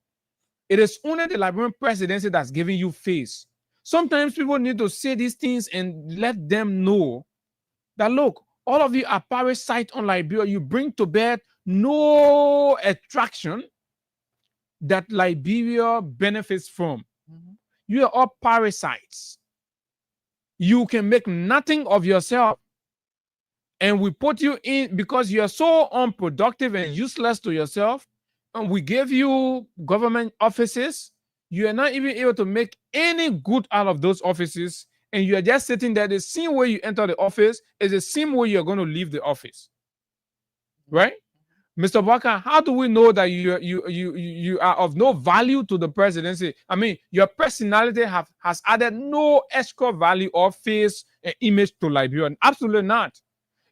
It is only the Liberian presidency that's giving you face. Sometimes people need to say these things and let them know that, look, all of you are parasites on Liberia. You bring to bear no attraction that Liberia benefits from. You are all parasites. You can make nothing of yourself. And we put you in because you are so unproductive and useless to yourself. And we gave you government offices. You are not even able to make any good out of those offices. And you are just sitting there. The same way you enter the office is the same way you're going to leave the office. Right? Mr. Bwaka, how do we know that you are of no value to the presidency? I mean, your personality has added no extra value or face and image to Liberia. Absolutely not.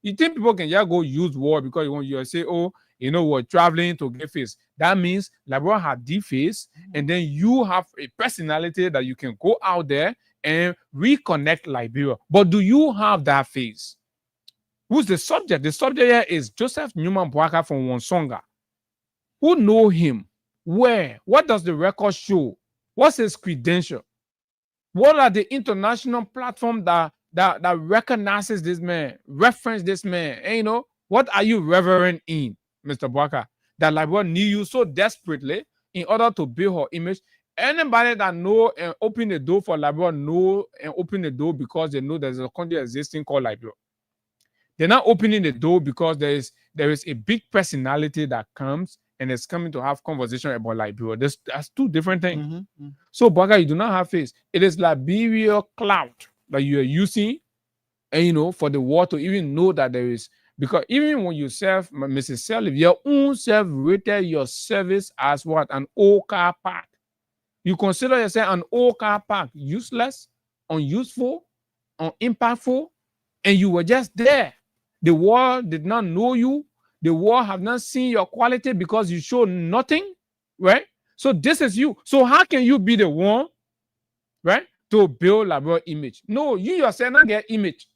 You think people can just go use war because you say, oh, you know, we're traveling to get face. That means Liberia have the face, and then you have a personality that you can go out there and reconnect Liberia. But do you have that face? Who's the subject? The subject here is Joseph Newman Bwaka from Wonsonga. Who know him? Where? What does the record show? What's his credential? What are the international platforms that recognizes this man, reference this man? And you know, what are you reverent in, Mr. Bwaka? That Liberia need you so desperately in order to build her image. Anybody that know and open the door for Liberia know and open the door because they know there's a country existing called Liberia. They're not opening the door because there is a big personality that comes and is coming to have conversation about Liberia. That's two different things. So, Bwaka, you do not have face. It is Liberia cloud that you are using, and you know, for the world to even know that there is, because even when you serve, Mrs. Self, your own self rated your service as what? An old car park. You consider yourself an old car park, useless, unuseful, unimpactful, and you were just there. The world did not know you. The world have not seen your quality because you show nothing, right? So this is you. So how can you be the one, right, to build Liberia image? No, you yourself not get image.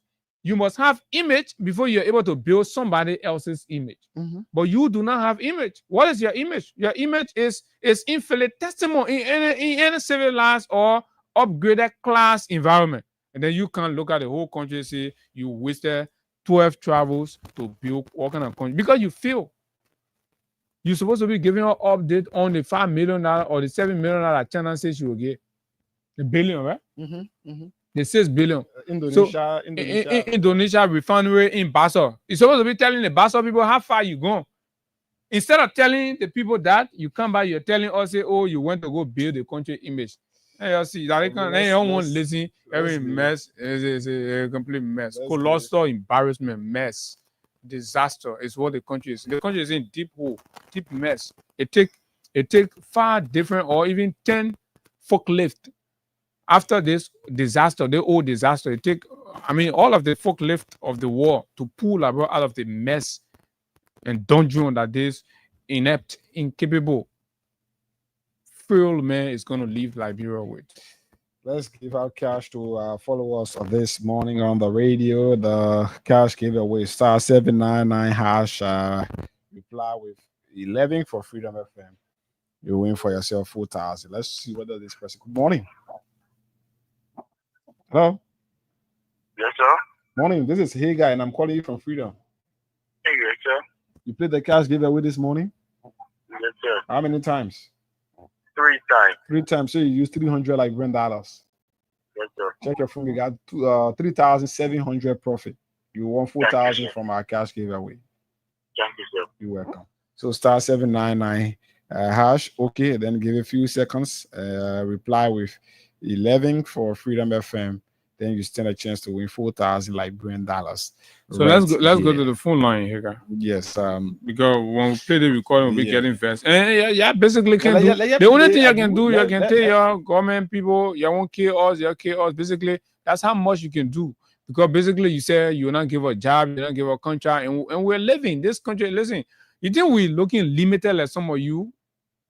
You must have image before you're able to build somebody else's image. But you do not have image. What is your image? Your image is infinitesimal in any civilized or upgraded class environment. And then you can't look at the whole country and say you wasted 12 travels to build all kind of country because you feel you're supposed to be giving an update on the $5 million or the $7 million China says you will get. The billion, right? The 6 billion. Indonesia refinery in Basel. You're supposed to be telling the Basel people how far you gone. Instead of telling the people that, you come back, you're telling us, say, oh, you went to go build the country image. And you see, they don't want to listen. Every mess is a complete mess. Colossal embarrassment, mess, disaster is what the country is. The country is in deep hole, deep mess. It take far different or even 10 forklift. After this disaster, the old disaster, it take, I mean, all of the forklift of the war to pull Liberia out of the mess and dungeon that is inept, incapable. Fuel man is going to leave Liberia with. Let's give out cash to follow us this morning on the radio. The cash giveaway *799# reply with 11 for Freedom FM. You win for yourself 4,000. Let's see whether this person. Good morning. Hello. Yes, sir. Morning. This is Hey Guy, and I'm calling you from Freedom. Hey, yes, sir. You played the cash giveaway this morning? Yes, sir. How many times? 3 times. 3 times. So you used $300 like $1. Yes, sir. Check your phone. You got 3,700 profit. You won 4,000 from our cash giveaway. Thank you, sir. You're welcome. So *799# okay, then give a few seconds. Reply with 11 for Freedom FM. then you stand a chance to win 4,000 Liberian dollars. So let's go to the phone line here. Yes. Because when we play the recording, we'll be getting fast. And yeah, basically can Well, do. yeah, The only thing you Abu, can do, you can tell let- your government people, you won't kill us, you kill us. Basically, that's how much you can do. Because basically, you say you will not give a job, you don't give a contract, and we're living this country. Listen, you think we're looking limited like some of you?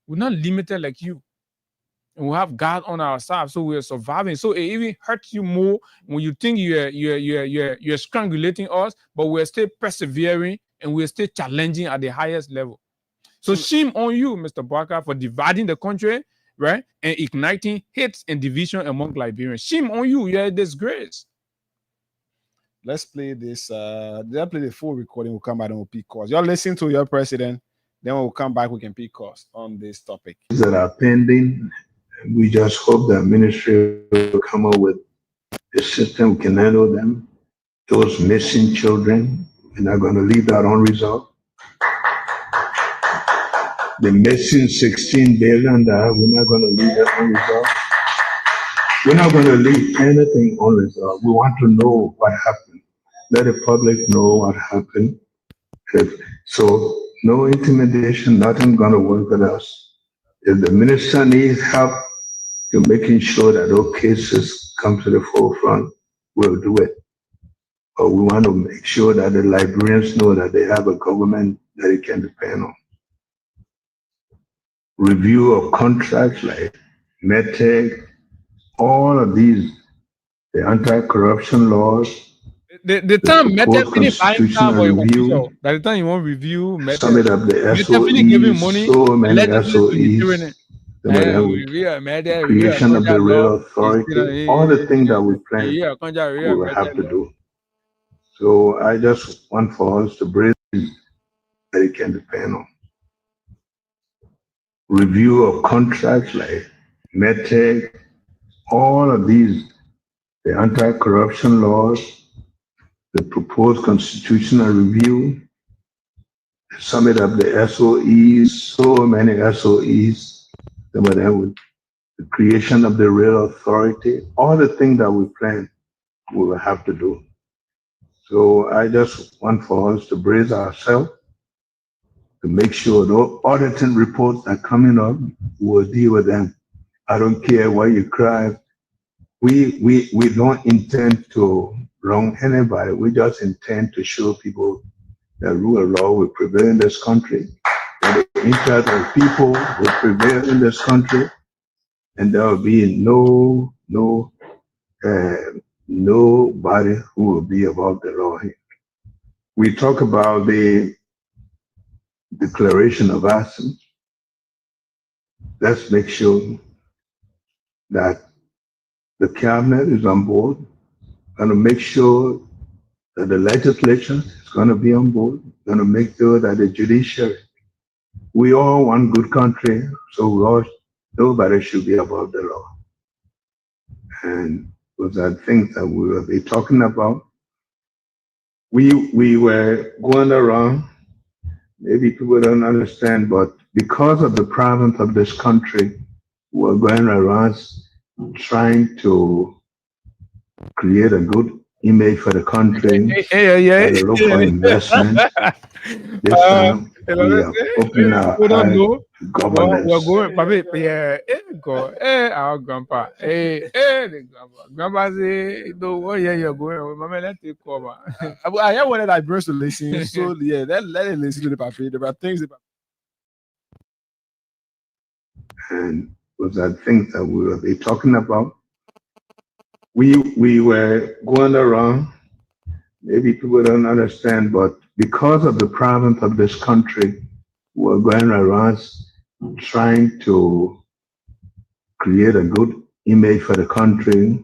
We're not limited like you. And we have God on our side, so we're surviving. So it even hurts you more when you think you're strangulating us, but we're still persevering and we're still challenging at the highest level. So shame on you, Mr. Barker, for dividing the country, right, and igniting hate and division among Liberians. Shame on you. You're a disgrace. Let's play this. They'll play the full recording. We'll come back and we'll pick calls. You're listening to your president. Then when we'll come back, we can pick calls on this topic. That are pending. We just hope the ministry will come up with a system we can handle them. Those missing children, we're not going to leave that unresolved. The missing 16 billion, we're not going to leave that unresolved. We're not going to leave anything unresolved. We want to know what happened. Let the public know what happened. So no intimidation, nothing going to work with us. If the minister needs help to making sure that those cases come to the forefront, we'll do it. But we want to make sure that the Liberians know that they have a government that they can depend on. Review of contracts like MedTech, all of these, the anti-corruption laws. The time MedTech finish buying time for your review. official. By the time you want review, Sum it up, the MedTech finish giving SOEs, money, so many SOEs. Creation of the real authority, all the things that we plan, we will have to do. So I just want for us to bring that it can depend on. Review of contracts like MedTech, all of these, the anti-corruption laws, the proposed constitutional review, sum it up, the SOEs, so many SOEs, some of them with the creation of the real authority, all the things that we plan, we will have to do. So I just want for us to brace ourselves to make sure those auditing reports that are coming up, we'll deal with them. I don't care why you cry. We don't intend to wrong anybody. We just intend to show people that rule of law will prevail in this country, that the interest of people will prevail in this country, and there will be nobody who will be above the law here. We talk about the declaration of assent. Let's make sure that the cabinet is on board, and to make sure that the legislature is going to be on board, going to make sure that the judiciary, we all want good country, so nobody should be above the law. And those are things that we will be talking about. We were going around, maybe people don't understand, but because of the province of this country, we're going around trying to create a good image for the country, look for investment. This time we are opening our eyes to governance. We're going, our grandpa, the grandpa say, no, you're going, mama, let it cover. I hear one that I burst to listen, so yeah, let it listen to the paper. There are things about. And those are things that we will be talking about. We were going around, maybe people don't understand, but because of the province of this country, we're going around trying to create a good image for the country,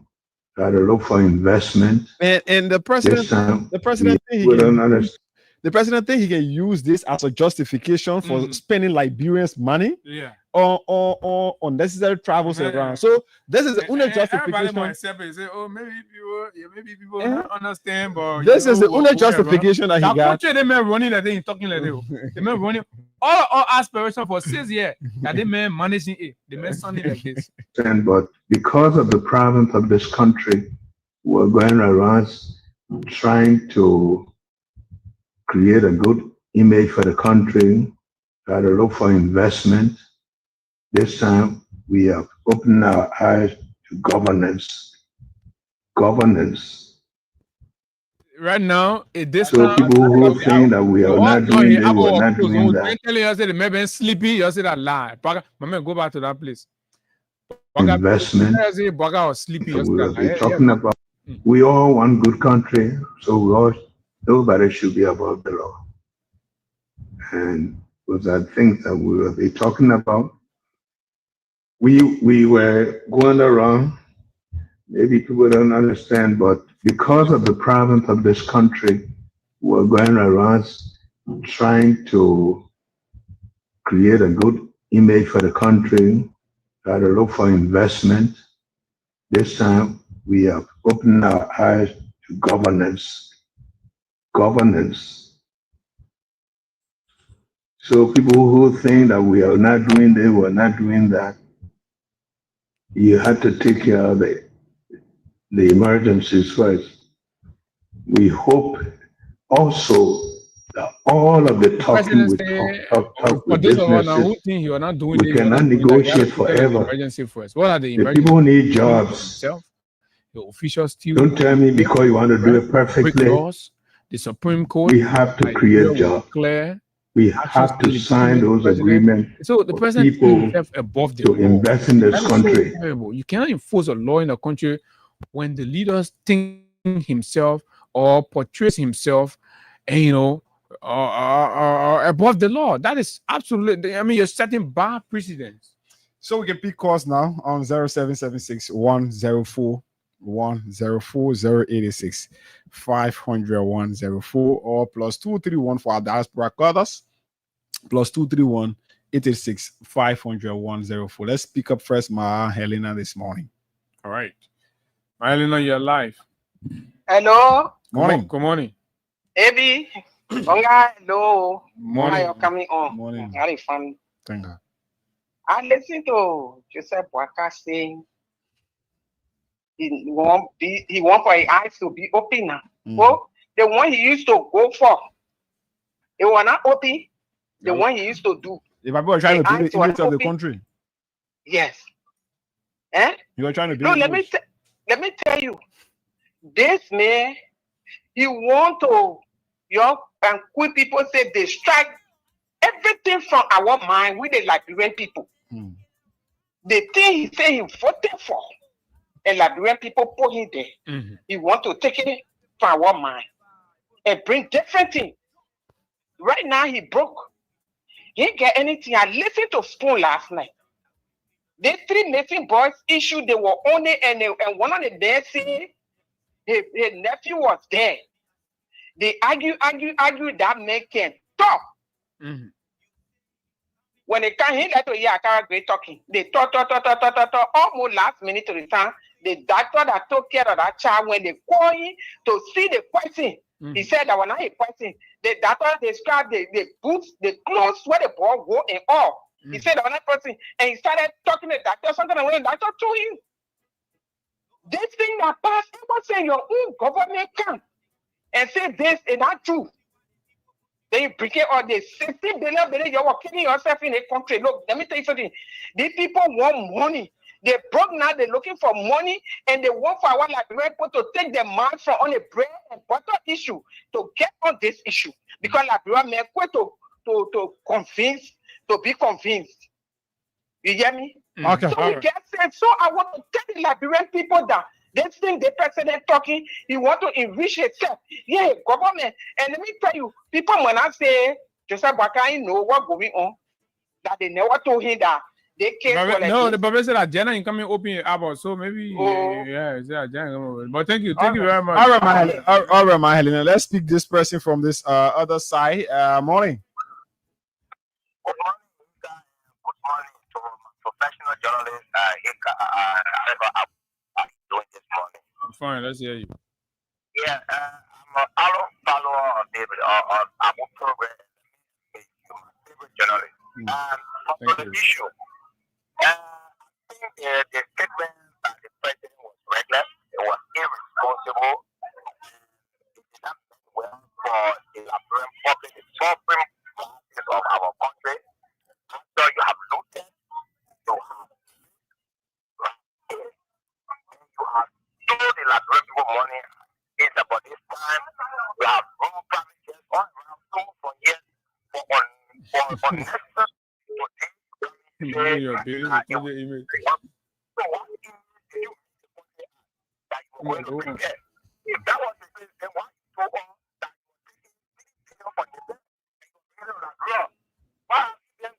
try to look for investment. And the president, the president think he can use this as a justification for spending Liberians' money. Yeah. Or unnecessary travels around. So this is the only justification. Everybody say, oh, maybe people don't understand, but this is the only justification that he got. They man running like they talking like they man running all aspiration for 6 years that they man managing it. They man something like this. But because of the province of this country, who are going around trying to create a good image for the country, try to look for investment. This time we have opened our eyes to governance. Governance. Right now, this So people who think that we are not doing this, we are not doing that. Telling us that maybe sleepy, you say that lie. Mama, go back to that place. Investment. Or sleepy, So we will be talking about. We all want good country, so nobody should be above the law. And those are things that we will be talking about. We were going around. Maybe people don't understand, but because of the problems of this country, we're going around trying to create a good image for the country, try to look for investment. This time we have opened our eyes to governance. Governance. So people who think that we are not doing this, we're not doing that, you have to take care of the emergencies first. We hope also that all of the talking we talk with businesses, we cannot negotiate forever. What are the emergencies? The people who need jobs. The officials still don't tell me because you want to do it perfectly. Laws, the Supreme Court. We have to create jobs. We have to sign those agreements. So the president himself above the to law. Invest in this country. So you cannot enforce a law in a country when the leaders think himself or portrays himself, and above the law. That is absolutely. I mean, you're setting bad precedents. So we can pick calls now on 0776 104 104 086 500 104 or plus 231 for our diaspora callers, plus 231 886 500 104. Let's pick up first Ma Helena this morning. All right. Ma Helena, you're live. Hello. Morning. Good morning. Ebi. Hello. Morning. You're coming on. Morning. Very fun. Thank God. I listened to Joseph Boaka saying he want for his eyes to be open now. Oh, the one he used to go for, it was not open. The one he used to do. If I was trying to build the image of the country. Yes. Eh? You were trying to build. No, let me tell you. This man, he want to, and quick people say they strike everything from our mind with the Liberian people. The thing he say he voted for, and Liberian people put him there. He want to take it from our mind and bring different things. Right now he broke. He didn't get anything. I listened to Spoon last night. The three missing boys issue, they were on it, and one of the there see his nephew was there. They argue, that man can talk. When they can't hear that, I can't great talking. They talk, almost last minute to the time. The doctor that took care of that child, when they call him to see the question, he said that when I question, the doctor described the boots, the clothes where the boy go and all. He said that when I person, and he started talking to the doctor, something when the doctor told him. This thing that passed, it was saying your own government can and say this is not true. Then you bring it on the 60 billion, you are killing yourself in a country. Look, let me tell you something. These people want money. They broke now, they're looking for money, and they want for our Liberian people to take their marks from on a bread and butter issue to get on this issue. Because Liberian men quit to convince, to be convinced. You hear me? Okay. So we get said, so I want to tell the Liberian people that this thing the president talking, he want to enrich himself. Yeah, government. And let me tell you, people when I say Joseph Boaka know what's going on, that they never told him that they came for no, the Bible said that Jenna ain't coming open about, so maybe but thank you very much. All right, my Helena. Let's pick this person from this other side. Morning. Good morning to professional journalist doing this morning. I'm fine, let's hear you. Yeah, I'm a follower of David on our program. My favorite journalist. For the issue, I think the statement that the president was reckless, it was irresponsible. But next time, Your billion, that your email. was the case, then why you told us that you were taking for the why then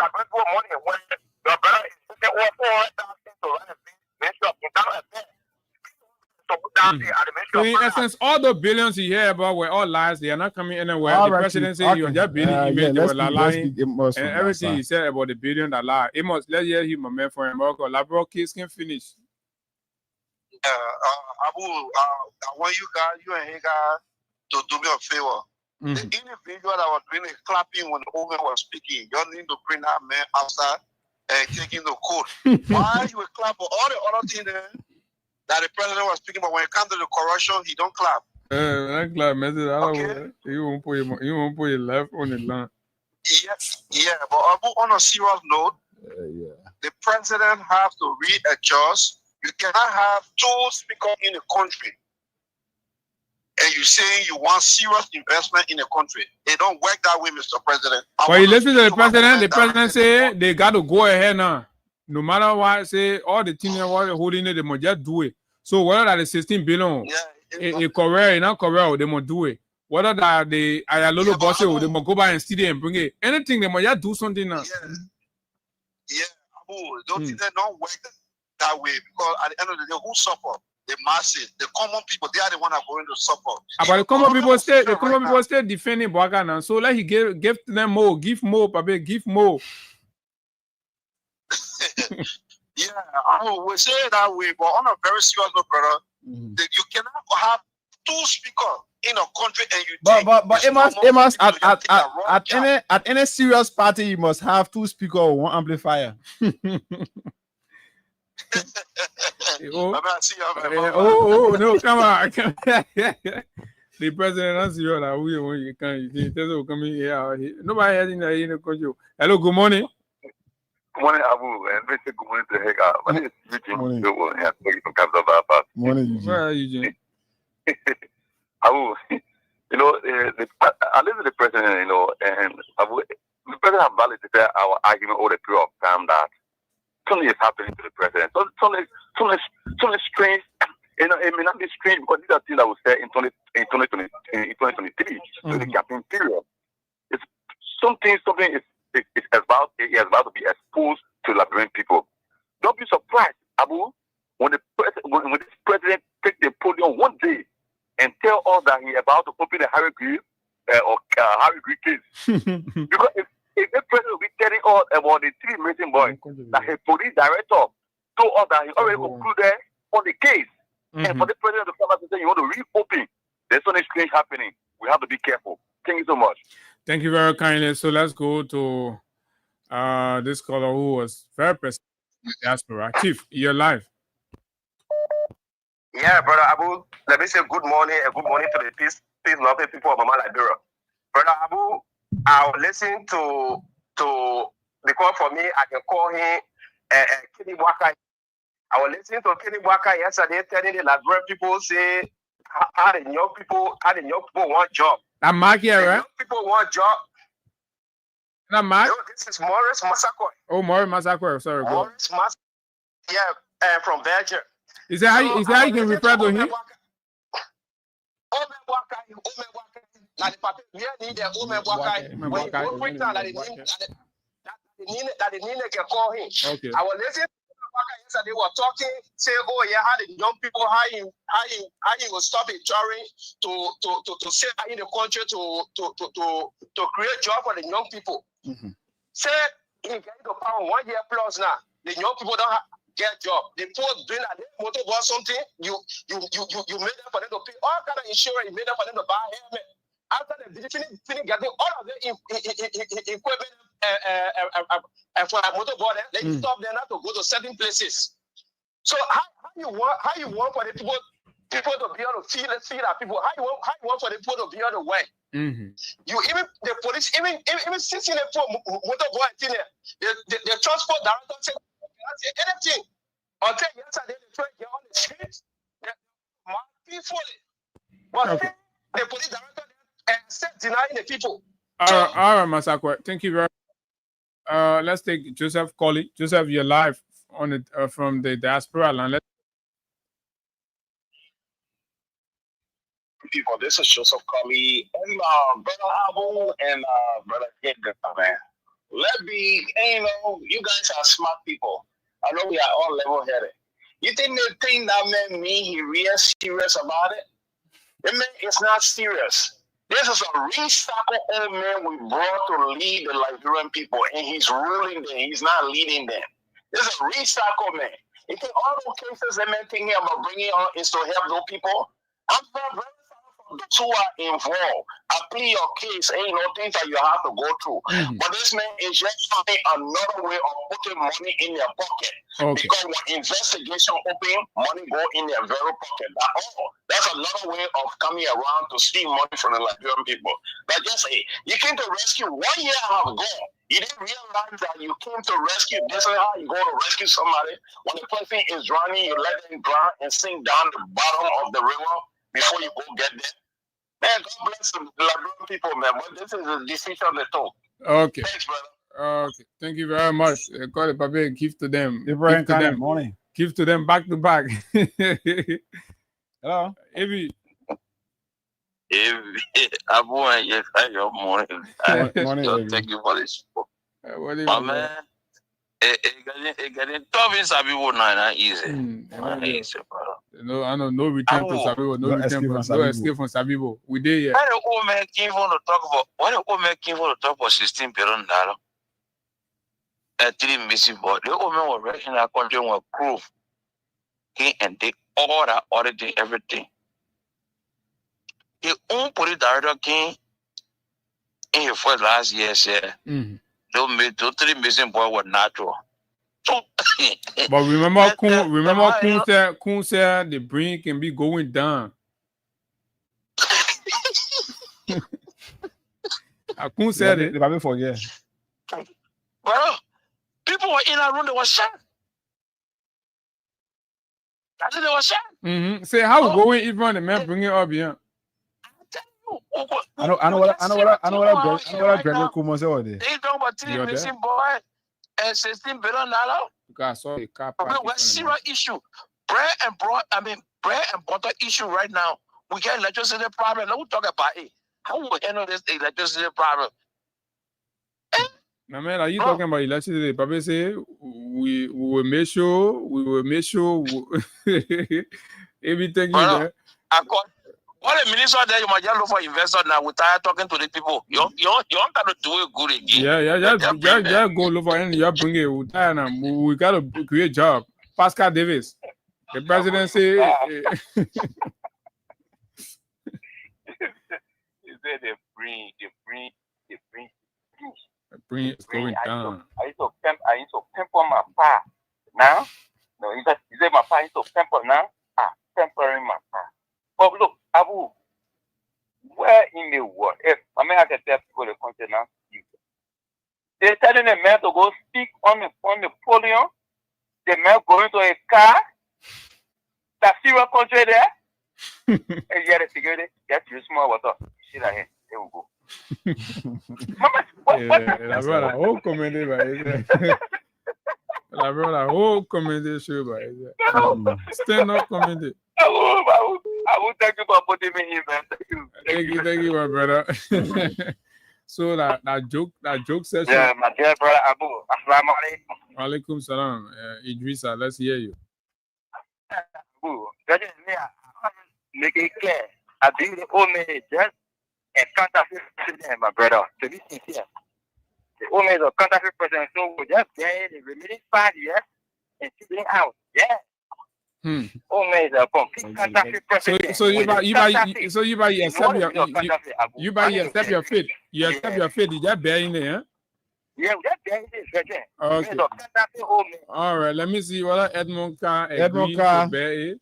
like money when your brother is taking over 400,000 to run a ministry of internal affairs? So put down there at the So ministry in essence, all the billions you hear about were all lies. They are not coming anywhere. All The right, president Chief. said he was Okay. just building image. Yeah, They were let's lying. speak Amos And from that everything he side. said about the billion that lie. Amos, let's hear him, my man, for him. Okay, Labro case can finish. Abu, I want you and he guys to do me a favor. The individual that was doing the clapping when the woman was speaking, you need to bring that man outside and take him to court. Why you will clap for all the other things there that the president was speaking, but when it comes to the corruption, he don't clap. I clap message. Okay. You won't put your left on the line. Yeah, but Abu, on a serious note, the president has to readjust. You cannot have two speakers in the country. And you saying you want serious investment in the country. It don't work that way, Mr. President. But you listen to the president say they got to go ahead now. No matter what, say all the things that are holding it, they must just do it. So whether that is 16 billion, it's correct, not correct, they must do it. Whether that they are a little bossy, they must go by and steal it and bring it. Anything, they must just do something now. Yeah, Abu, don't think they don't work that way, because at the end of the day, who suffer? The masses, the common people, they are the ones that are going to suffer. But the common people stay defending Bwaka now. So let he give them more, give more, Pape, give more. Yeah, I will say it that way, but on a very serious note, brother, you cannot have two speakers in a country and you But Amos at any serious party, you must have two speakers or one amplifier. No, come on. The president has you that we when you can come in here. Nobody has in the country. Hello, good morning. Good morning, Abu, and very good morning to Hega. My name is Eugene. Morning, Where are you, Eugene? Abu, you know, I live with the president, you know, and Abu, the president has validated our argument over the period of time that something is happening to the president. So something strange. You know, it may not be strange because these are things that we said in 2023, during the campaign period. It's something is about to be exposed to Liberian people. Don't be surprised, Abu, when this president take the podium one day and tell us that he about to open a Harry Green case. Because if the president will be telling us about the three missing boys, that his police director told us that he already concluded on the case. And for the president to come out and say you want to reopen, there's something strange happening. We have to be careful. Thank you so much. Thank you very kindly. So let's go to this caller who was very present in the diaspora. Chief, you're live. Yeah, brother Abu, let me say good morning and good morning to the peace loving people of Mama Liberia. Brother Abu, I'll listen to because for me I can call him Kenny Waka. I was listening to Kenny Waka yesterday telling the Liberian people say how the young people want job. I'm Mark here, right? Young people want job. Not Mark? No, this is Morris Massacre. Oh, Morris Massacre. Sorry, Morris Massacre. Yeah, from Belgium. Is that how you can refer to him? Okay. I was listening to they were talking, say, oh yeah, how the young people, how he will stop it trying to stay in the country to create job for the young people. Say he get the power 1 year plus now. The young people don't get job. The poor doing a motor or something, you made them for them to pay all kind of insurance, you made them for them to buy helmet. After they finish getting all of the equipment for a motorboard, then you stop them not to go to certain places. So how you want for the people to be able to feel our people? How you want for the people to be able to work? You even the police even since in the motorboard thing the transport director said anything until yesterday they try to get on the streets peacefully. But the police director said denying the people. All right, Masakwa. Thank you very much. Let's take Joseph Colley. Joseph, you're live on it from the diaspora land. People, this is Joseph Colley and Brother Abu and Brother Edgar, man. You guys are smart people. I know we are all level-headed. You think the thing that man mean he real serious about it? It man it's not serious. This is a recycled old man we brought to lead the Liberian people, and he's ruling them. He's not leading them. This is a recycled man. You think all those cases that man thinking about bringing on is to help those people? I'm very those who are involved. I plead your case, ain't no things that you have to go through. But this man is just finding another way of putting money in their pocket. Okay. Because when investigation open, money go in their very pocket. That's another way of coming around to steal money from the Liberian people. But just say, you came to rescue 1 year have gone. You didn't realize that you came to rescue. This is how you go to rescue somebody. When the person is drowning, you let them drown and sink down the bottom of the river before you go get them. Man, God bless the Liberian people, man. But this is a decision they took. Okay. Thanks, brother. Okay. Thank you very much. Call it, Pape. Give to them. Ibrahim Give to them. Morning. Give to them back to back. Hello. Evie. Abu, yes, I your morning. Morning. Thank you for this. My man, it getting tough in Sabibo now, easy. Easy, brother. No, I know no return to Sabibo. No escape from Sabibo. We did here. Why the old man came for to talk about? Why the old man came for to talk about 16 billion dollars? 3 missing boy. The old man was rushing that country with crew. He and they all that auditing everything. The own police director came in here for last year. Said, "Don't make 2 3 missing boy were natural." But remember, Kun said the brain can be going down. Kun said it. They probably forget. Well, people were in that room. They were shot. I think they were shot. Say how going even the man bring it up here. I know what Gregory Kumo said. They talking about 3 missing boy and $16 billion. Because I saw a car. We're serious issue. Bread and butter issue right now. We get electricity problem. Let's talk about it. How will we handle this electricity problem? Now, man, are you talking about electricity? Papa say we will make sure everything you there. All the minister there, you might just look for investors now. We're tired talking to the people. You don't got to do it good again. Yeah, go look for any. You bring it. We're tired now. We got to create job. Pascal Davis, the president say. He said they bring. The brain is going down. I used to pamper my car now. No, he said my car used to pamper now. Pampering my car. But look, Abu, where in the world, if I mean I can tell people the country now, they're telling a man to go speak on the podium. The man going to a car, that serious country there, and you get the security, get you small water. See that here, there we go. La brother, whole comedy by La brother, whole comedy show by stand up comedy. I will thank you for putting me in, man. Thank you, my brother. So that joke session. Yeah, my dear brother Abu. Assalamu alaikum. Alaikum salam. Idrissa, let's hear you. Abu, make it clear. I believe the old man just a counterfeit president, my brother. To be sincere, the old man is a counterfeit president, so we're just there the remaining 5 years and sitting out. Yeah. Old man is a complete counterfeit president. So you buy accept your fate. You accept your fate. Is that bear in there? Yeah, that bear in there. Okay. All right. Let me see what Edmond can agree to bear it.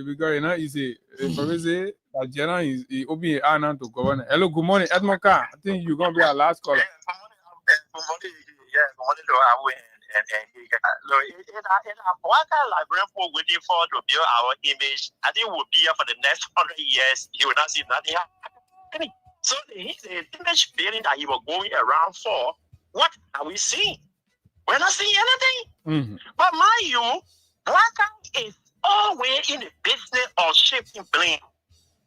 Because you know, you see, say that General is open an to governor. Hello, good morning, Edmond Carr. I think you're gonna be our last caller. Good morning to our what kind of Liberian people waiting for to build our image? I think we'll be here for the next 100 years. You will not see nothing happening. So the image building that he was going around for, what are we seeing? We're not seeing anything. But mind you, Black Guy is always in the business of shifting blame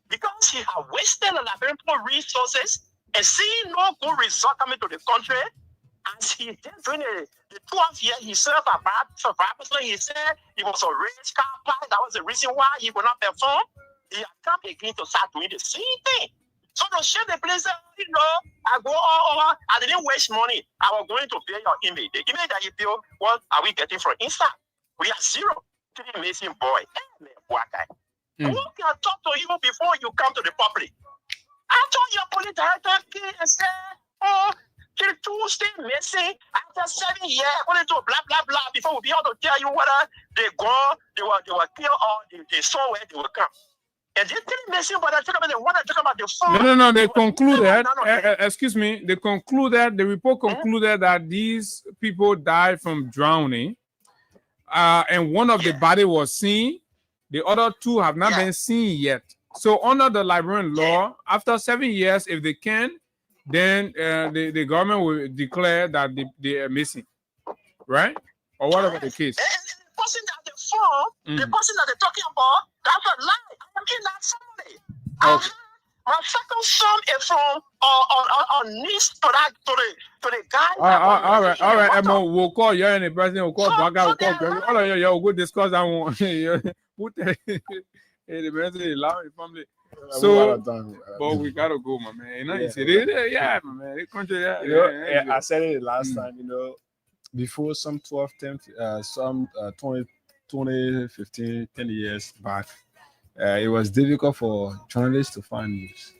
because he has wasted a lot of resources and seeing no good result coming to the country. As he did during the 12th year, he served about survivors. He said he was a race car pilot. That was the reason why he would not perform. He had come again to start doing the same thing. So to share the place, I go all over. I didn't waste money. I was going to pay your image. The image that you build, what are we getting from inside? We are zero. Amazing boy. Hey, man, black guy. Who can talk to you before you come to the public? I told your police director and said, oh, the Tuesday missing after 7 years, according to blah blah blah. Before we be able to tell you whether they go, they were killed or they saw where they will come. And they didn't missing, but they want to talk about the phone. No. They concluded. Excuse me. They concluded. The report concluded that these people died from drowning, and one of the body was seen. The other two have not been seen yet. So under the Liberian law, after 7 years, if they can, then the government will declare that they are missing, right? Or whatever the case. And the person that they phone, the person that they're talking about, that's a lie. I am in that somebody. Okay. My second son is from on niece to the guy. All right, Emma, we'll call you and the president, we'll call Baga, we'll call Greg. All right, we'll go discuss that one. The president is loud in the family. So, but we gotta go, my man. You know, my man. The country, I said it last time, before some 12, 10, some 20, 15, 10 years back, it was difficult for journalists to find news.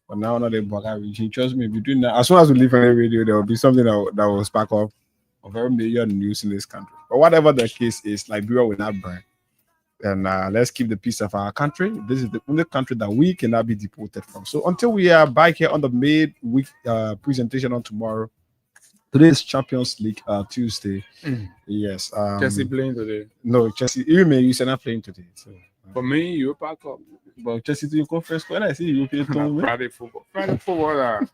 But now, not a Baga region. Trust me, between that, as soon as we leave on the radio, there will be something that will spark up of very major news in this country. But whatever the case is, Liberia will not burn. And let's keep the peace of our country. This is the only country that we cannot be deported from. So until we are back here on the midweek presentation on tomorrow, today is Champions League Tuesday. Yes. Chelsea playing today. No, Chelsea. Even me, you said not playing today. So for me, you pack up. But Chelsea to your conference when I see you play Friday football. Friday football.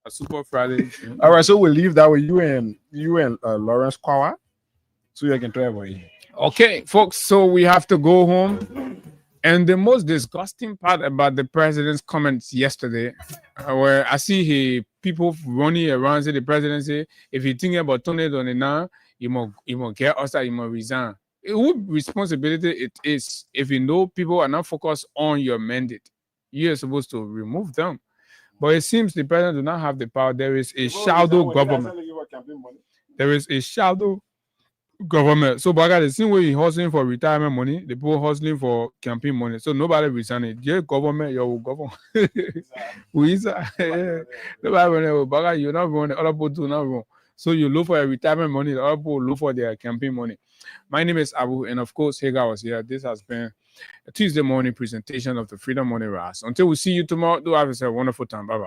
A super Friday. All right, so we'll leave that with you and Lawrence Kwawa, so you can travel here. Okay, folks, so we have to go home. And the most disgusting part about the president's comments yesterday, where I see people running around, say the president say, if you're thinking about turning it on now, you must get us, you must resign. What responsibility it is if you know people are not focused on your mandate? You're supposed to remove them. But it seems the president does not have the power. There is a shadow government. There is a shadow government. So Baga, the same way you're hustling for retirement money, the people hustling for campaign money. So nobody resigning. Your government, your government. Nobody Baga, you're not wrong. The other people do not wrong. So you look for a retirement money, the other people look for their campaign money. My name is Abu, and of course, Hagar was here. This has been a Tuesday morning presentation of the Freedom Morning Ras. Until we see you tomorrow, do have yourself a wonderful time. Bye-bye.